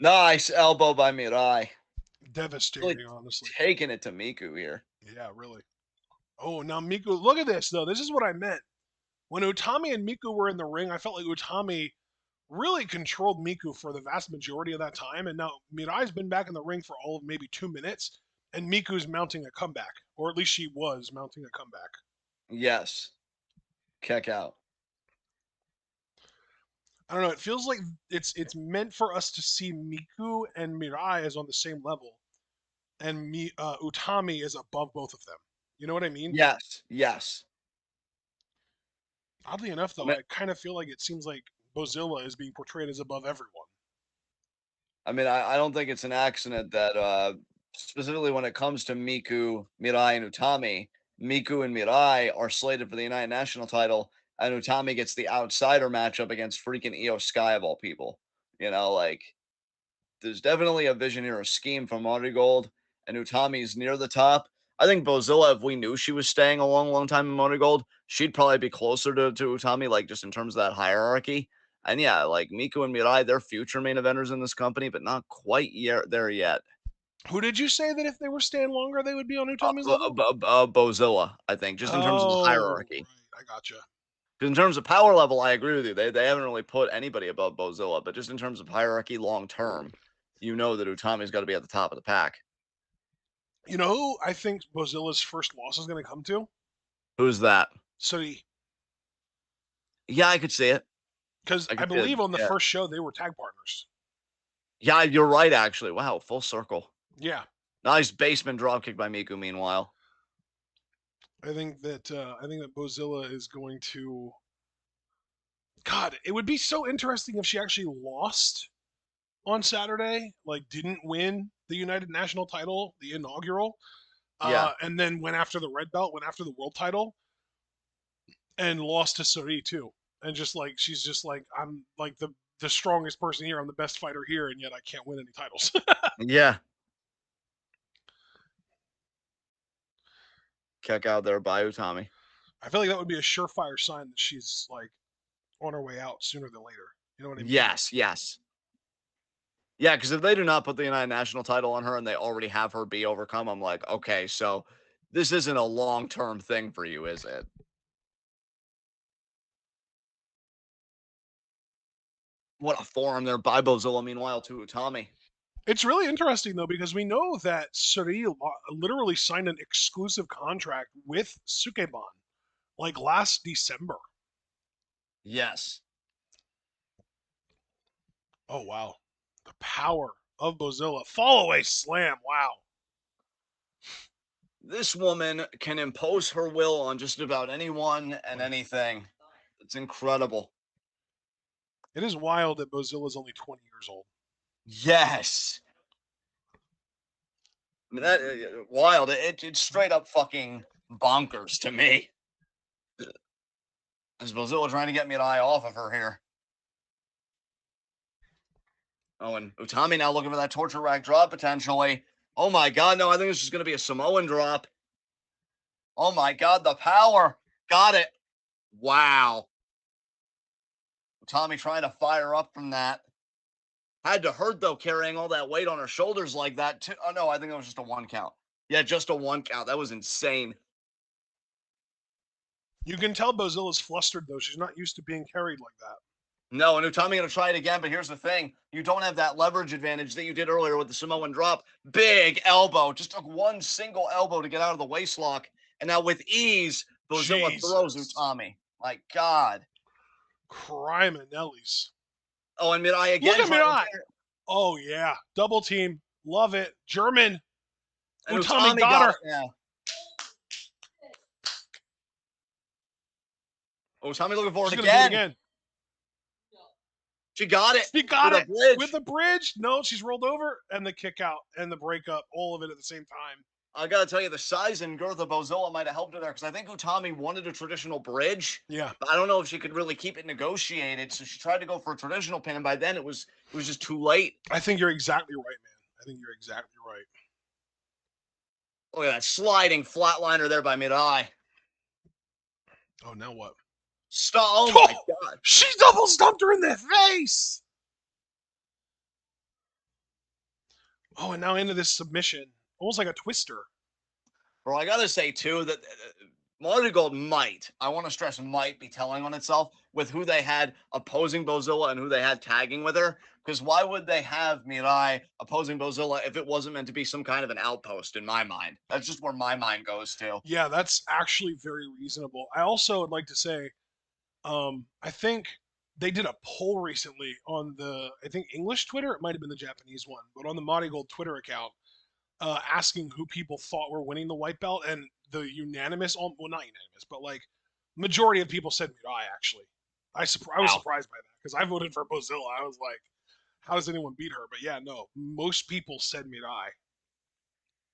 Nice elbow by Mirai. Really Devastating, honestly. taking it to Miku here. Yeah, really. Oh, now Miku, look at this though. This is what I meant. When Utami and Miku were in the ring, I felt like Utami really controlled Miku for the vast majority of that time. And now Mirai's been back in the ring for all of maybe 2 minutes, and Miku's mounting a comeback, or at least she was mounting a comeback. Yes. Kick out. I don't know. It feels like it's meant for us to see Miku and Mirai as on the same level, and Utami is above both of them. You know what I mean? Yes. Yes. Oddly enough, I though, mean, I kind of feel like it seems like Bozilla is being portrayed as above everyone. I don't think it's an accident that specifically when it comes to Miku, Mirai, and Utami, Miku and Mirai are slated for the United National title, and Utami gets the outsider matchup against freaking Io Sky of all people. Like there's definitely a vision here, a scheme from Marigold, and Utami's near the top. I think Bozilla, if we knew she was staying a long, long time in Marigold, she'd probably be closer to Utami, like just in terms of that hierarchy. And yeah, like Miku and Mirai, they're future main eventers in this company, but not quite yet there yet. Who did you say that if they were staying longer, they would be on Utami's level? Bozilla, I think, just in terms of the Oh, hierarchy. right. I gotcha. 'Cause in terms of power level, I agree with you. They haven't really put anybody above Bozilla, but just in terms of hierarchy long term, you know that Utami's got to be at the top of the pack. You know who I think Bozilla's first loss is going to come to? Who's that? Suri. Yeah, I could see it. Because I I could see it. believe on the Yeah. first show they were tag partners. Yeah, you're right, actually. Wow, full circle. Yeah, Nice basement dropkick by Miku, meanwhile. I think that Bozilla is going to. God, it would be so interesting if she actually lost on Saturday, like didn't win the United National title, the inaugural, Yeah. and then went after the red belt, went after the world title, and lost to Suri too. And just like she's just like I'm like the strongest person here, I'm the best fighter here, and yet I can't win any titles. Yeah. Kick out there by Utami. I feel like that would be a surefire sign that she's like on her way out sooner than later. You know what I mean? Yes, yes. Yeah, because if they do not put the United National title on her and they already have her be overcome, I'm like, okay, so this isn't a long term thing for you, is it? What a forearm there by Bozilla, meanwhile, to Utami. It's really interesting though because we know that Suri literally signed an exclusive contract with Sukeban like last December. Yes. Oh wow, the power of Bozilla! Fall away slam! Wow, This woman can impose her will on just about anyone and anything. It's incredible. it is wild that Bozilla's only 20 years old. Yes. I mean, that wild. It's straight up fucking bonkers to me. Is Bozilla trying to get me an eye off of her here? Oh, and Utami now looking for that torture rack drop potentially. Oh my god, no, I think this is going to be a Samoan drop. Oh my god, the power. Got it. Wow. Tommy trying to fire up from that. Had to hurt though, carrying all that weight on her shoulders like that too. Oh no, I think it was just a 1 count. Yeah, just a 1 count. That was insane. You can tell Bozilla's flustered though. She's not used to being carried like that. No, and Utami gonna try it again, but here's the thing. You don't have that leverage advantage that you did earlier with the Samoan drop. Big elbow. Just took one single elbow to get out of the waist lock. And now with ease, Bozilla throws Jesus. Utami. My God. Crime and Nellies. Oh, and Mirai Look again at trying Mirai. to. Oh yeah. Double team. Love it. German. And Utami Utami got got her. it. Yeah. Utami looking for She's it gonna do it again. again. She got it. She got with it a bridge. with the bridge. No, she's rolled over and the kick out and the breakup, all of it at the same time. I gotta tell you, the size and girth of Bozilla might have helped her there because I think Utami wanted a traditional bridge. Yeah. But I don't know if she could really keep it negotiated. So she tried to go for a traditional pin, and by then it was just too late. I think you're exactly right, man. I think you're exactly right. Look at that sliding flatliner there by Mirai. Oh, now what? Stop! Oh my God! She double stumped her in the face. Oh, and now into this submission, almost like a twister. Bro, I gotta say too that MARIGOLD might, I want to stress might be telling on itself with who they had opposing Bozilla and who they had tagging with her. Because why would they have Mirai opposing Bozilla if it wasn't meant to be some kind of an outpost in my mind? That's just where my mind goes to. Yeah, that's actually very reasonable. I also would like to say, I think they did a poll recently on the, I think English Twitter, it might have been the Japanese one, but on the MARIGOLD Twitter account, asking who people thought were winning the white belt, and the unanimous, well, not unanimous, but like majority of people said Mirai. Actually, I was Wow. surprised by that because I voted for Bozilla. I was like, how does anyone beat her? But yeah, no, most people said Mirai.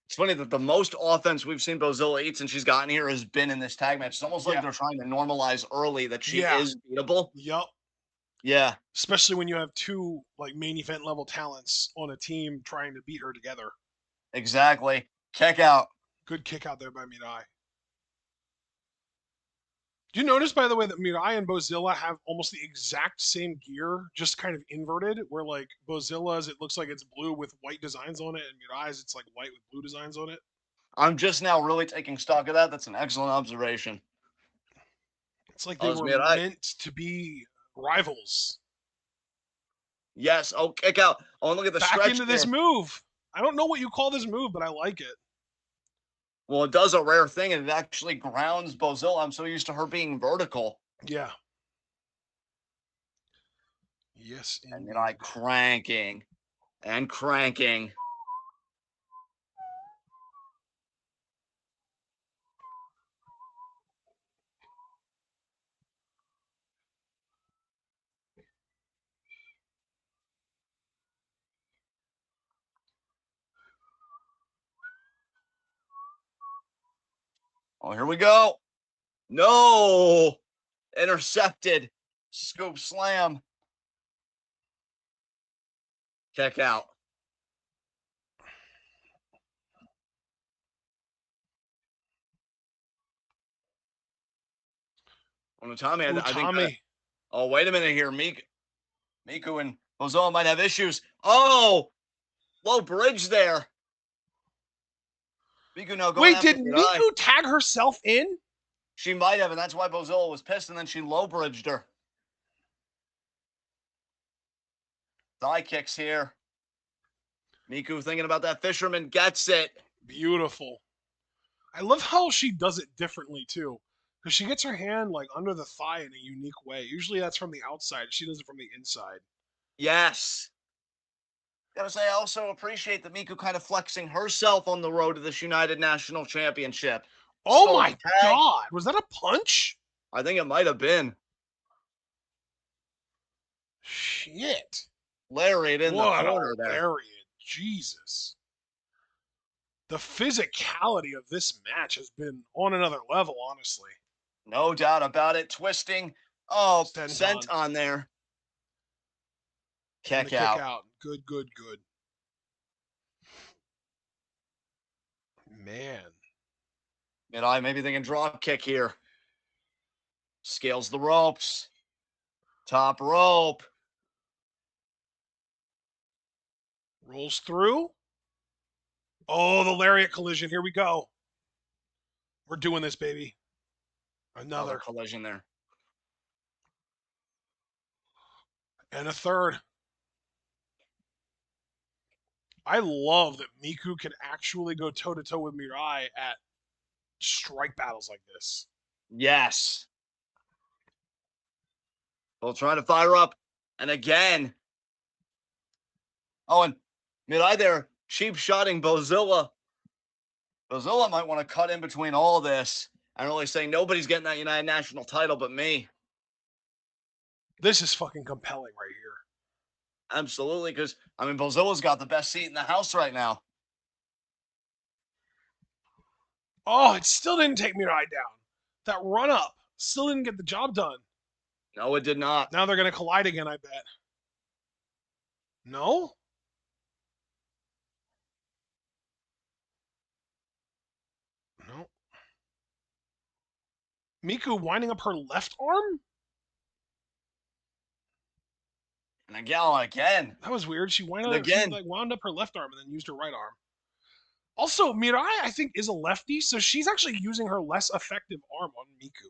It's funny that the most offense we've seen Bozilla eat since she's gotten here has been in this tag match. It's almost like Yeah, they're trying to normalize early that she yeah, is beatable. yup. Yeah, Especially when you have two like main event level talents on a team trying to beat her together. exactly. Check out. Good kick out there by Mirai. Do you notice, by the way, that Mirai and Bozilla have almost the exact same gear, just kind of inverted? Where like Bozilla's, it looks like it's blue with white designs on it, and Mirai's, it's like white with blue designs on it. I'm just now really taking stock of that. That's an excellent observation. It's like they Oh, were Mirai. meant to be rivals. Yes. Oh, kick out. Oh, and look at the Back stretch into this here. move. I don't know what you call this move, but I like it. Well, it does a rare thing, and it actually grounds Bozilla. I'm so used to her being vertical. Yeah. Yes, And indeed. Mirai cranking and cranking. Oh, here we go. No. Intercepted. Scoop slam. Kick out. On Tommy, I think. Utami. Oh, wait a minute here. Miku and Bozilla might have issues. Oh, low bridge there. Miku now going Wait, after did Mirai. Miku tag herself in? She might have, and that's why Bozilla was pissed, and then she low bridged her. Thigh kicks here. Miku thinking about that fisherman gets it. Beautiful. I love how she does it differently too. Because she gets her hand like under the thigh in a unique way. Usually that's from the outside. She does it from the inside. Yes. Gotta say, I also appreciate that Miku kind of flexing herself on the road to this United National Championship. Oh Stole the my tag. god. Was that a punch? I think it might have been. Shit. Lariat in the What a corner there. lariat. Jesus. The physicality of this match has been on another level, honestly. No doubt about it. Twisting. Oh, sent Senton. on there. And the Kick kick out. out. Good, good, good. Man. Maybe they can drop kick here. Scales the ropes. Top rope. Rolls through. Oh, the lariat collision. Here we go. We're doing this, baby. Another Another. collision there. And a third. I love that Miku can actually go toe to toe with Mirai at strike battles like this. Yes. We'll try to fire up. And again. Oh, and Mirai there, cheap shotting Bozilla. Bozilla might want to cut in between all this and really say nobody's getting that United National title but me. This is fucking compelling right here. Absolutely, because, I mean, Bozilla's got the best seat in the house right now. Oh, it still didn't take Mirai down. That run up still didn't get the job done. No, it did not. Now they're going to collide again, I bet. No? No. Miku winding up her left arm? And again. That was weird. She Again. wound up her left arm and then used her right arm. Also, Mirai, I think, is a lefty, so she's actually using her less effective arm on Miku.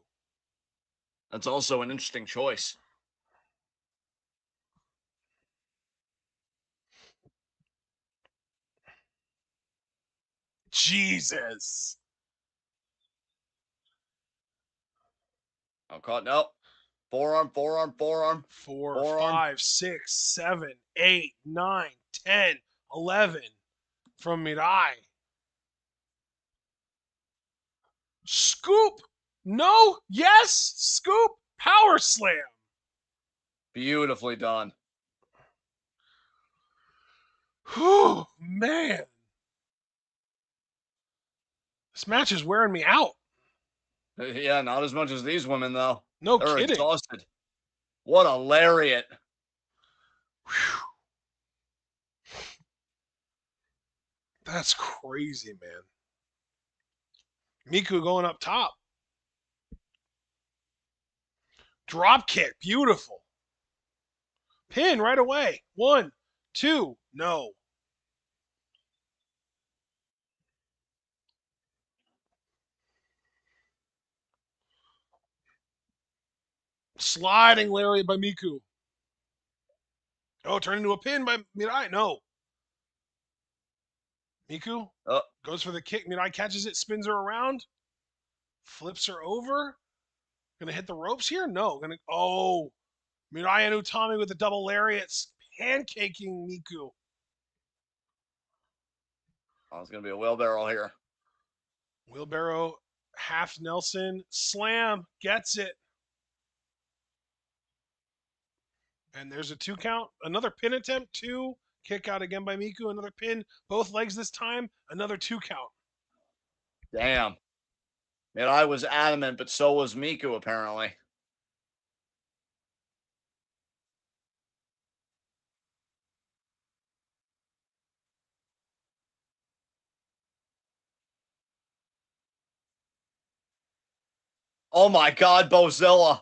That's also an interesting choice. Jesus. Oh, caught. No. Forearm. 4, 5, 6, 7, 8, 9, 10, 11 from Mirai. Scoop. No. Yes. Scoop. Power slam. Beautifully done. Whew, man. This match is wearing me out. Yeah, not as much as these women, though. No They're kidding. exhausted. What a lariat. Whew. That's crazy, man. Miku going up top. Drop kick. Beautiful. Pin right away. 1, 2. No. Sliding lariat by Miku. Oh, turned into a pin by Mirai. No. Miku goes for the kick. Mirai catches it, spins her around, flips her over. Gonna hit the ropes here? No. Oh. Mirai and Utami with the double lariats. Pancaking Miku. Oh, it's going to be a wheelbarrow here. Wheelbarrow, half Nelson, slam, gets it. And there's a 2 count. Another pin attempt, 2. Kick out again by Miku. Another pin, both legs this time. Another 2 count. Damn. Man, I was adamant, but so was Miku, apparently. Oh my God, Bozilla.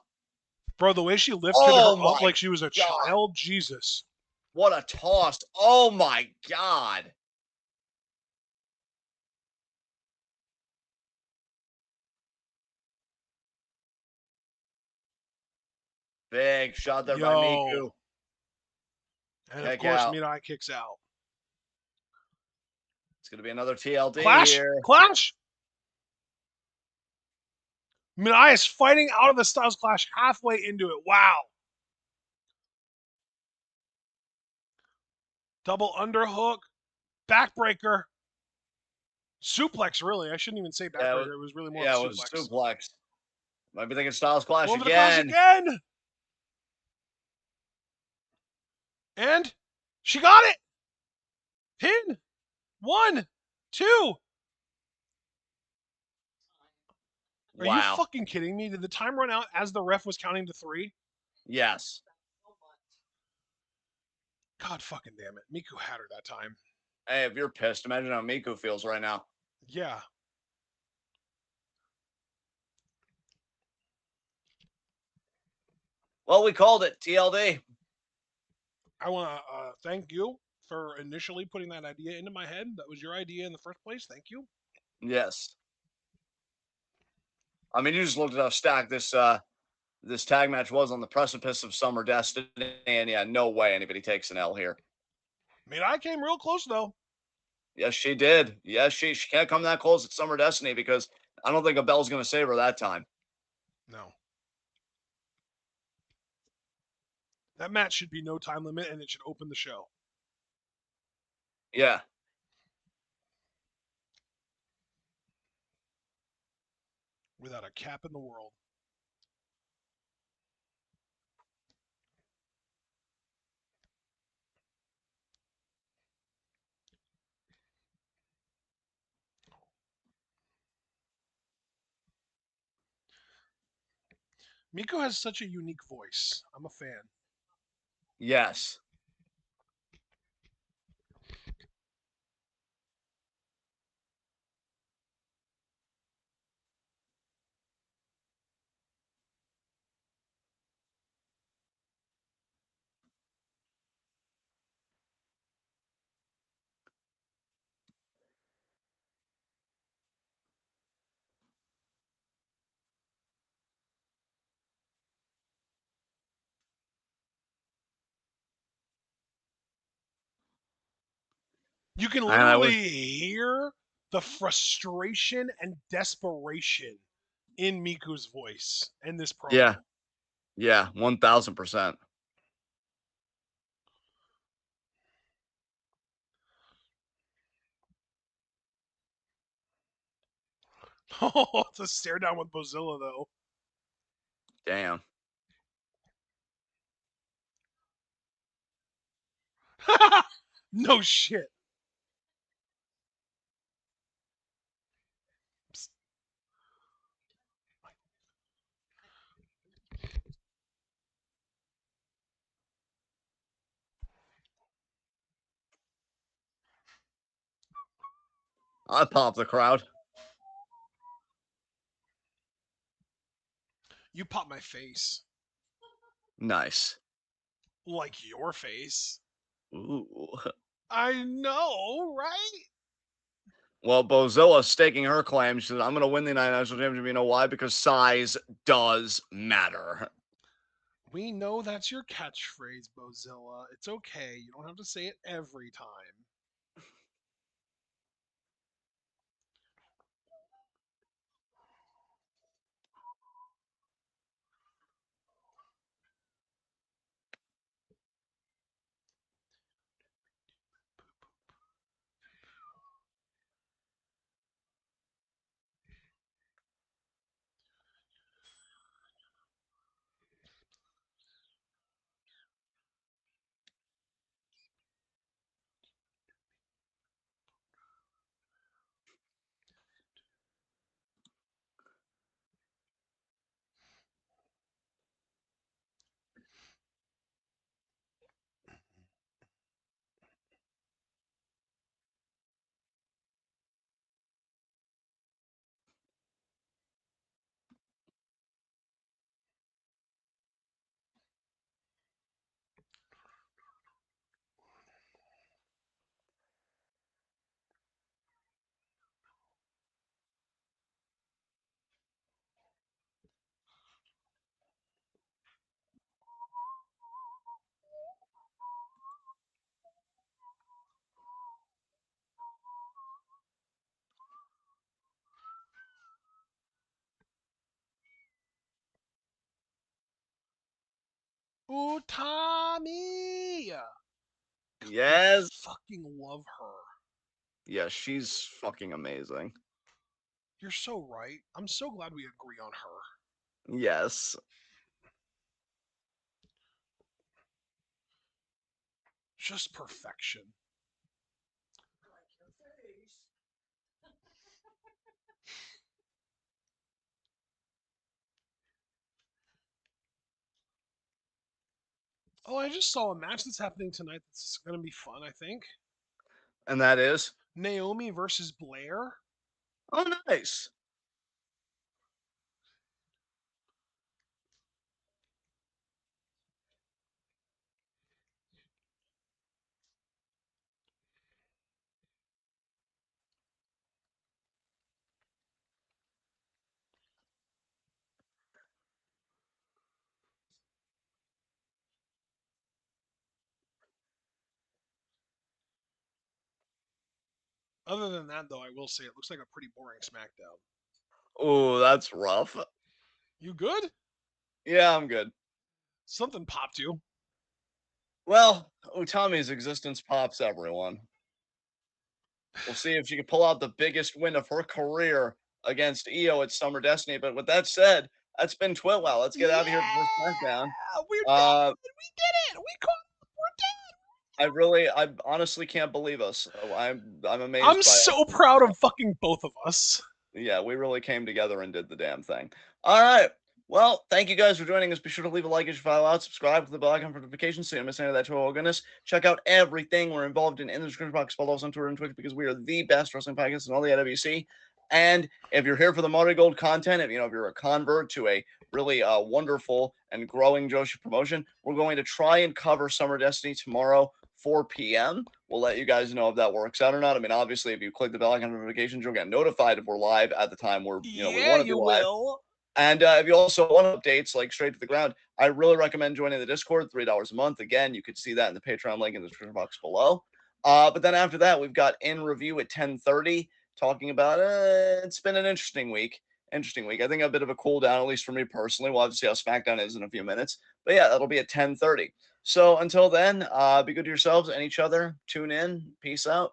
Bro, the way she lifted her up like she was a God. child, Jesus. What a toss. Oh my God. Big shot there by Miku. And of course, Mirai kicks out. It's going to be another TLD here. Clash! Mirai is fighting out of the Styles Clash halfway into it. Wow. Double underhook. Backbreaker. Suplex, really. I shouldn't even say backbreaker. It was really more of a suplex. It was suplex. Might be thinking Styles Clash Over again. The Clash again. And she got it. Pin. 1, 2. Are you fucking kidding me? Did the time run out as the ref was counting to 3? Yes. God fucking damn it. Miku had her that time. Hey, if you're pissed, imagine how Miku feels right now. Yeah. Well, we called it TLD. I want to thank you for initially putting that idea into my head. That was your idea in the first place. Thank you. Yes. I mean, you just looked at how stacked this tag match was on the precipice of Summer Destiny, and yeah, no way anybody takes an L here. I mean, I came real close though. Yes, she did. Yes, she can't come that close at Summer Destiny because I don't think a bell's going to save her that time. No, that match should be no time limit, and it should open the show Yeah, without a cap in the world. Miko has such a unique voice. I'm a fan. yes. You can And I was, literally hear the frustration and desperation in Miku's voice in this yeah, promo. yeah, 1000%. Oh, it's a stare down with Bozilla though. Damn. No shit. I popped the crowd. You pop my face. Nice. Like your face. Ooh. I know, right? Well, Bozilla's staking her claim. She says, I'm going to win the United National Championship. You know why? Because size does matter. We know that's your catchphrase, Bozilla. It's okay. You don't have to say it every time. Utami! I Yes. fucking love her. Yeah, she's fucking amazing. You're so right. I'm so glad we agree on her. Yes. Just perfection. Oh, I just saw a match that's happening tonight that's going to be fun, I think. And that is? Naomi versus Blair. Oh, nice. Other than that, though, I will say it looks like a pretty boring SmackDown. Ooh, that's rough. You good? Yeah, I'm good. Something popped you. Well, Utami's existence pops everyone. We'll see if she can pull out the biggest win of her career against Io at Summer Destiny. But with that said, that's been Twitwell. Let's get out of here before SmackDown. We're done. Uh, We did it. We caught. We're done. I honestly can't believe us. I'm I'm amazed by us. so proud of fucking both of us. Yeah, we really came together and did the damn thing. All right. Well, thank you guys for joining us. Be sure to leave a like as you follow out, subscribe to the bell icon for notifications so you don't miss any of that to our goodness. Check out everything we're involved in the description box. Follow us on Twitter and Twitch because we are the best wrestling podcast in all the AWC. And if you're here for the MARIGOLD content, if you're a convert to a really wonderful and growing Joshi promotion, we're going to try and cover Summer Destiny tomorrow, 4 p.m. We'll let you guys know if that works out or not. I mean, obviously, if you click the bell icon notifications, you'll get notified if we're live at the time we Yeah, want to be you live. will. And if you also want updates like straight to the ground, I really recommend joining the Discord, $3 a month. Again, you could see that in the Patreon link in the description box below. But then after that, we've got In Review at 10:30 talking about it's been an interesting week. Interesting week. I think a bit of a cool down, at least for me personally. We'll have to see how SmackDown is in a few minutes. But yeah, that'll be at 10:30. So until then, be good to yourselves and each other. Tune in. Peace out.